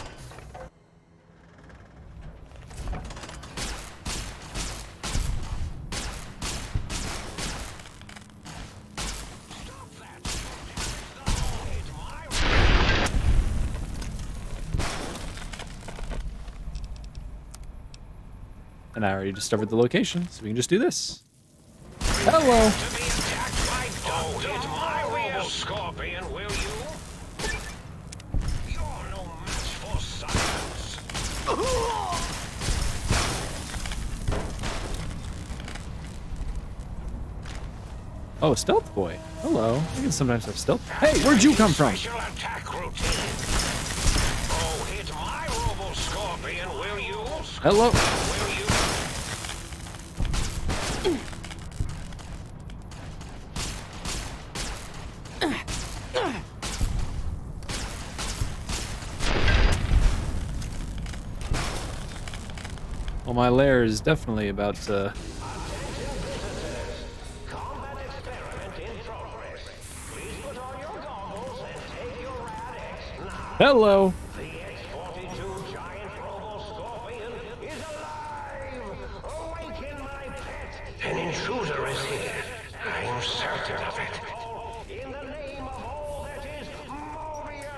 And I already discovered the location, so we can just do this. Hello! Scorpion, will you? You're no match for science. Oh, Stealth Boy. Hello. I can sometimes have stealth. Hey, where'd you come from? Special attack routine. Oh, hit my Robo Scorpion, will you? Hello. Will you? Well, my lair is definitely about to... Hello! The X-42 giant Robo Scorpion is alive! Awaken my pet! An intruder is here. I am certain of it. In the name of all that is Mobius!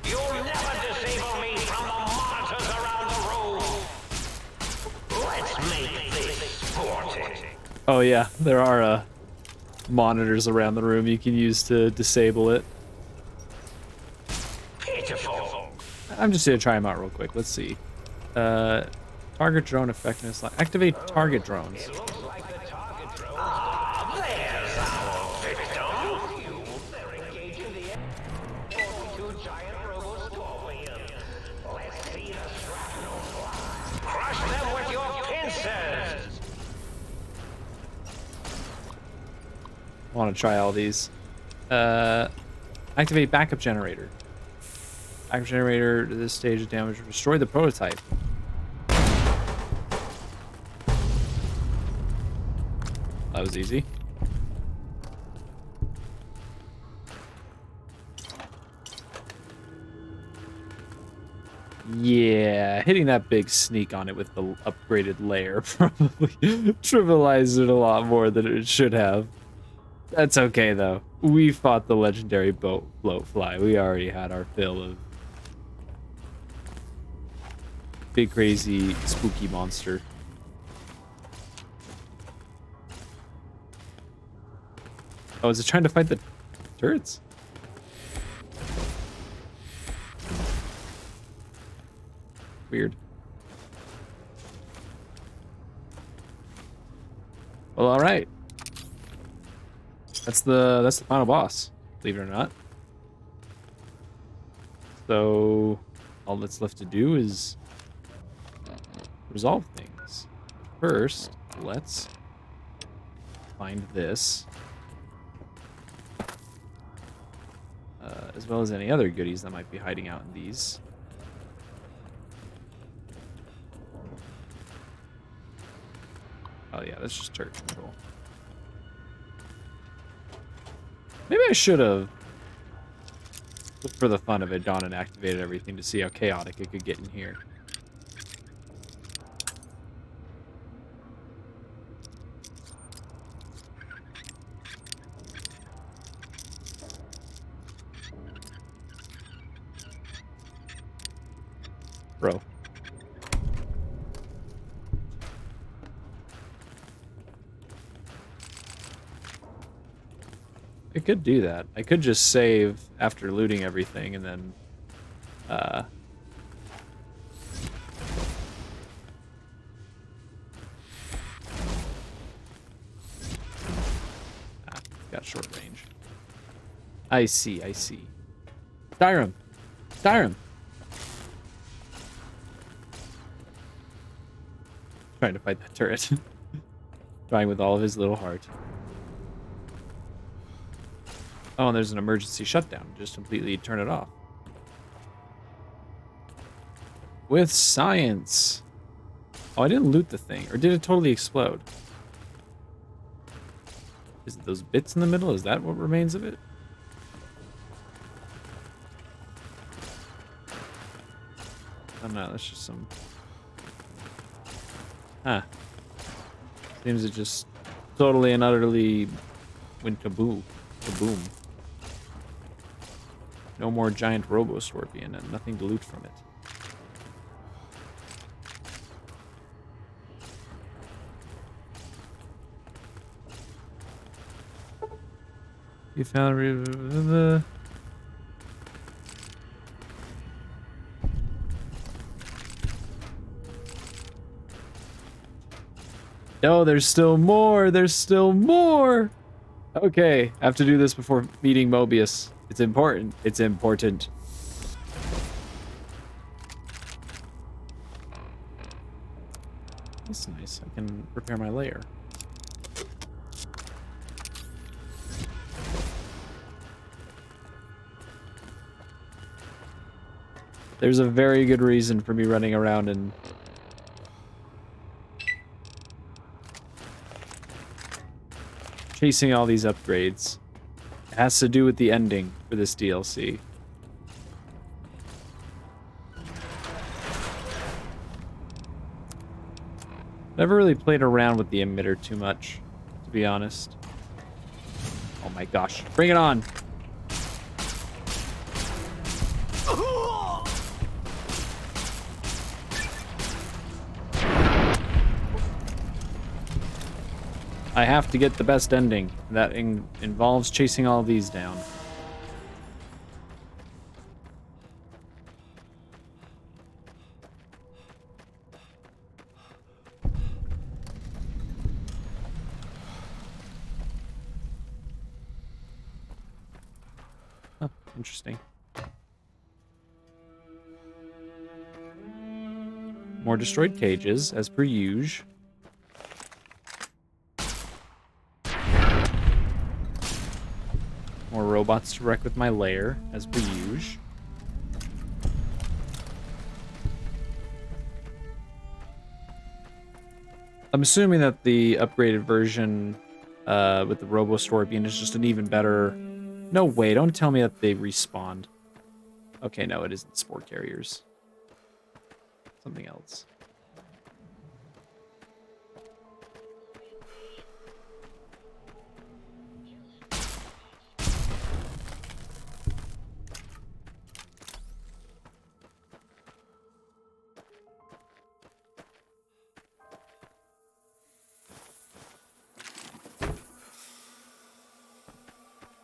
You'll never disable me from the monitors around the room! Let's make this sporting. Oh yeah, there are monitors around the room you can use to disable it. Pitiful. I'm just gonna try them out real quick. Let's see. Target drone effectiveness. Activate target drones. There's our victim. They're engaging the X-42 giant Robo Scorpion. Let's see the shrapnel fly. Crush them with your pincers. I want to try all these. Activate backup generator. Backup generator to this stage of damage will destroy the prototype. That was easy. Yeah, hitting that big sneak on it with the upgraded layer probably trivialized it a lot more than it should have. That's okay, though. We fought the legendary bloatfly. We already had our fill of big, crazy, spooky monster. Oh, is it trying to fight the turrets? Weird. Well, all right. That's the final boss, believe it or not. So all that's left to do is resolve things. First, let's find this, as well as any other goodies that might be hiding out in these. Oh yeah, that's just turret control. Maybe I should have, just for the fun of it, gone and activated everything to see how chaotic it could get in here. Bro. I could do that. I could just save after looting everything and then got short range. I see, I see. Skyrim! Skyrim! Trying to fight that turret. Trying with all of his little heart. Oh, and there's an emergency shutdown. Just completely turn it off. With science. Oh, I didn't loot the thing. Or did it totally explode? Is it those bits in the middle? Is that what remains of it? Oh no, that's just some... Huh. Seems it just totally and utterly went kaboom. Kaboom. No more giant robo-scorpion and nothing to loot from it. You found the... No, there's still more. There's still more. Okay, I have to do this before meeting Mobius. It's important. It's important. That's nice. I can repair my layer. There's a very good reason for me running around and chasing all these upgrades. It has to do with the ending for this DLC. Never really played around with the emitter too much, to be honest. Oh my gosh. Bring it on! I have to get the best ending. That involves chasing all these down. Oh, interesting. More destroyed cages, as per usual. More robots to wreck with my lair, as per usual. I'm assuming that the upgraded version with the Robo-Scorpion is just an even better... No way, don't tell me that they respawned. Okay, no, it isn't Spore Carriers. something else.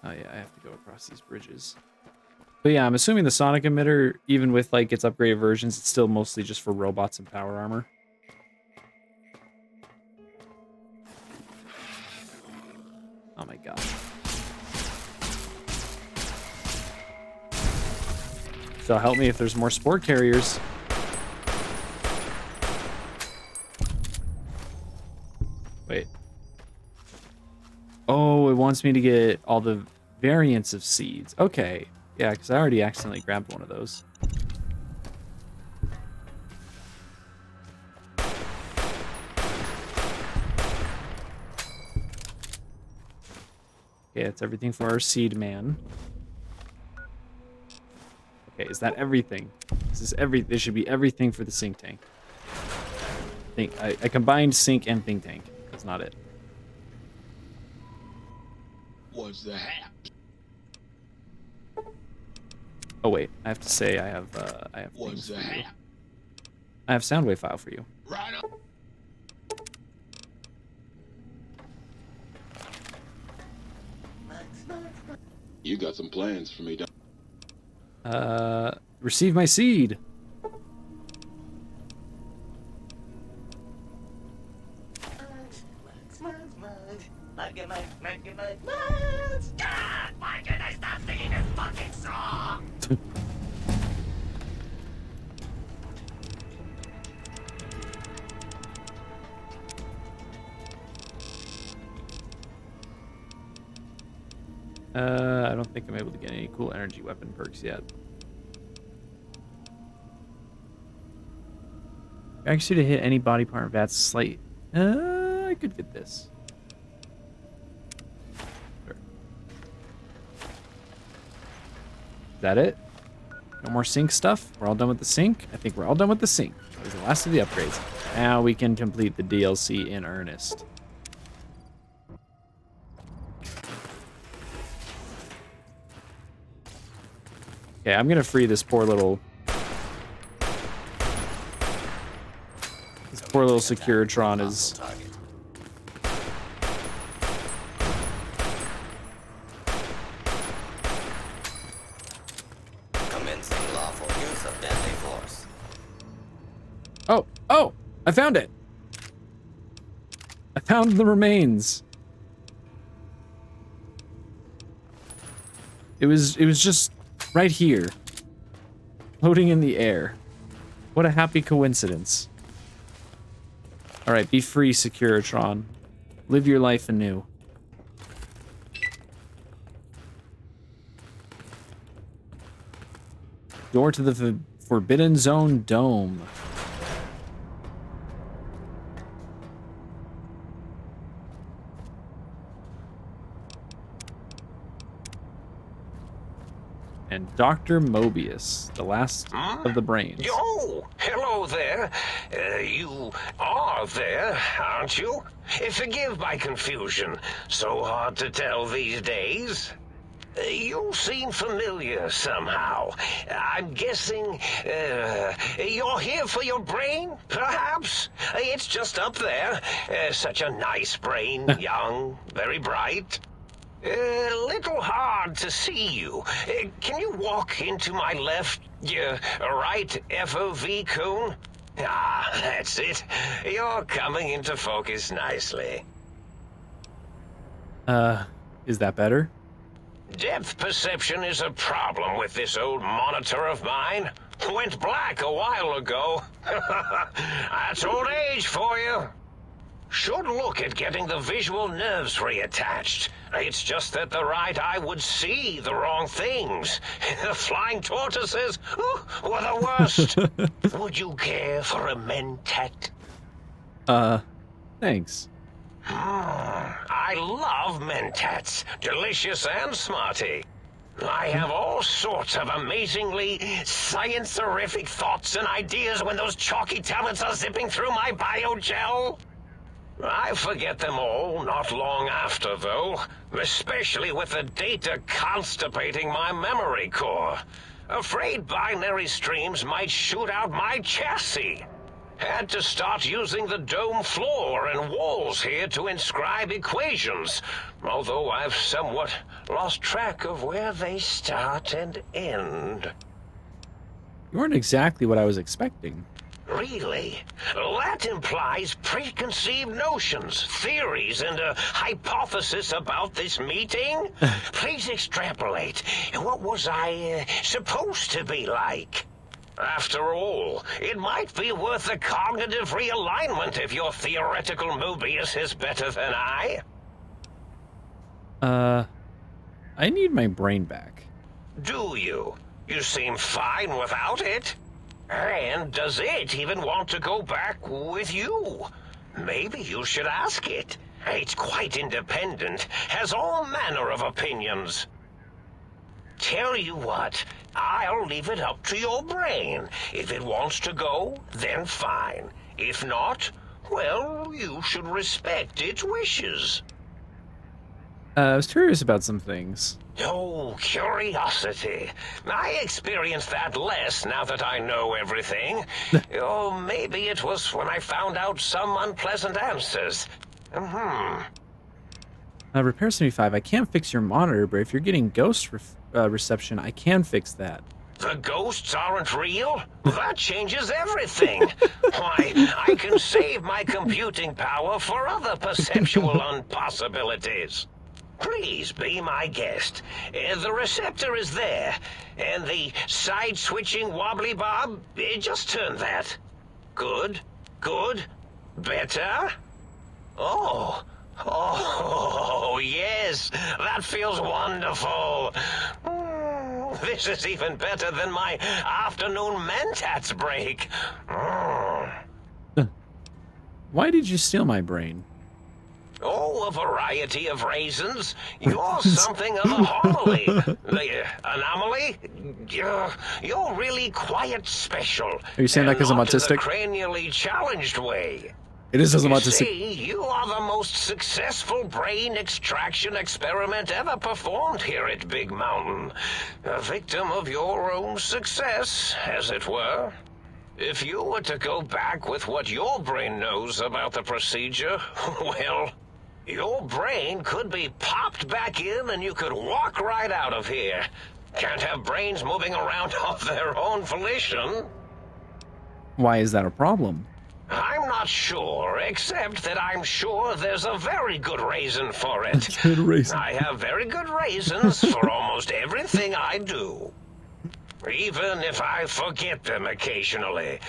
Oh yeah, I have to go across these bridges. But yeah, I'm assuming the sonic emitter, even with like its upgraded versions, it's still mostly just for robots and power armor. Oh my gosh. So help me if there's more sport carriers. Wait. Oh, it wants me to get all the variants of seeds. Okay. Yeah, because I already accidentally grabbed one of those. Okay, that's everything for our seed man. Okay, is that everything? This should be everything for the sink tank. I combined sink and think tank. That's not it. Was the hap? Oh wait, I have to say I have Was things the for you. hap? I have Soundwave file for you. Right on. You got some plans for me, Receive my seed. God, why can't I stop singing this fucking song? I don't think I'm able to get any cool energy weapon perks yet. Actually, to hit any body part of that's slight. I could get this. Sure. Is that it? No more sink stuff? We're all done with the sink? I think we're all done with the sink. That was the last of the upgrades. Now we can complete the DLC in earnest. Okay, I'm gonna free this poor little Securitron is Commencing lawful use of deadly force. Oh, I found it. I found the remains. It was just right here, floating in the air. What a happy coincidence. All right, be free, Securitron. Live your life anew. Door to the Forbidden Zone Dome. And Dr. Mobius, the last of the brains. Oh, hello there. You are there, aren't you? Forgive my confusion. So hard to tell these days. You seem familiar somehow. I'm guessing you're here for your brain, perhaps? It's just up there. Such a nice brain, young, very bright. Little hard to see you. Can you walk into my left, right FOV cone? Ah, that's it. You're coming into focus nicely. Is that better? Depth perception is a problem with this old monitor of mine. Went black a while ago. That's old age for you. Should look at getting the visual nerves reattached. It's just that the right eye would see the wrong things. Flying tortoises were the worst. Would you care for a mentat? Thanks. I love mentats. Delicious and smarty. I have all sorts of amazingly science-erific thoughts and ideas when those chalky tablets are zipping through my biogel. I forget them all not long after, though, especially with the data constipating my memory core. Afraid binary streams might shoot out my chassis. Had to start using the dome floor and walls here to inscribe equations, although I've somewhat lost track of where they start and end. You weren't exactly what I was expecting. Really? That implies preconceived notions, theories, and a hypothesis about this meeting? Please extrapolate. What was I supposed to be like? After all, it might be worth a cognitive realignment if your theoretical Mobius is better than I. I need my brain back. Do you? You seem fine without it. And does it even want to go back with you? Maybe you should ask it. It's quite independent, has all manner of opinions. Tell you what, I'll leave it up to your brain. If it wants to go, then fine. If not, well, you should respect its wishes. I was curious about some things. Oh, curiosity. I experience that less now that I know everything. Or maybe it was when I found out some unpleasant answers. Repair 75, I can't fix your monitor, but if you're getting ghost reception, I can fix that. The ghosts aren't real? That changes everything. Why, I can save my computing power for other perceptual impossibilities. Please be my guest. The receptor is there, and the side-switching wobbly bob, just turn that. Good, good, better. Oh, yes, that feels wonderful. This is even better than my afternoon Mentats break. Why did you steal my brain? Oh, a variety of reasons. You're something of a homily. The anomaly? You're really quite special. Are you saying that because I'm autistic? In a cranially challenged way. It is as I'm You autistic. see, you are the most successful brain extraction experiment ever performed here at Big Mountain. A victim of your own success, as it were. If you were to go back with what your brain knows about the procedure, well, your brain could be popped back in and you could walk right out of here. Can't have brains moving around of their own volition. Why is that a problem? I'm not sure, except that I'm sure there's a very good reason for it. Good reason. I have very good reasons for almost everything I do. Even if I forget them occasionally.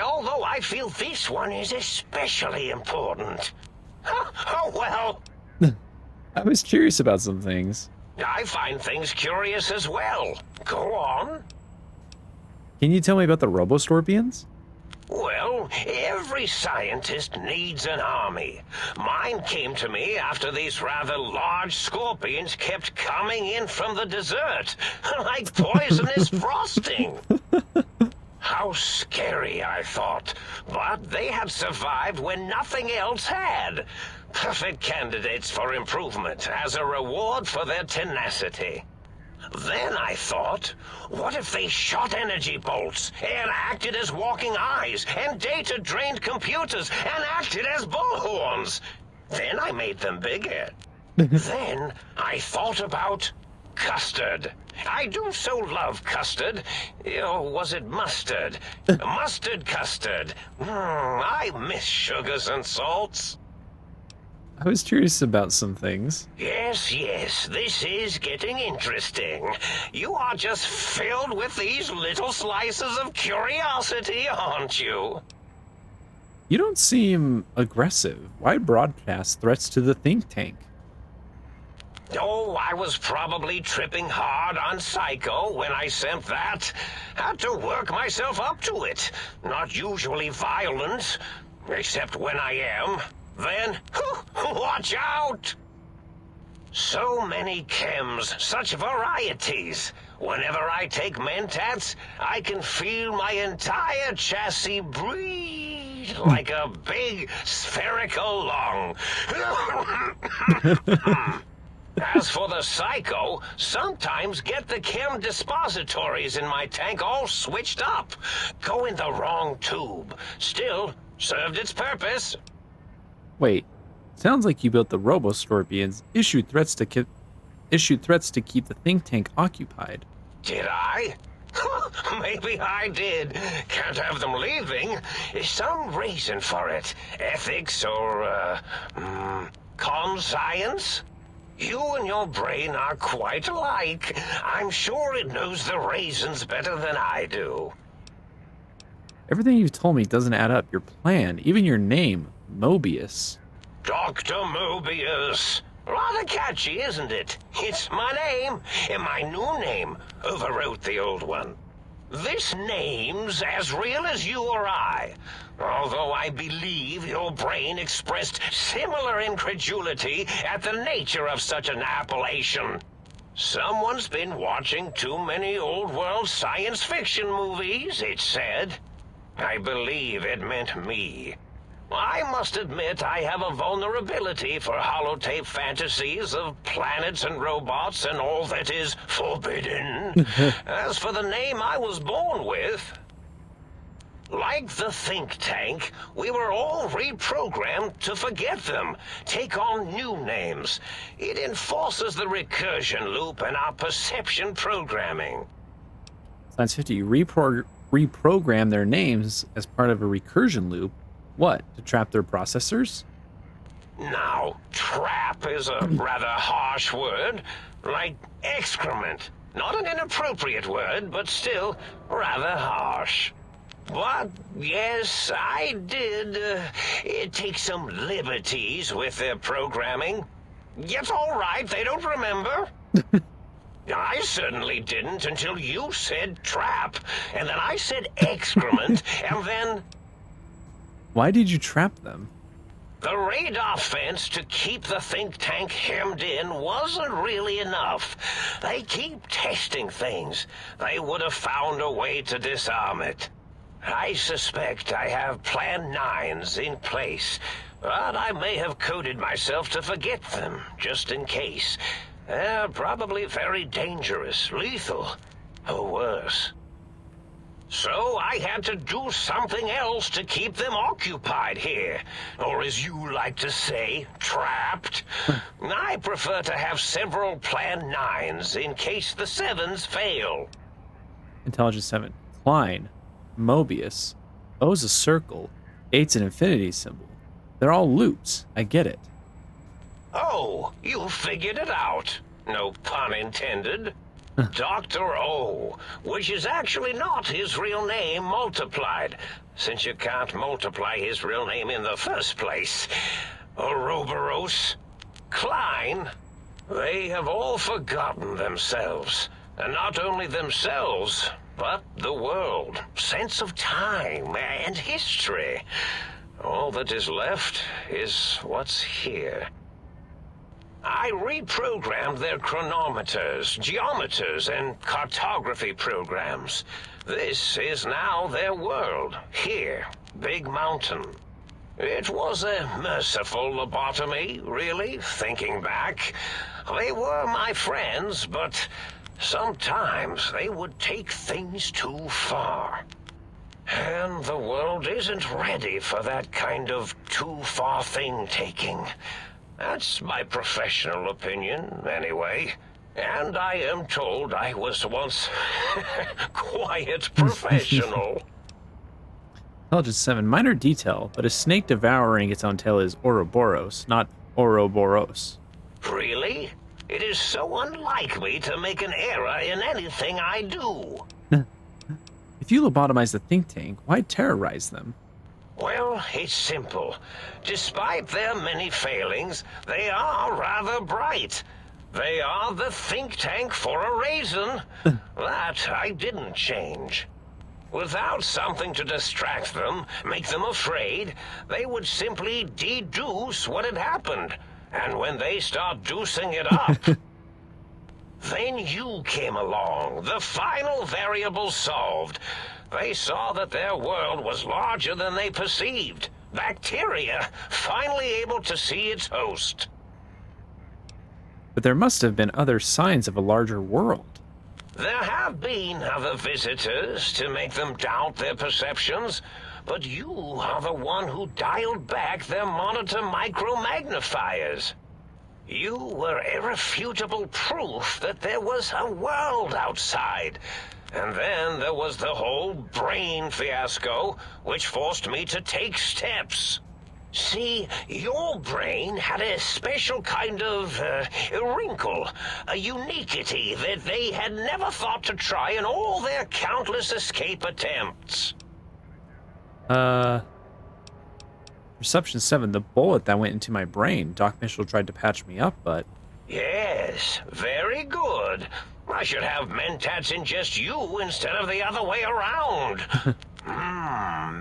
Although I feel this one is especially important. Oh, well. I was curious about some things. I find things curious as well. Go on. Can you tell me about the Roboscorpions? Well, every scientist needs an army. Mine came to me after these rather large scorpions kept coming in from the desert, like poisonous frosting. How scary, I thought. But they had survived when nothing else had. Perfect candidates for improvement as a reward for their tenacity. Then I thought, what if they shot energy bolts and acted as walking eyes and data-drained computers and acted as bullhorns? Then I made them bigger. Then I thought about custard. I do so love custard. Or was it mustard? Mustard custard. I miss sugars and salts. I was curious about some things. Yes, this is getting interesting. You are just filled with these little slices of curiosity, aren't you? You don't seem aggressive. Why broadcast threats to the think tank? Oh, I was probably tripping hard on Psycho when I sent that. Had to work myself up to it. Not usually violent, except when I am. Then, watch out! So many chems, such varieties. Whenever I take Mentats, I can feel my entire chassis breathe like a big spherical lung. As for the Psycho, sometimes get the chem dispositories in my tank all switched up. Go in the wrong tube. Still, served its purpose. Wait, sounds like you built the Robo-Scorpions, issued threats to keep the think tank occupied. Did I? Maybe I did. Can't have them leaving. Some reason for it. Ethics or, conscience? You and your brain are quite alike. I'm sure it knows the raisins better than I do. Everything you've told me doesn't add up. Your plan, even your name, Mobius. Dr. Mobius. Rather catchy, isn't it? It's my name, and my new name overwrote the old one. This name's as real as you or I, although I believe your brain expressed similar incredulity at the nature of such an appellation. Someone's been watching too many old-world science fiction movies, it said. I believe it meant me. I must admit I have a vulnerability for holotape fantasies of planets and robots and all that is forbidden. As for the name I was born with, like the think tank, we were all reprogrammed to forget them, take on new names. It enforces the recursion loop in our perception programming. Science 50 reprogram their names as part of a recursion loop. What, to trap their processors? Now, trap is a rather harsh word, like excrement. Not an inappropriate word, but still rather harsh. But, yes, I did take some liberties with their programming. It's all right, they don't remember. I certainly didn't until you said trap, and then I said excrement, and then... Why did you trap them? The radar fence to keep the think tank hemmed in wasn't really enough. They keep testing things. They would have found a way to disarm it. I suspect I have Plan 9s in place, but I may have coded myself to forget them, just in case. They're probably very dangerous, lethal, or worse. So I had to do something else to keep them occupied here, or as you like to say, trapped. I prefer to have several Plan 9s in case the 7s fail. Intelligence 7. Klein. Mobius. O's a circle. 8's an infinity symbol. They're all loops. I get it. Oh, you figured it out. No pun intended. Dr. O, which is actually not his real name multiplied, since you can't multiply his real name in the first place. Ouroboros, Klein, they have all forgotten themselves. And not only themselves, but the world, sense of time and history. All that is left is what's here. I reprogrammed their chronometers, geometers, and cartography programs. This is now their world, here, Big Mountain. It was a merciful lobotomy, really, thinking back. They were my friends, but sometimes they would take things too far. And the world isn't ready for that kind of too-far thing-taking. That's my professional opinion, anyway. And I am told I was once quite professional. Intelligence 7. Minor detail, but a snake devouring its own tail is Ouroboros, not Ouroboros. Really? It is so unlike me to make an error in anything I do. If you lobotomize the think tank, why terrorize them? Well, it's simple. Despite their many failings, they are rather bright. They are the think tank for a reason. That I didn't change. Without something to distract them, make them afraid, they would simply deduce what had happened. And when they start deucing it up, then you came along, the final variable solved. They saw that their world was larger than they perceived. Bacteria finally able to see its host. But there must have been other signs of a larger world. There have been other visitors to make them doubt their perceptions, but you are the one who dialed back their monitor micromagnifiers. You were irrefutable proof that there was a world outside. And then there was the whole brain fiasco, which forced me to take steps. See, your brain had a special kind of wrinkle, a uniquity that they had never thought to try in all their countless escape attempts. Perception 7, the bullet that went into my brain. Doc Mitchell tried to patch me up, but... Yes, very good. I should have Mentats ingest you instead of the other way around.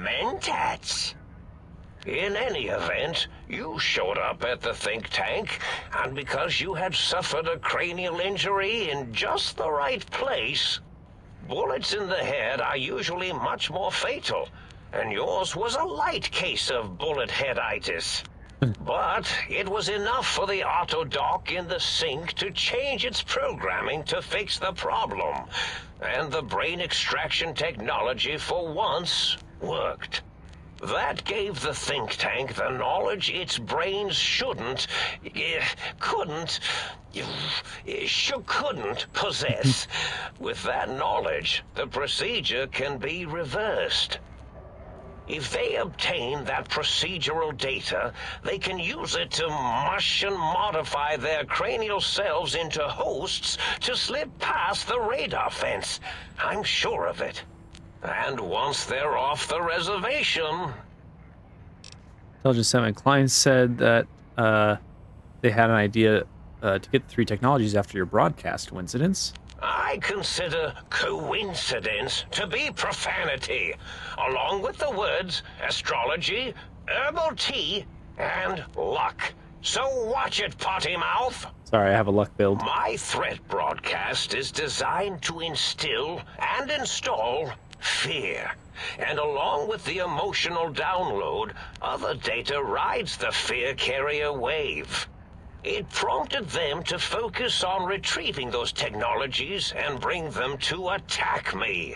Mentats. In any event, you showed up at the think tank, and because you had suffered a cranial injury in just the right place, bullets in the head are usually much more fatal, and yours was a light case of bullet headitis. But it was enough for the autodoc in the sink to change its programming to fix the problem, and the brain extraction technology for once worked. That gave the think tank the knowledge its brains couldn't possess. With that knowledge, the procedure can be reversed. If they obtain that procedural data, they can use it to mush and modify their cranial cells into hosts to slip past the radar fence. I'm sure of it. And once they're off the reservation... Intelligence 7, Klein said that they had an idea to get the 3 technologies after your broadcast. Coincidence? I consider coincidence to be profanity, along with the words astrology, herbal tea, and luck. So watch it, potty mouth. Sorry, I have a luck build. My threat broadcast is designed to instill and install fear. And along with the emotional download, other data rides the fear carrier wave. It prompted them to focus on retrieving those technologies and bring them to attack me.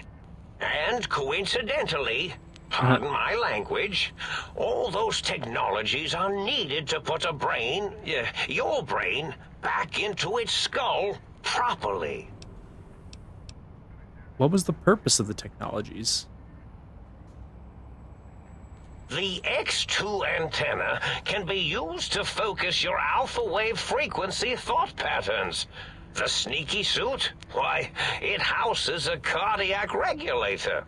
And coincidentally, pardon my language, all those technologies are needed to put a brain, your brain, back into its skull properly. What was the purpose of the technologies? The X2 antenna can be used to focus your alpha wave frequency thought patterns. The sneaky suit? Why, it houses a cardiac regulator.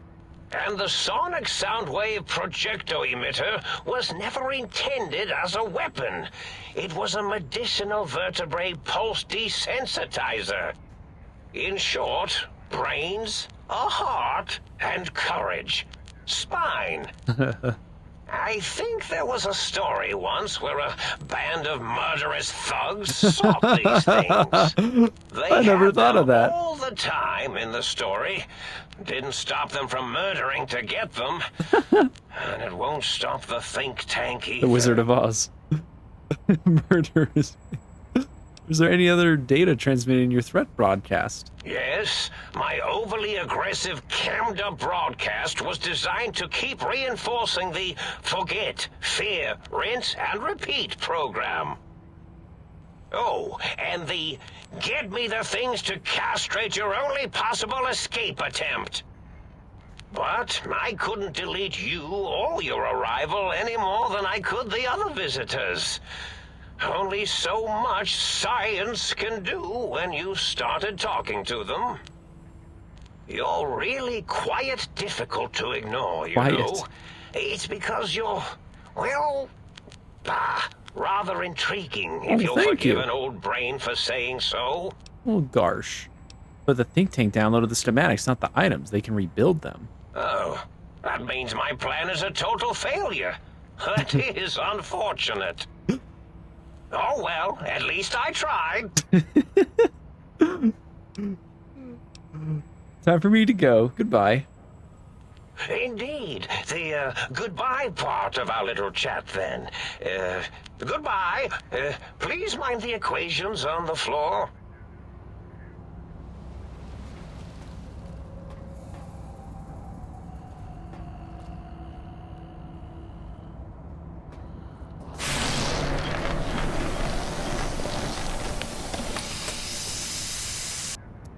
And the sonic sound wave projecto emitter was never intended as a weapon. It was a medicinal vertebrae pulse desensitizer. In short, brains, a heart, and courage. Spine. I think there was a story once where a band of murderous thugs sought these things. I never thought of that. All the time in the story. Didn't stop them from murdering to get them. And it won't stop the think tank either. The Wizard of Oz. Murderers. Was there any other data transmitted in your threat broadcast? Yes, my overly aggressive cammed-up broadcast was designed to keep reinforcing the forget, fear, rinse, and repeat program. Oh, and the get me the things to castrate your only possible escape attempt. But I couldn't delete you or your arrival any more than I could the other visitors. Only so much science can do when you started talking to them. You're really quite difficult to ignore, you know. It's because you're, well, rather intriguing, if you'll forgive an old brain for saying so. Oh, gosh. But the think tank downloaded the schematics, not the items. They can rebuild them. Oh, that means my plan is a total failure. That is unfortunate. Oh well, at least I tried. Time for me to go. Goodbye. Indeed. The goodbye part of our little chat then. Goodbye. Please mind the equations on the floor.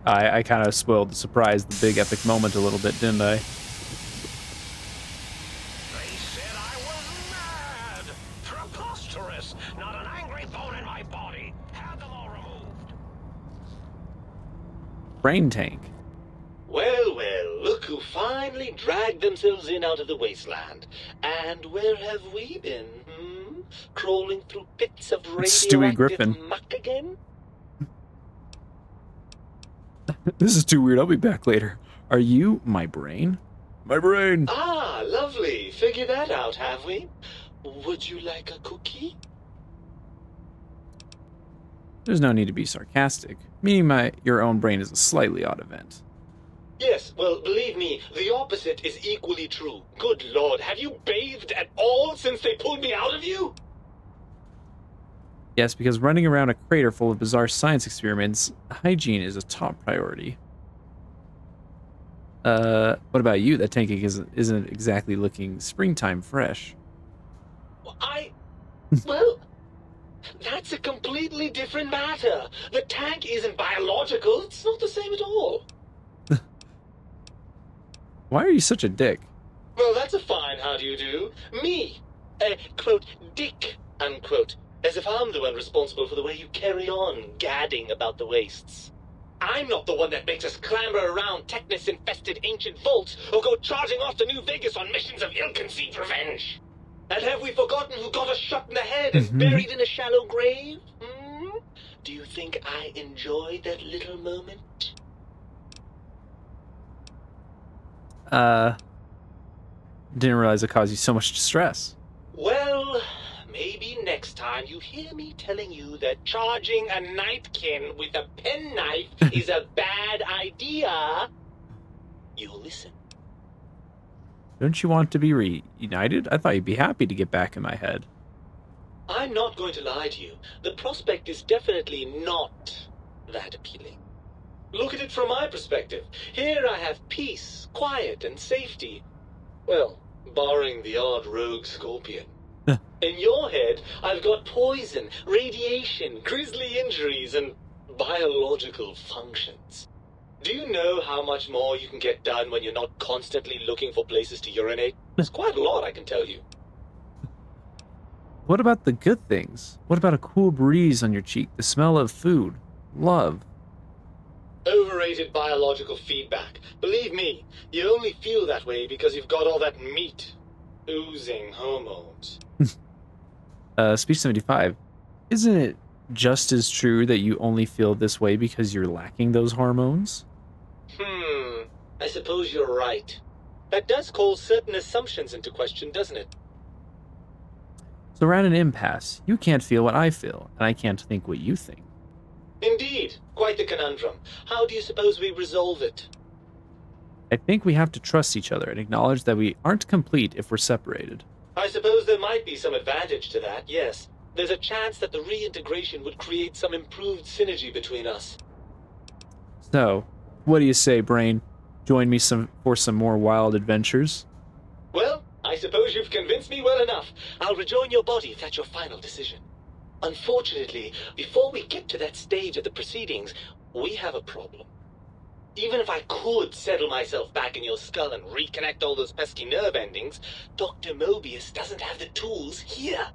I kind of spoiled the surprise, the big epic moment a little bit, didn't I? They said I was mad. Preposterous. Not an angry bone in my body. Had them all removed. Brain tank. Well, well, look who finally dragged themselves in out of the wasteland. And where have we been, Crawling through pits of Stewie Griffin. radioactive muck again? This is too weird. I'll be back later. Are you my brain? My brain. Ah, lovely. Figured that out, have we? Would you like a cookie? There's no need to be sarcastic. Meaning your own brain is a slightly odd event. Yes, well, believe me, the opposite is equally true. Good Lord, have you bathed at all since they pulled me out of you? Yes, because running around a crater full of bizarre science experiments, hygiene is a top priority. What about you? That tank isn't exactly looking springtime fresh. Well, that's a completely different matter. The tank isn't biological. It's not the same at all. Why are you such a dick? Well, that's a fine how do you do. Me, quote, dick, unquote. As if I'm the one responsible for the way you carry on gadding about the wastes. I'm not the one that makes us clamber around Technus-infested ancient vaults or go charging off to New Vegas on missions of ill-conceived revenge. And have we forgotten who got us shot in the head and buried in a shallow grave? Do you think I enjoyed that little moment? Didn't realize it caused you so much distress. Well, maybe next time you hear me telling you that charging a napkin with a penknife is a bad idea, you'll listen. Don't you want to be reunited? I thought you'd be happy to get back in my head. I'm not going to lie to you. The prospect is definitely not that appealing. Look at it from my perspective. Here I have peace, quiet, and safety. Well, barring the odd rogue scorpion. In your head, I've got poison, radiation, grisly injuries, and biological functions. Do you know how much more you can get done when you're not constantly looking for places to urinate? It's quite a lot, I can tell you. What about the good things? What about a cool breeze on your cheek, the smell of food, love? Overrated biological feedback. Believe me, you only feel that way because you've got all that meat. Oozing hormones. Speech 75. Isn't it just as true that you only feel this way because you're lacking those hormones? I suppose you're right. That does call certain assumptions into question, doesn't it? So we're at an impasse. You can't feel what I feel, and I can't think what you think. Indeed. Quite the conundrum. How do you suppose we resolve it? I think we have to trust each other and acknowledge that we aren't complete if we're separated. I suppose there might be some advantage to that, yes. There's a chance that the reintegration would create some improved synergy between us. So, what do you say, Brain? Join me for some more wild adventures? Well, I suppose you've convinced me well enough. I'll rejoin your body if that's your final decision. Unfortunately, before we get to that stage of the proceedings, we have a problem. Even if I could settle myself back in your skull and reconnect all those pesky nerve endings, Dr. Mobius doesn't have the tools here.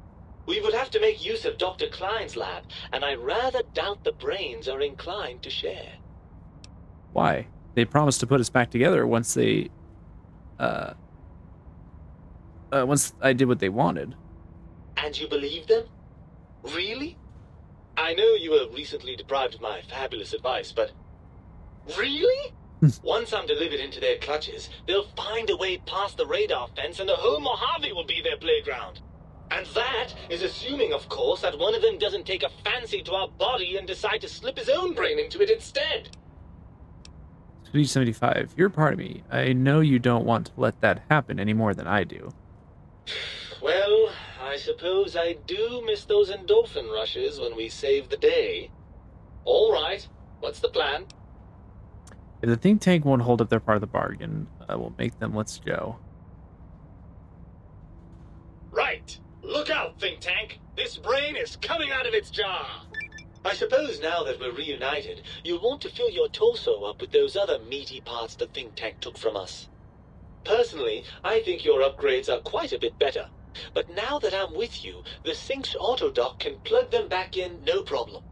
We would have to make use of Dr. Klein's lab, and I rather doubt the brains are inclined to share. Why? They promised to put us back together once they... once I did what they wanted. And you believe them? Really? I know you were recently deprived of my fabulous advice, but... Really? Once I'm delivered into their clutches, they'll find a way past the radar fence and the whole Mojave will be their playground. And that is assuming, of course, that one of them doesn't take a fancy to our body and decide to slip his own brain into it instead. Speed 75, you're part of me. I know you don't want to let that happen any more than I do. Well, I suppose I do miss those endorphin rushes when we save the day. All right, what's the plan? If the think tank won't hold up their part of the bargain, I will make them. Let's go. Right. Look out, think tank. This brain is coming out of its jar. I suppose now that we're reunited, you'll want to fill your torso up with those other meaty parts the think tank took from us. Personally, I think your upgrades are quite a bit better. But now that I'm with you, the Sync's autodock can plug them back in no problem.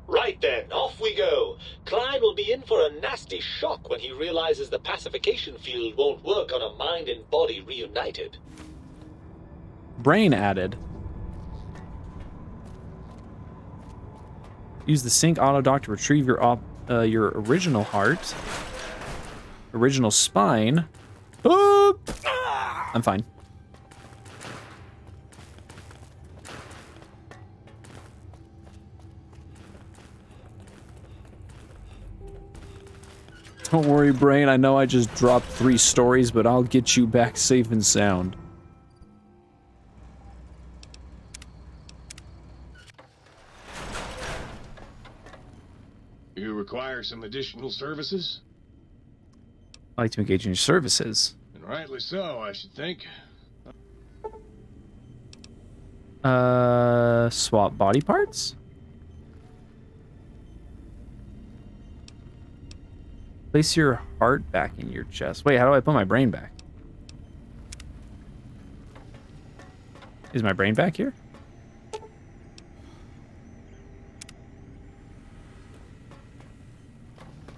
Right then, off we go. Klein will be in for a nasty shock when he realizes the pacification field won't work on a mind and body reunited. Brain added. Use the Sync autodock to retrieve your original heart, original spine. Oh! I'm fine. Don't worry, Brain. I know I just dropped 3 stories, but I'll get you back safe and sound. You require some additional services? I'd like to engage in your services. And rightly so, I should think. Swap body parts? Place your heart back in your chest. Wait, how do I put my brain back? Is my brain back here?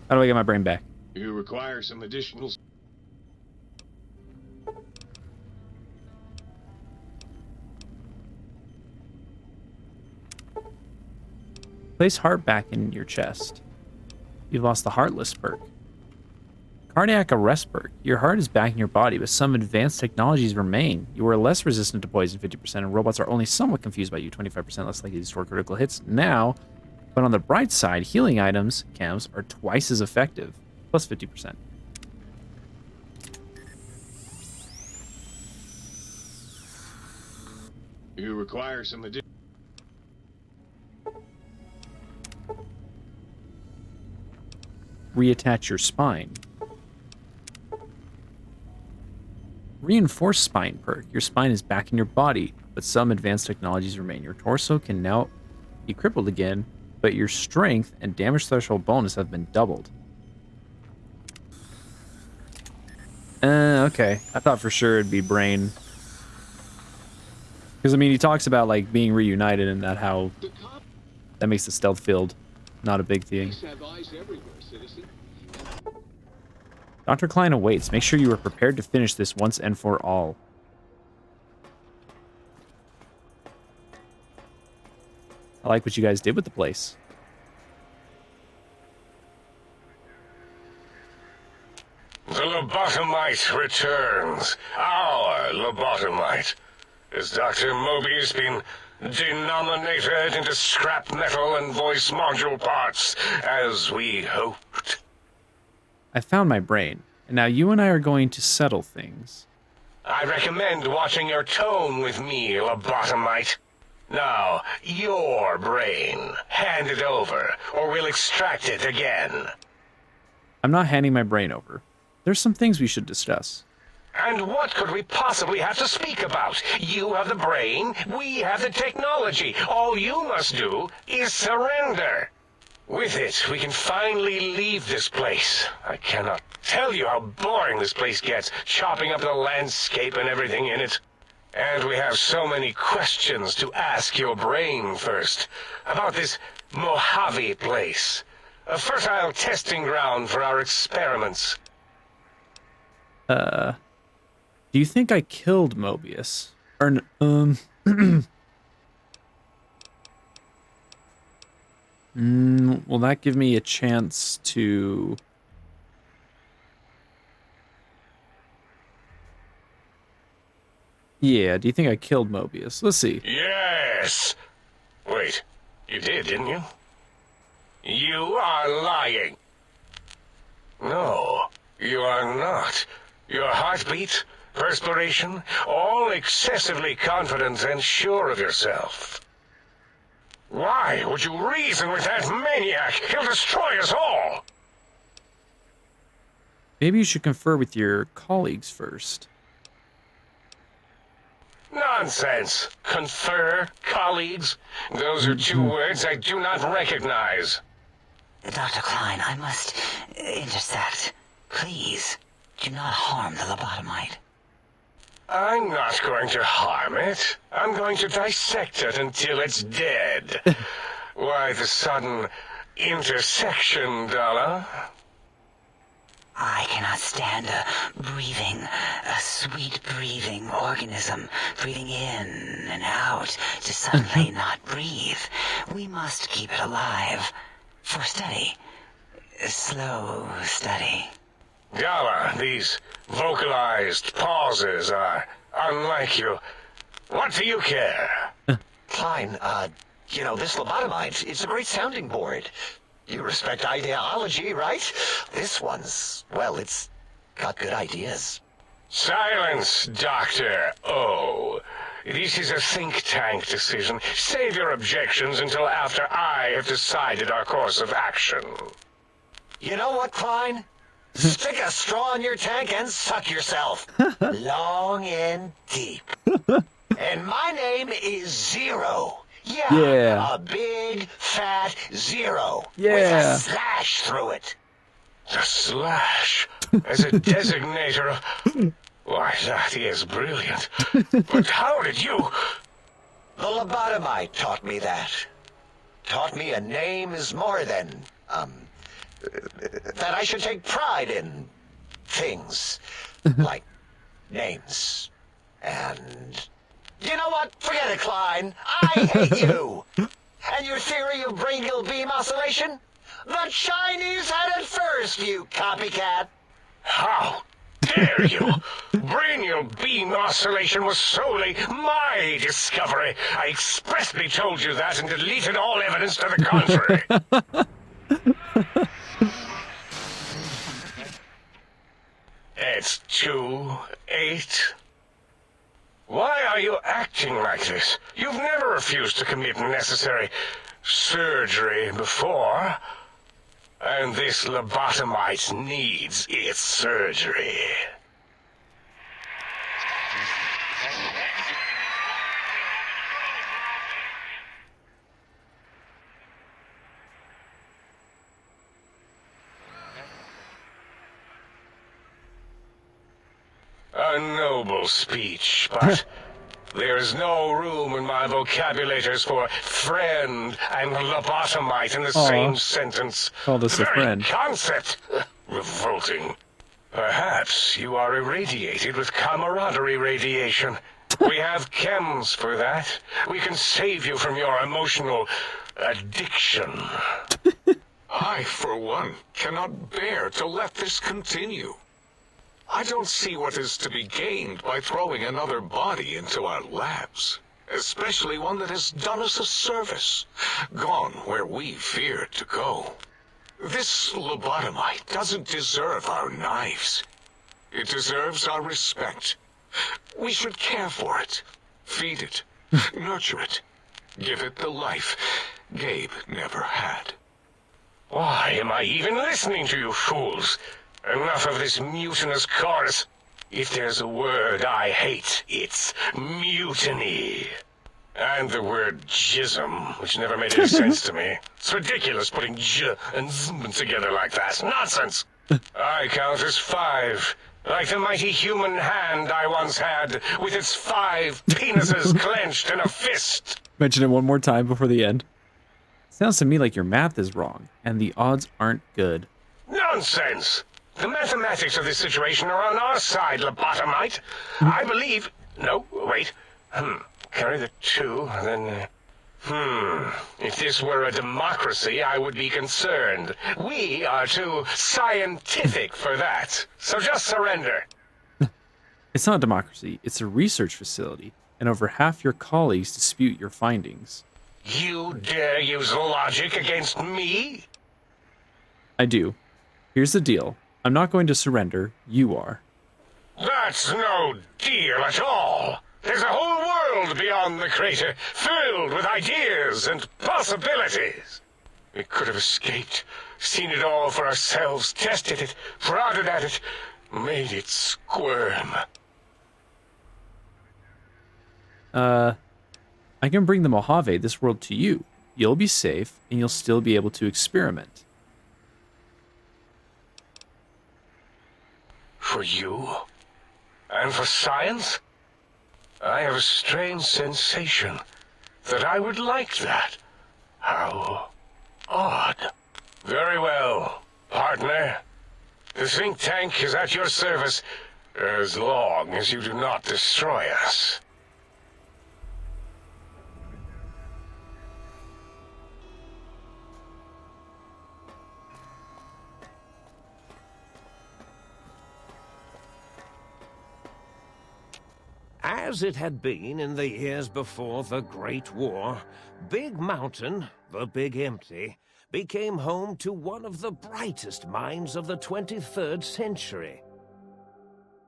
How do I get my brain back? You require some additional... Place heart back in your chest. You've lost the Heartless perk. Cardiac arrest perk. Your heart is back in your body, but some advanced technologies remain. You are less resistant to poison 50%, and robots are only somewhat confused by you, 25% less likely to store critical hits now. But on the bright side, healing items, chems, are twice as effective, plus 50%. You require some additional... Reattach your spine. Reinforced spine perk. Your spine is back in your body, but some advanced technologies remain. Your torso can now be crippled again, but your strength and damage threshold bonus have been doubled. Okay. I thought for sure it'd be brain. Because, I mean, he talks about, like, being reunited and that how that makes the stealth field not a big thing. Dr. Klein awaits. Make sure you are prepared to finish this once and for all. I like what you guys did with the place. The lobotomite returns. Our lobotomite. Has Dr. Mobius been denominated into scrap metal and voice module parts, as we hoped? I found my brain, and now you and I are going to settle things. I recommend watching your tone with me, lobotomite. Now, your brain. Hand it over, or we'll extract it again. I'm not handing my brain over. There's some things we should discuss. And what could we possibly have to speak about? You have the brain, we have the technology. All you must do is surrender. With it, we can finally leave this place. I cannot tell you how boring this place gets, chopping up the landscape and everything in it. And we have so many questions to ask your brain first. About this Mojave place. A fertile testing ground for our experiments. Do you think I killed Mobius? Or, will that give me a chance to... Yeah, do you think I killed Mobius? Let's see. Yes! Wait, you did, didn't you? You are lying. No, you are not. Your heartbeat, perspiration, all excessively confident and sure of yourself. Why would you reason with that maniac? He'll destroy us all! Maybe you should confer with your colleagues first. Nonsense. Confer, colleagues. Those are two words I do not recognize. Dr. Klein, I must intersect. Please, do not harm the lobotomite. I'm not going to harm it. I'm going to dissect it until it's dead. Why the sudden intersection, Dala? I cannot stand a sweet breathing organism breathing in and out to suddenly not breathe. We must keep it alive. For study. Slow study. Dala, these vocalized pauses are unlike you. What do you care? Klein, this lobotomite, it's a great sounding board. You respect ideology, right? This one's, well, it's got good ideas. Silence, Dr. O. This is a think tank decision. Save your objections until after I have decided our course of action. You know what, Klein? Stick a straw in your tank and suck yourself. Long and deep. And my name is Zero. Yeah. A big, fat zero. Yeah. With a slash through it. The slash as a designator. Why, that is brilliant. But how did you... The lobotomite taught me that. Taught me a name is more than, that I should take pride in things. Like names. And... You know what? Forget it, Klein. I hate you. And your theory of brain-gill beam oscillation? The Chinese had it first, you copycat. How dare you? Brainial beam oscillation was solely my discovery. I expressly told you that and deleted all evidence to the contrary. It's 2-8. Why are you acting like this? You've never refused to commit necessary surgery before. And this lobotomite needs its surgery. A noble speech, but there's no room in my vocabulators for friend and lobotomite in the same sentence. Call this a friend. Concept. Revolting. Perhaps you are irradiated with camaraderie radiation. We have chems for that. We can save you from your emotional addiction. I, for one, cannot bear to let this continue. I don't see what is to be gained by throwing another body into our labs, especially one that has done us a service, gone where we feared to go. This lobotomite doesn't deserve our knives. It deserves our respect. We should care for it, feed it, nurture it, give it the life Gabe never had. Why am I even listening to you fools? Enough of this mutinous chorus. If there's a word I hate, it's mutiny. And the word jism, which never made any sense to me. It's ridiculous putting j and zm together like that. Nonsense. I count as 5, like the mighty human hand I once had, with its 5 penises clenched in a fist. Mention it one more time before the end. Sounds to me like your math is wrong, and the odds aren't good. Nonsense! The mathematics of this situation are on our side, lobotomite. I believe... No, wait. Carry the 2, then... If this were a democracy, I would be concerned. We are too scientific for that. So just surrender. It's not a democracy, it's a research facility, and over half your colleagues dispute your findings. You dare use logic against me? I do. Here's the deal. I'm not going to surrender. You are. That's no deal at all. There's a whole world beyond the crater, filled with ideas and possibilities. We could have escaped, seen it all for ourselves, tested it, prodded at it, made it squirm. I can bring the Mojave, this world, to you. You'll be safe, and you'll still be able to experiment. For you? And for science? I have a strange sensation that I would like that. How odd. Very well, partner. The think tank is at your service as long as you do not destroy us. As it had been in the years before the Great War, Big Mountain, the Big Empty, became home to one of the brightest minds of the 23rd century.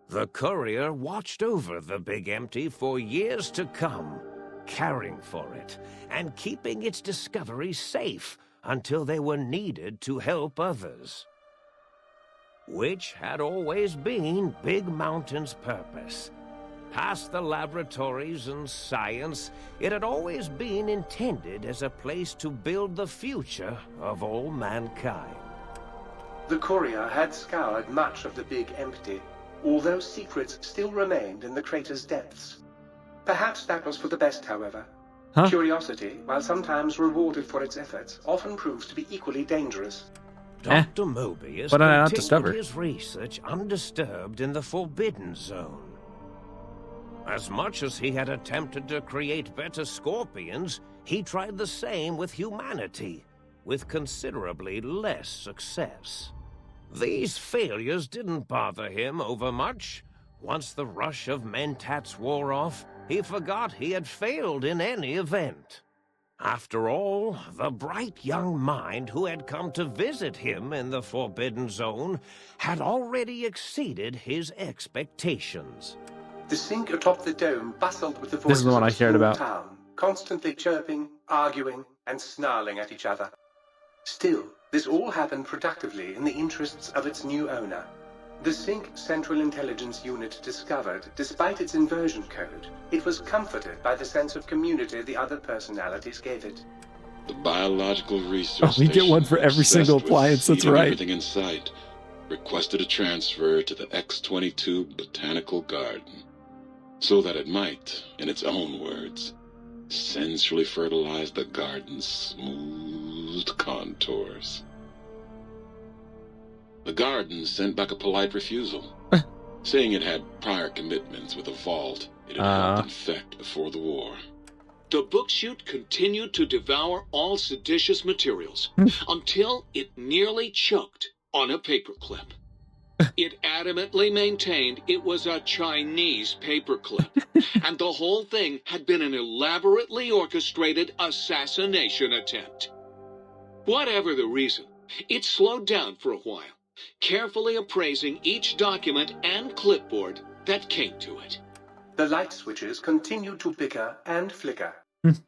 The Courier watched over the Big Empty for years to come, caring for it and keeping its discoveries safe until they were needed to help others. Which had always been Big Mountain's purpose. Past the laboratories and science, it had always been intended as a place to build the future of all mankind. The Courier had scoured much of the Big Empty, although secrets still remained in the crater's depths. Perhaps that was for the best, however. Huh? Curiosity, while sometimes rewarded for its efforts, often proves to be equally dangerous. Dr. Mobius What did I not continued discover? his research undisturbed in the Forbidden Zone. As much as he had attempted to create better scorpions, he tried the same with humanity, with considerably less success. These failures didn't bother him overmuch. Once the rush of mentats wore off, he forgot he had failed in any event. After all, the bright young mind who had come to visit him in the Forbidden Zone had already exceeded his expectations. The sink atop the dome bustled with the This voices is the one of I the cared small about. town, constantly chirping, arguing, and snarling at each other. Still, this all happened productively in the interests of its new owner. The Sync Central Intelligence Unit discovered, despite its inversion code, it was comforted by the sense of community the other personalities gave it. The biological research Oh, we get one for station, every single obsessed with appliance, that's seeding right. Everything in sight, requested a transfer to the X-22 Botanical Garden, so that it might, in its own words, sensually fertilize the garden's smooth contours. The garden sent back a polite refusal, saying it had prior commitments with a vault it had helped infect before the war. The book chute continued to devour all seditious materials until it nearly choked on a paperclip. It adamantly maintained it was a Chinese paperclip, and the whole thing had been an elaborately orchestrated assassination attempt. Whatever the reason, it slowed down for a while, carefully appraising each document and clipboard that came to it. The light switches continued to bicker and flicker.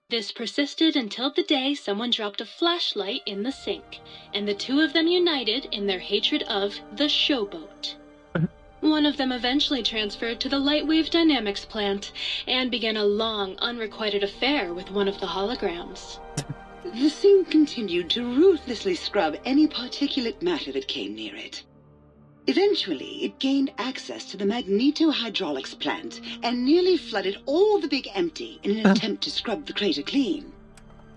This persisted until the day someone dropped a flashlight in the sink, and the two of them united in their hatred of the Showboat. One of them eventually transferred to the Lightwave Dynamics plant, and began a long, unrequited affair with one of the holograms. The Sync continued to ruthlessly scrub any particulate matter that came near it. Eventually, it gained access to the magnetohydraulics plant and nearly flooded all the Big Empty in an attempt to scrub the crater clean.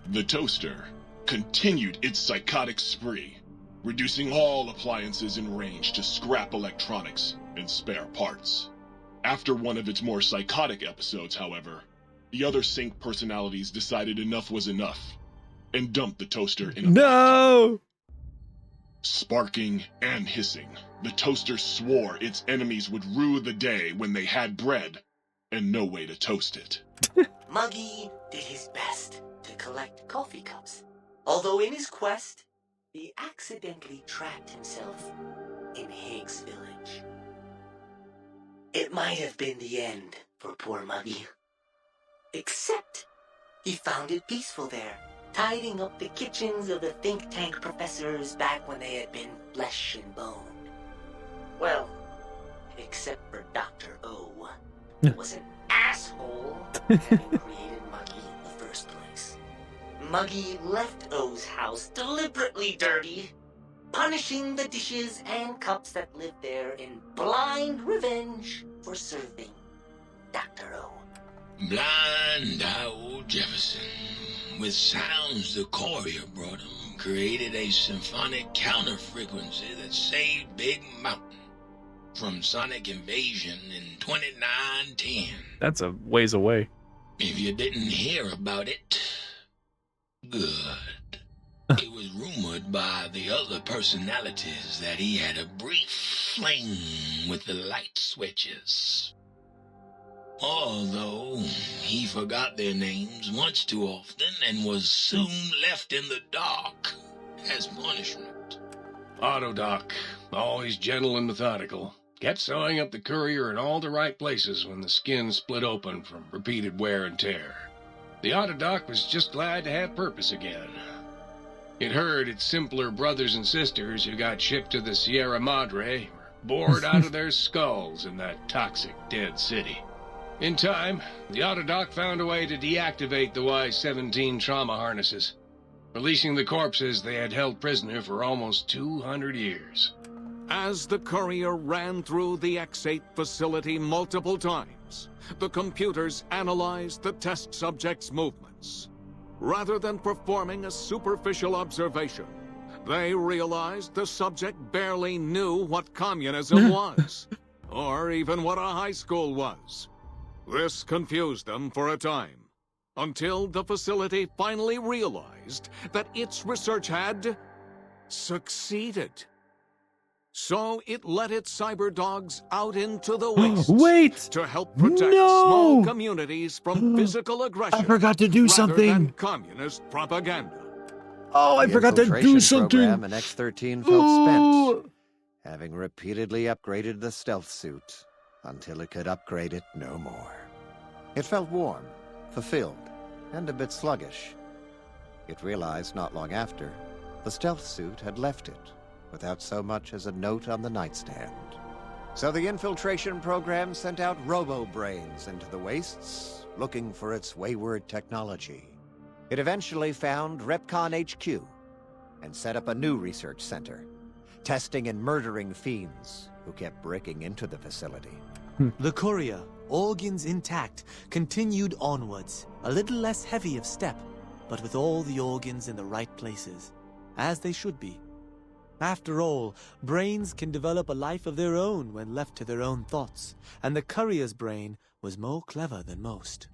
The toaster continued its psychotic spree, reducing all appliances in range to scrap electronics and spare parts. After one of its more psychotic episodes, however, the other Sync personalities decided enough was enough and dumped the toaster in a No! Sparking and hissing, the toaster swore its enemies would rue the day when they had bread and no way to toast it. Muggy did his best to collect coffee cups, although in his quest, he accidentally trapped himself in Higgs Village. It might have been the end for poor Muggy. Except he found it peaceful there, tidying up the kitchens of the think tank professors back when they had been flesh and bone. Well, except for Dr. O, who was an asshole having created Muggy in the first place. Muggy left O's house deliberately dirty, punishing the dishes and cups that lived there in blind revenge for serving Dr. O. Blind old Jefferson, with sounds the courier brought him, created a symphonic counter-frequency that saved Big Mountain from sonic invasion in 2910. That's a ways away. If you didn't hear about it, good. It was rumored by the other personalities that he had a brief fling with the light switches. Although he forgot their names once too often and was soon left in the dark as punishment. Autodoc, always gentle and methodical, kept sewing up the courier in all the right places when the skin split open from repeated wear and tear. The Autodoc was just glad to have purpose again. It heard its simpler brothers and sisters who got shipped to the Sierra Madre were bored out of their skulls in that toxic dead city. In time, the Autodoc found a way to deactivate the Y-17 trauma harnesses, releasing the corpses they had held prisoner for almost 200 years. As the courier ran through the X-8 facility multiple times, the computers analyzed the test subject's movements. Rather than performing a superficial observation, they realized the subject barely knew what communism was, or even what a high school was. This confused them for a time, until the facility finally realized that its research had succeeded. So it let its cyber dogs out into the wastes to help protect small communities from physical aggression. I forgot to do rather something. than communist propaganda. Oh, I forgot to do something. Program in X-13 felt spent, having repeatedly upgraded the stealth suit until it could upgrade it no more. It felt warm, fulfilled, and a bit sluggish. It realized not long after, the stealth suit had left it, without so much as a note on the nightstand. So the infiltration program sent out robo-brains into the wastes, looking for its wayward technology. It eventually found Repcon HQ, and set up a new research center, testing and murdering fiends who kept breaking into the facility. The courier, organs intact, continued onwards, a little less heavy of step, but with all the organs in the right places, as they should be. After all, brains can develop a life of their own when left to their own thoughts, and the courier's brain was more clever than most.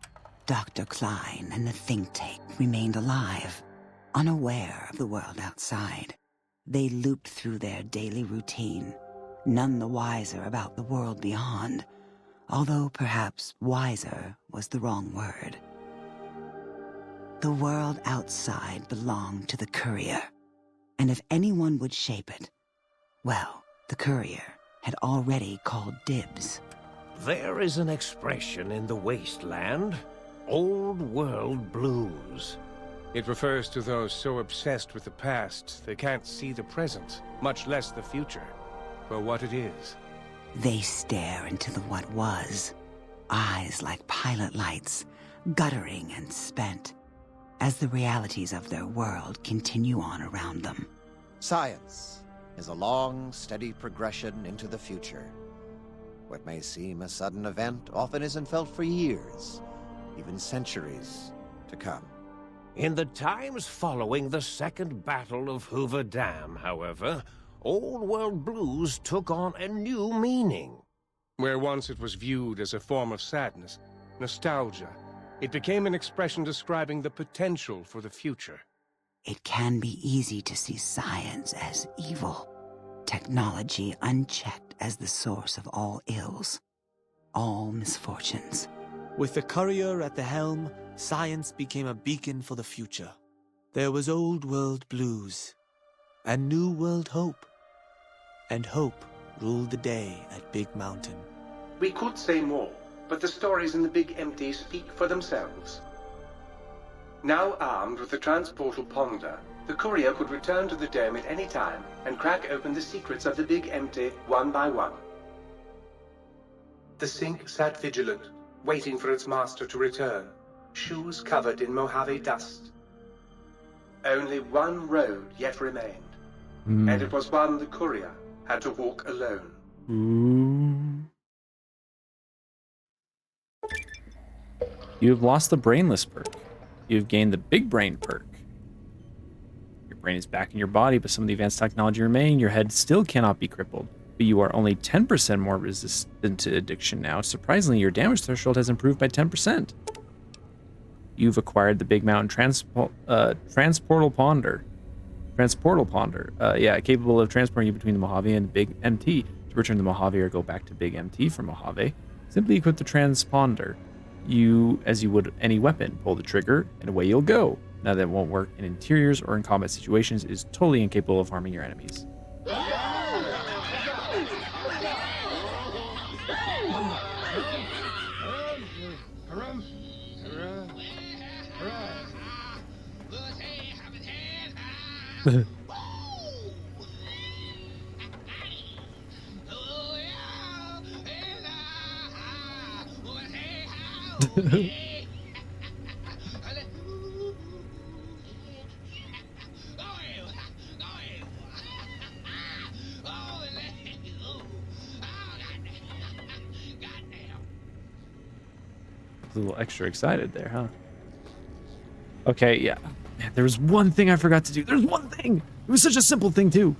Dr. Klein and the think tank remained alive, unaware of the world outside. They looped through their daily routine, none the wiser about the world beyond, although perhaps wiser was the wrong word. The world outside belonged to the courier, and if anyone would shape it, well, the courier had already called dibs. There is an expression in the wasteland, old world blues. It refers to those so obsessed with the past they can't see the present, much less the future, for what it is. They stare into the what was, eyes like pilot lights, guttering and spent, as the realities of their world continue on around them. Science is a long, steady progression into the future. What may seem a sudden event often isn't felt for years, even centuries to come. In the times following the Second Battle of Hoover Dam, however, old world blues took on a new meaning. Where once it was viewed as a form of sadness, nostalgia, it became an expression describing the potential for the future. it can be easy to see science as evil, technology unchecked as the source of all ills, all misfortunes. With the courier at the helm, science became a beacon for the future. There was old world blues and new world hope. And hope ruled the day at Big Mountain. We could say more, but the stories in the Big Empty speak for themselves. Now armed with the transportal Ponder, the courier could return to the dome at any time and crack open the secrets of the Big Empty one by one. The Sink sat vigilant, waiting for its master to return, shoes covered in Mojave dust. Only one road yet remained, and it was one the courier had to walk alone. You have lost the brainless perk. You have gained the big brain perk. Your brain is back in your body, but some of the advanced technology remaining, your head still cannot be crippled. But you are only 10% more resistant to addiction now. Surprisingly, your damage threshold has improved by 10%. You've acquired the Big Mountain Transportal Ponder. Yeah, capable of transporting you between the Mojave and the Big MT. To return to Mojave or go back to Big MT from Mojave, simply equip the transponder. You, as you would any weapon, pull the trigger and away you'll go. Now that won't work in interiors or in combat situations, it is totally incapable of harming your enemies. A little extra excited there, huh? Okay, yeah. Man, there was one thing I forgot to do. There's one thing! It was such a simple thing, too.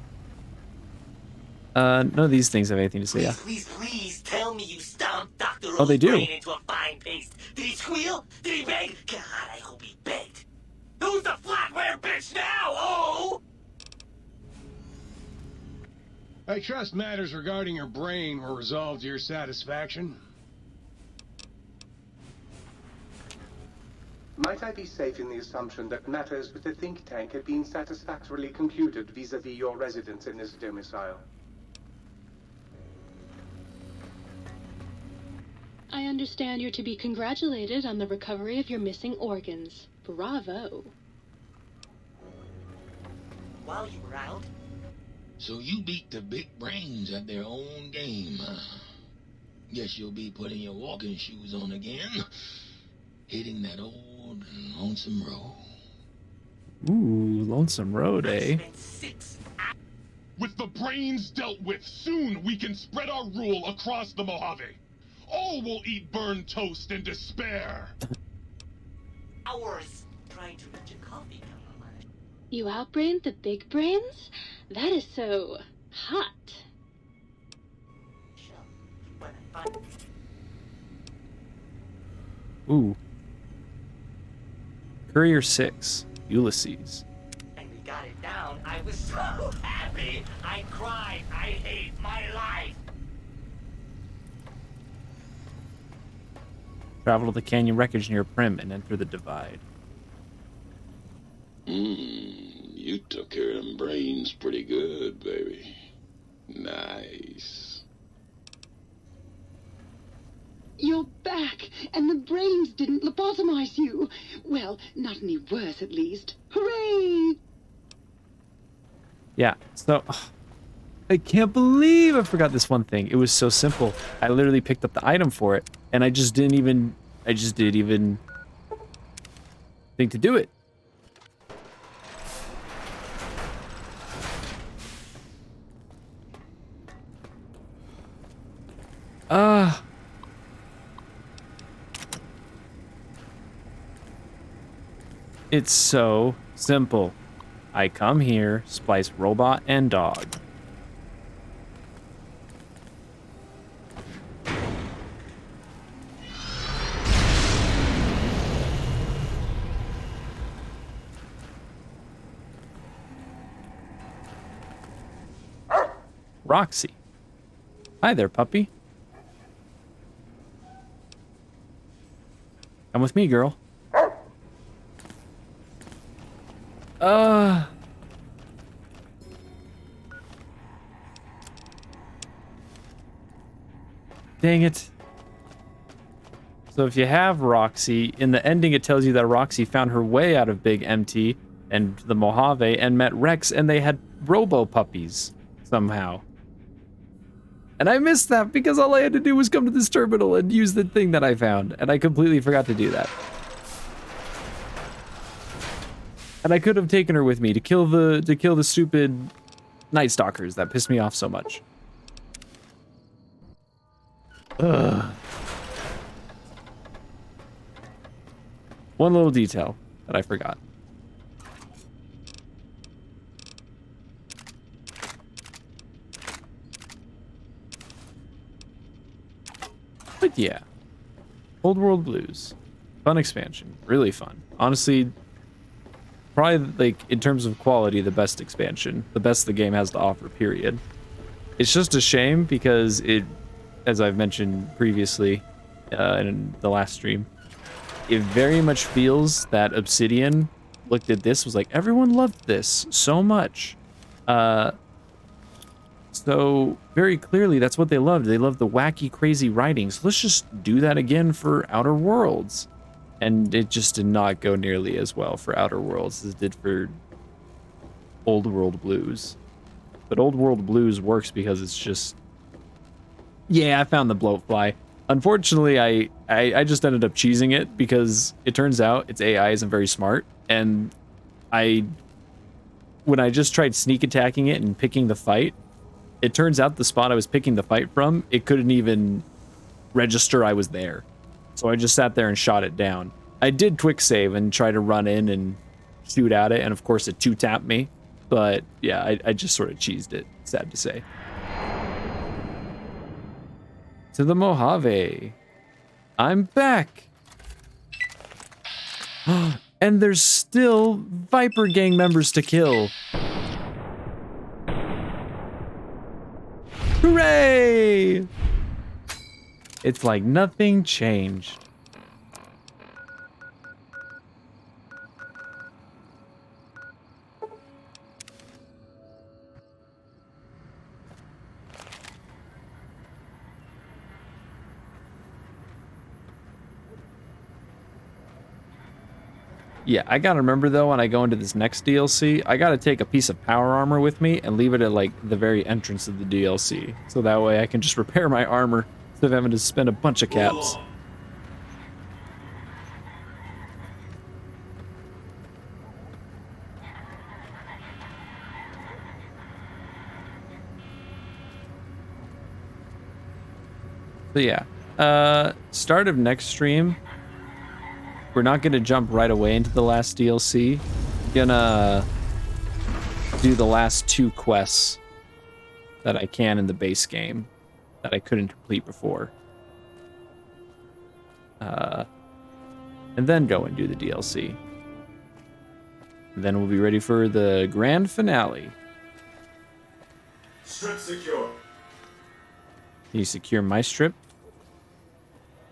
None of these things have anything to say, yeah. Please, tell me you stomped Dr. Oh, they do. Brain into a fine paste. Did he squeal? Did he beg? God, I hope he begged. Who's the flatware bitch now, oh? I trust matters regarding your brain were resolved to your satisfaction. Might I be safe in the assumption that matters with the think tank have been satisfactorily concluded vis-a-vis your residence in this domicile? I understand you're to be congratulated on the recovery of your missing organs. Bravo. While you were out? So you beat the big brains at their own game, huh? Guess you'll be putting your walking shoes on again. Hitting that old lonesome road. Ooh, lonesome road, eh? With the brains dealt with, soon we can spread our rule across the Mojave. All will eat burned toast in despair. Hours trying to reach a coffee cup. You outbrained the big brains? That is so hot. Ooh. Courier 6, Ulysses. And we got it down. I was so happy. I cried. I hate my life. Travel to the canyon wreckage near Prim and enter the divide. You took care of them brains pretty good, baby. Nice. You're back, and the brains didn't lobotomize you. Well, not any worse, at least. Hooray! Yeah, so... I can't believe I forgot this one thing. It was so simple. I literally picked up the item for it, and I just didn't even think to do it. It's so simple. I come here, splice robot and dog. Roxy. Hi there, puppy. Come with me, girl. Dang it. So if you have Roxy, in the ending it tells you that Roxy found her way out of Big MT and the Mojave and met Rex, and they had robo puppies somehow. And I missed that because all I had to do was come to this terminal and use the thing that I found, and I completely forgot to do that. And I could have taken her with me to kill the stupid Night Stalkers that pissed me off so much. Ugh. One little detail that I forgot. But yeah, Old World Blues, fun expansion, really fun. Honestly, probably like in terms of quality, the best expansion, the best the game has to offer, period. It's just a shame because it, as I've mentioned previously in the last stream, it very much feels that Obsidian looked at this, was like, everyone loved this so much. So very clearly that's what they loved. They loved the wacky, crazy writing. So let's just do that again for Outer Worlds. And it just did not go nearly as well for Outer Worlds as it did for Old World Blues. But Old World Blues works because it's just... Yeah, I found the bloatfly. Unfortunately, I just ended up cheesing it because it turns out its AI isn't very smart. And when I just tried sneak attacking it and picking the fight, it turns out the spot I was picking the fight from, it couldn't even register I was there. So I just sat there and shot it down. I did quick save and try to run in and shoot at it, and of course it two-tapped me. But yeah, I just sort of cheesed it, sad to say. To the Mojave. I'm back. And there's still Viper Gang members to kill. Hooray! It's like nothing changed. Yeah, I gotta remember though, when I go into this next DLC, I gotta take a piece of power armor with me and leave it at like the very entrance of the DLC. So that way I can just repair my armor instead of having to spend a bunch of caps. So yeah, start of next stream, we're not gonna jump right away into the last DLC. Gonna do the last 2 quests that I can in the base game that I couldn't complete before. And then go and do the DLC. And then we'll be ready for the grand finale. Strip secure. Can you secure my strip?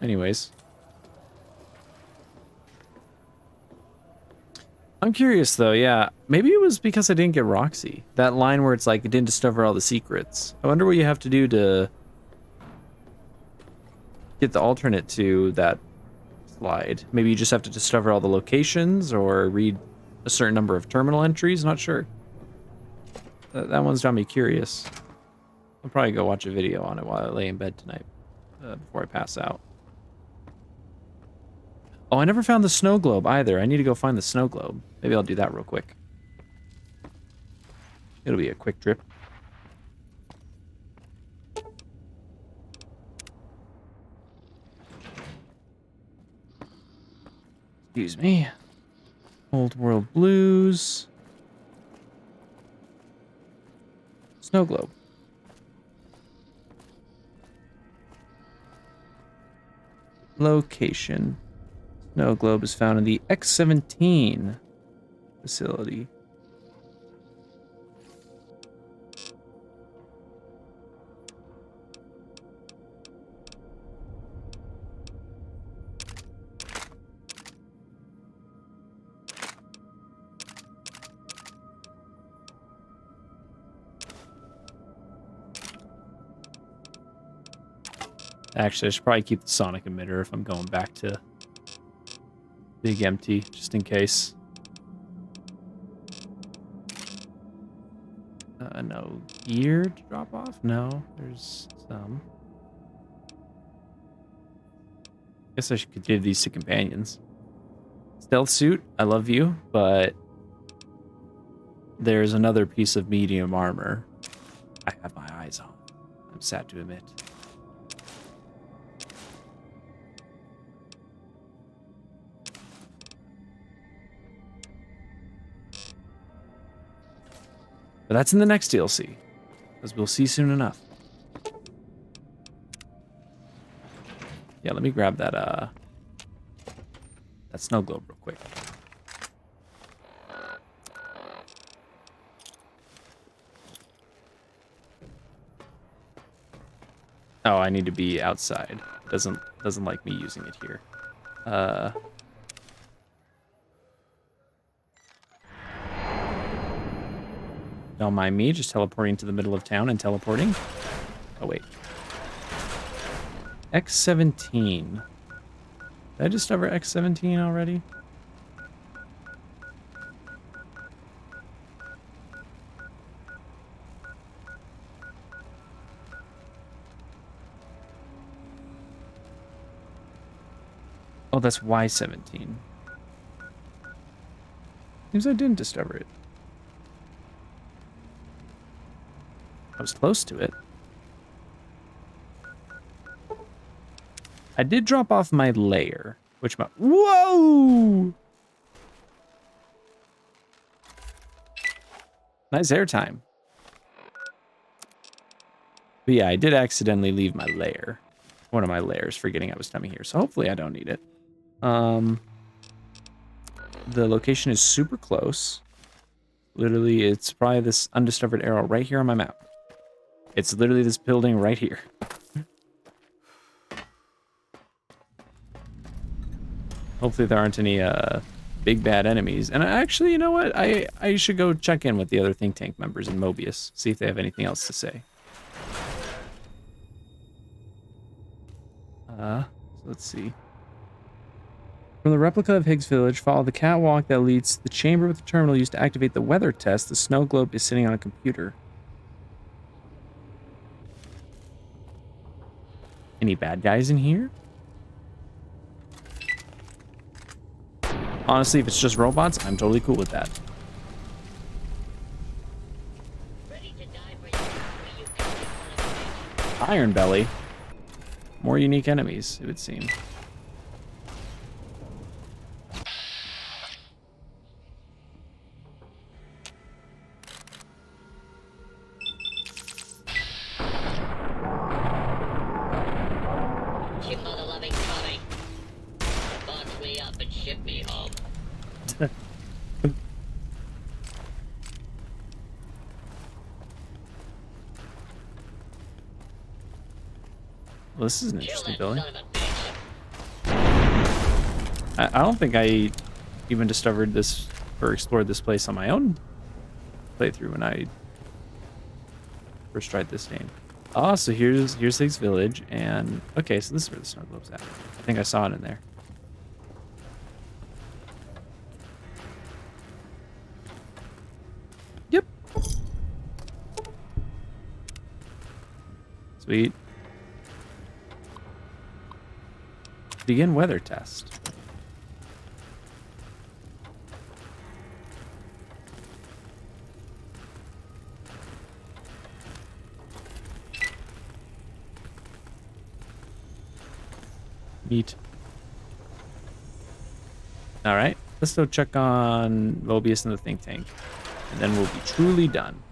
Anyways. I'm curious though, yeah. Maybe it was because I didn't get Roxy. That line where it's like, it didn't discover all the secrets. I wonder what you have to do to get the alternate to that slide. Maybe you just have to discover all the locations or read a certain number of terminal entries. Not sure. That one's got me curious. I'll probably go watch a video on it while I lay in bed tonight before I pass out. Oh, I never found the snow globe either. I need to go find the snow globe. Maybe I'll do that real quick. It'll be a quick trip. Excuse me. Old World Blues. Snow globe. Location. Snow globe is found in the X-17 facility. Actually, I should probably keep the sonic emitter if I'm going back to Big Empty, just in case. No gear to drop off? No, there's some. Guess I should give these to companions. Stealth suit, I love you, but there's another piece of medium armor I have my eyes on. I'm sad to admit. But that's in the next DLC, as we'll see soon enough. Yeah, let me grab that snow globe real quick. Oh, I need to be outside. Doesn't like me using it here. Don't mind me just teleporting to the middle of town and teleporting. Oh, wait. X17. Did I discover X17 already? Oh, that's Y17. Seems I didn't discover it. I was close to it. I did drop off my layer, which my... Whoa! Nice airtime. But yeah, I did accidentally leave my layer. One of my layers, forgetting I was coming here. So hopefully I don't need it. The location is super close. Literally, it's probably this undiscovered arrow right here on my map. It's literally this building right here. Hopefully there aren't any big bad enemies. And actually, you know what? I should go check in with the other think tank members in Mobius, see if they have anything else to say. So let's see. From the replica of Higgs Village, follow the catwalk that leads to the chamber with the terminal used to activate the weather test. The snow globe is sitting on a computer. Any bad guys in here? Honestly, if it's just robots, I'm totally cool with that. Iron Belly. More unique enemies, it would seem. Well, this is an interesting building. I don't think I even discovered this or explored this place on my own playthrough when I first tried this game. Oh, so here's Higgs Village, and okay, so this is where the snow globe's at. I think I saw it in there. Yep. Sweet. Begin weather test. Neat. All right, let's go check on Mobius and the think tank, and then we'll be truly done.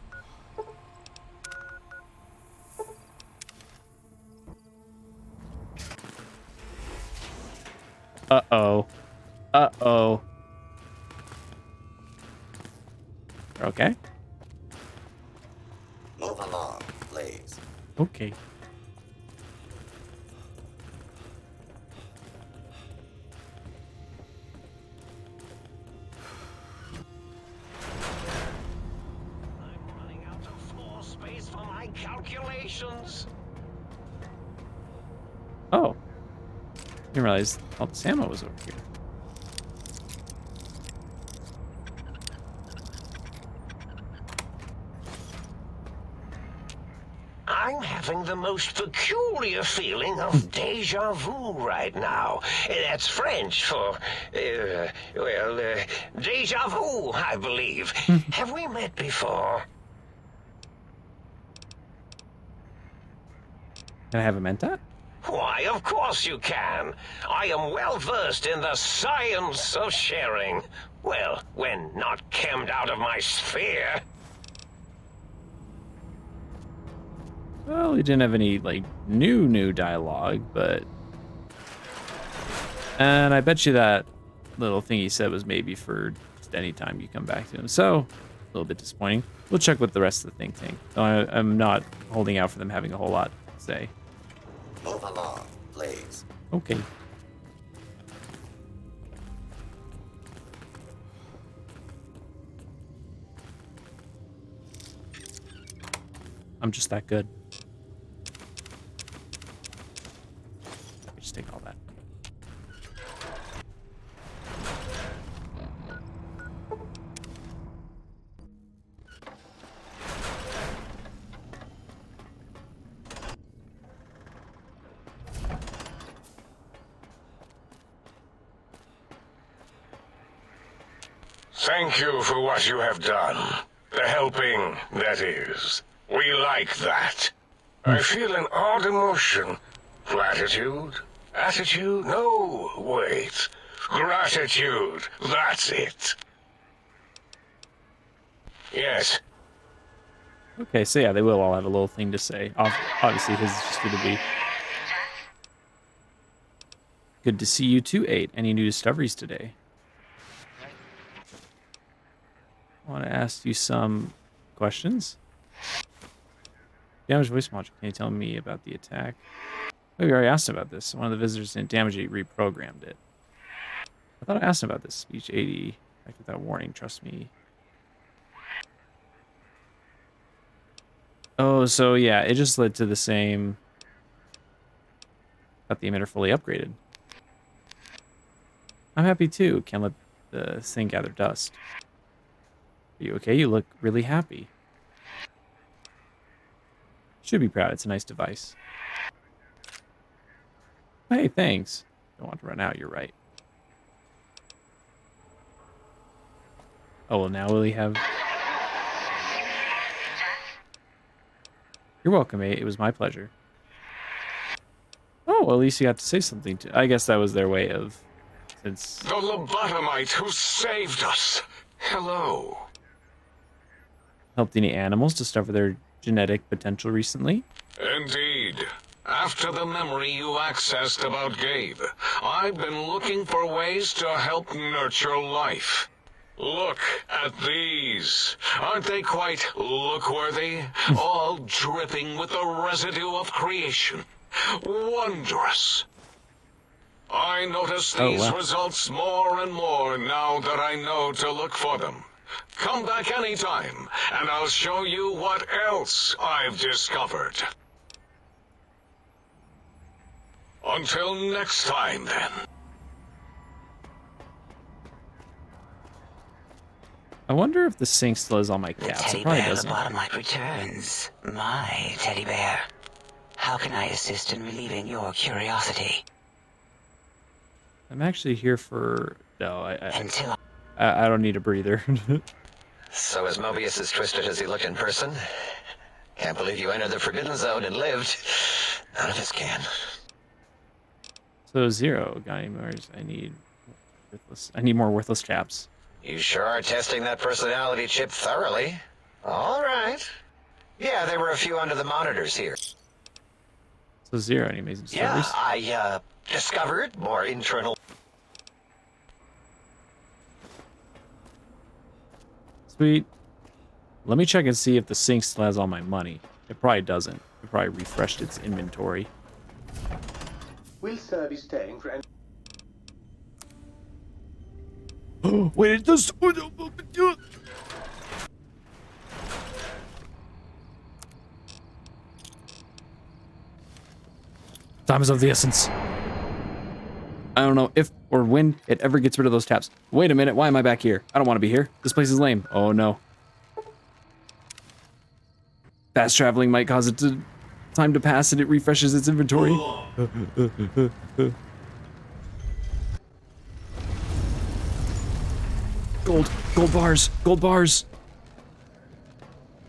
Uh-oh. Uh-oh. Okay. Move along, please. Okay. I'm running out of floor space for my calculations. Oh. Didn't realize all the ammo was over here. I'm having the most peculiar feeling of deja vu right now. That's French for, deja vu, I believe. Have we met before? Can I have a Mentat? Why, of course you can. I am well versed in the science of sharing. Well, when not cammed out of my sphere. Well, he didn't have any, like, new dialogue, but... And I bet you that little thing he said was maybe for just any time you come back to him. So, a little bit disappointing. We'll check what the rest of the think tank. I'm not holding out for them having a whole lot to say. Move along, please. Okay. I'm just that good. Just take all that. Thank you for what you have done. The helping, that is. We like that. I feel an odd emotion. Platitude? Attitude? No, wait. Gratitude. That's it. Yes. Okay, so yeah, they will all have a little thing to say. Obviously, his is just going to be... Good to see you too, 8. Any new discoveries today? I want to ask you some questions. Damage voice module. Can you tell me about the attack? Oh, we already asked about this. One of the visitors didn't damage it, reprogrammed it. I thought I asked about this. Speech 80. Back without warning, trust me. Oh, so yeah, it just led to the same... Got the emitter fully upgraded. I'm happy too. Can't let the thing gather dust. Are you okay? You look really happy. Should be proud. It's a nice device. Hey, thanks. Don't want to run out. You're right. Oh, well, now will he have... You're welcome, mate. It was my pleasure. Oh, well, at least you got to say something to... I guess that was their way of... Since... The lobotomite who saved us. Hello. Helped any animals discover their genetic potential recently? Indeed. After the memory you accessed about Gabe, I've been looking for ways to help nurture life. Look at these. Aren't they quite look-worthy? All dripping with the residue of creation. Wondrous. I notice these results more and more now that I know to look for them. Come back anytime, and I'll show you what else I've discovered. Until next time, then. I wonder if the sink still has all my The cats. It teddy probably bear doesn't. lobotomite returns. My teddy bear. How can I assist in relieving your curiosity? I'm actually here for... No, I don't need a breather. So is Mobius as twisted as he looked in person? Can't believe you entered the Forbidden Zone and lived. None of us can. So 0, got any more? I need more worthless chaps. You sure are testing that personality chip thoroughly. All right. Yeah, there were a few under the monitors here. So 0, any amazing stories? Yeah, I discovered more internal... Sweet. Let me check and see if the sink still has all my money. It probably doesn't. It probably refreshed its inventory. Will Sir be staying for any... Wait, it does... Time is of the essence. I don't know if or when it ever gets rid of those taps. Wait a minute, why am I back here? I don't want to be here. This place is lame. Oh no. Fast traveling might cause it to time to pass and it refreshes its inventory. Gold bars, gold bars.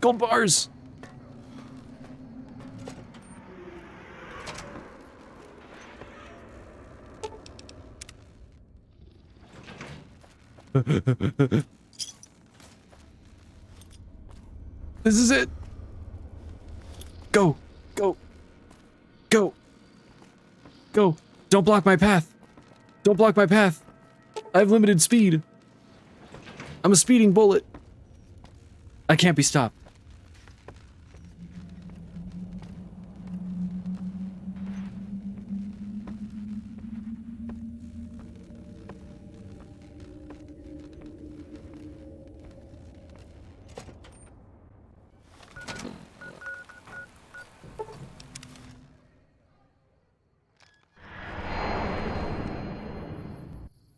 Gold bars. This is it. Go, go, go, go. Don't block my path. Don't block my path. I have limited speed. I'm a speeding bullet. I can't be stopped.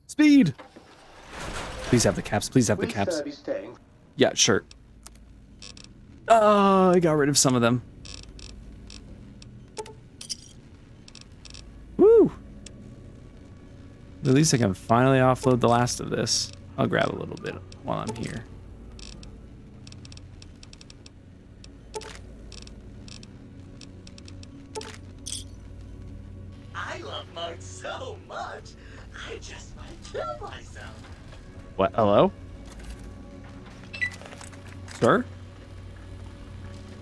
Speed! Please have the caps. Please have the caps. Yeah, sure. Oh, I got rid of some of them. Woo! At least I can finally offload the last of this. I'll grab a little bit while I'm here. I love mugs so much, I just might kill myself. What? Hello? Sir?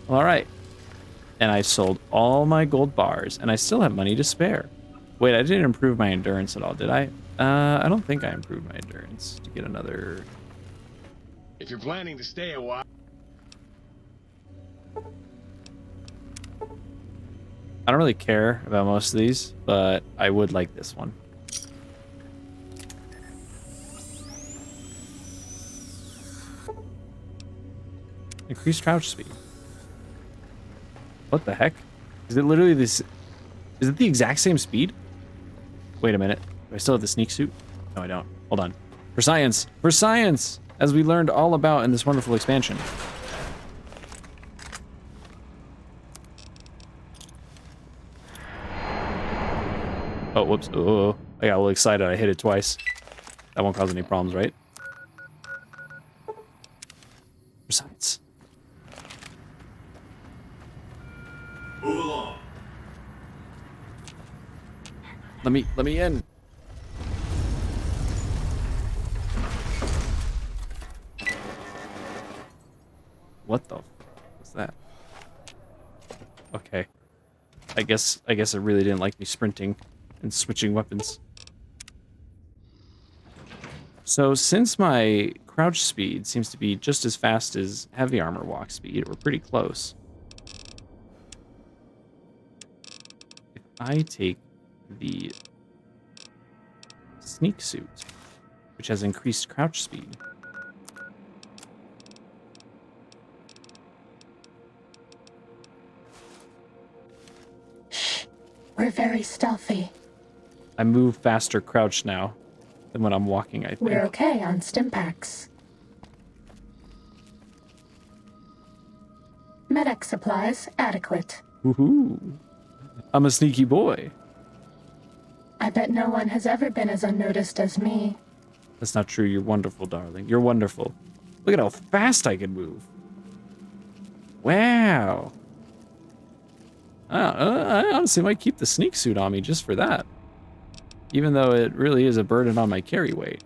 All right. And I sold all my gold bars, and I still have money to spare. Wait, I didn't improve my endurance at all, did I? I don't think I improved my endurance to get another... If you're planning to stay a while... I don't really care about most of these, but I would like this one. Increased crouch speed. What the heck? Is it literally this? Is it the exact same speed? Wait a minute. Do I still have the sneak suit? No, I don't. Hold on. For science! For science! As we learned all about in this wonderful expansion. Oh, whoops. Oh, I got a little excited. I hit it twice. That won't cause any problems, right? For science. Move along. Let me in. What the? What's that? Okay. I guess it really didn't like me sprinting and switching weapons. So since my crouch speed seems to be just as fast as heavy armor walk speed, we're pretty close. If I take the sneak suit, which has increased crouch speed, We're very stealthy. I move faster crouched now than when I'm walking, I think. We're okay on Stimpaks. Medic supplies adequate. Woohoo! I'm a sneaky boy. I bet no one has ever been as unnoticed as me. That's not true. You're wonderful, darling. You're wonderful. Look at how fast I can move. Wow. I honestly might keep the sneak suit on me just for that. Even though it really is a burden on my carry weight.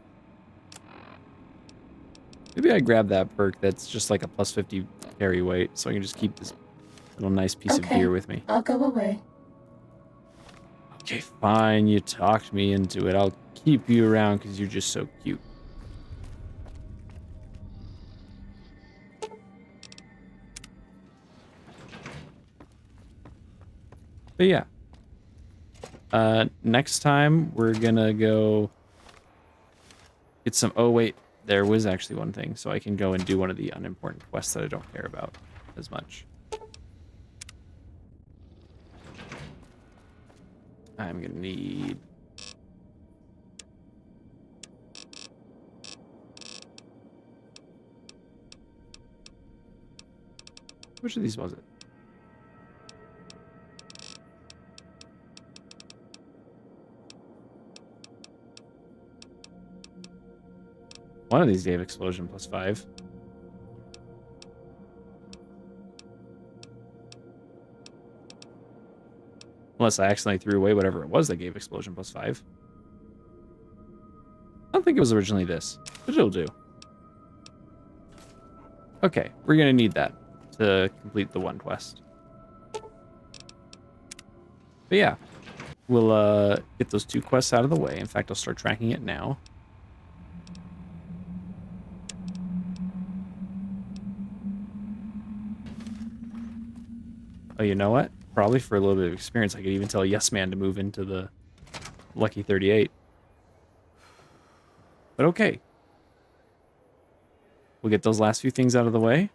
Maybe I grab that perk that's just like a plus 50 carry weight, so I can just keep this little nice piece of gear with me. I'll go away. Okay, fine. You talked me into it. I'll keep you around because you're just so cute. But yeah. Next time we're gonna go get some... Oh wait, there was actually one thing, so I can go and do one of the unimportant quests that I don't care about as much. I'm gonna need... Which of these was it? One of these gave explosion +5. Unless I accidentally threw away whatever it was that gave explosion +5. I don't think it was originally this, but it'll do. Okay, we're gonna need that to complete the one quest. But yeah, we'll get those 2 quests out of the way. In fact, I'll start tracking it now. Oh, you know what? Probably for a little bit of experience, I could even tell Yes Man to move into the Lucky 38. But okay. We'll get those last few things out of the way.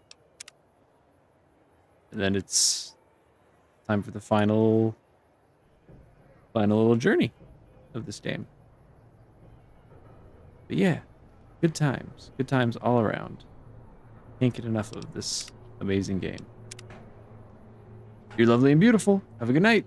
And then it's time for the final little journey of this game. But yeah, good times. Good times all around. Can't get enough of this amazing game. You're lovely and beautiful. Have a good night.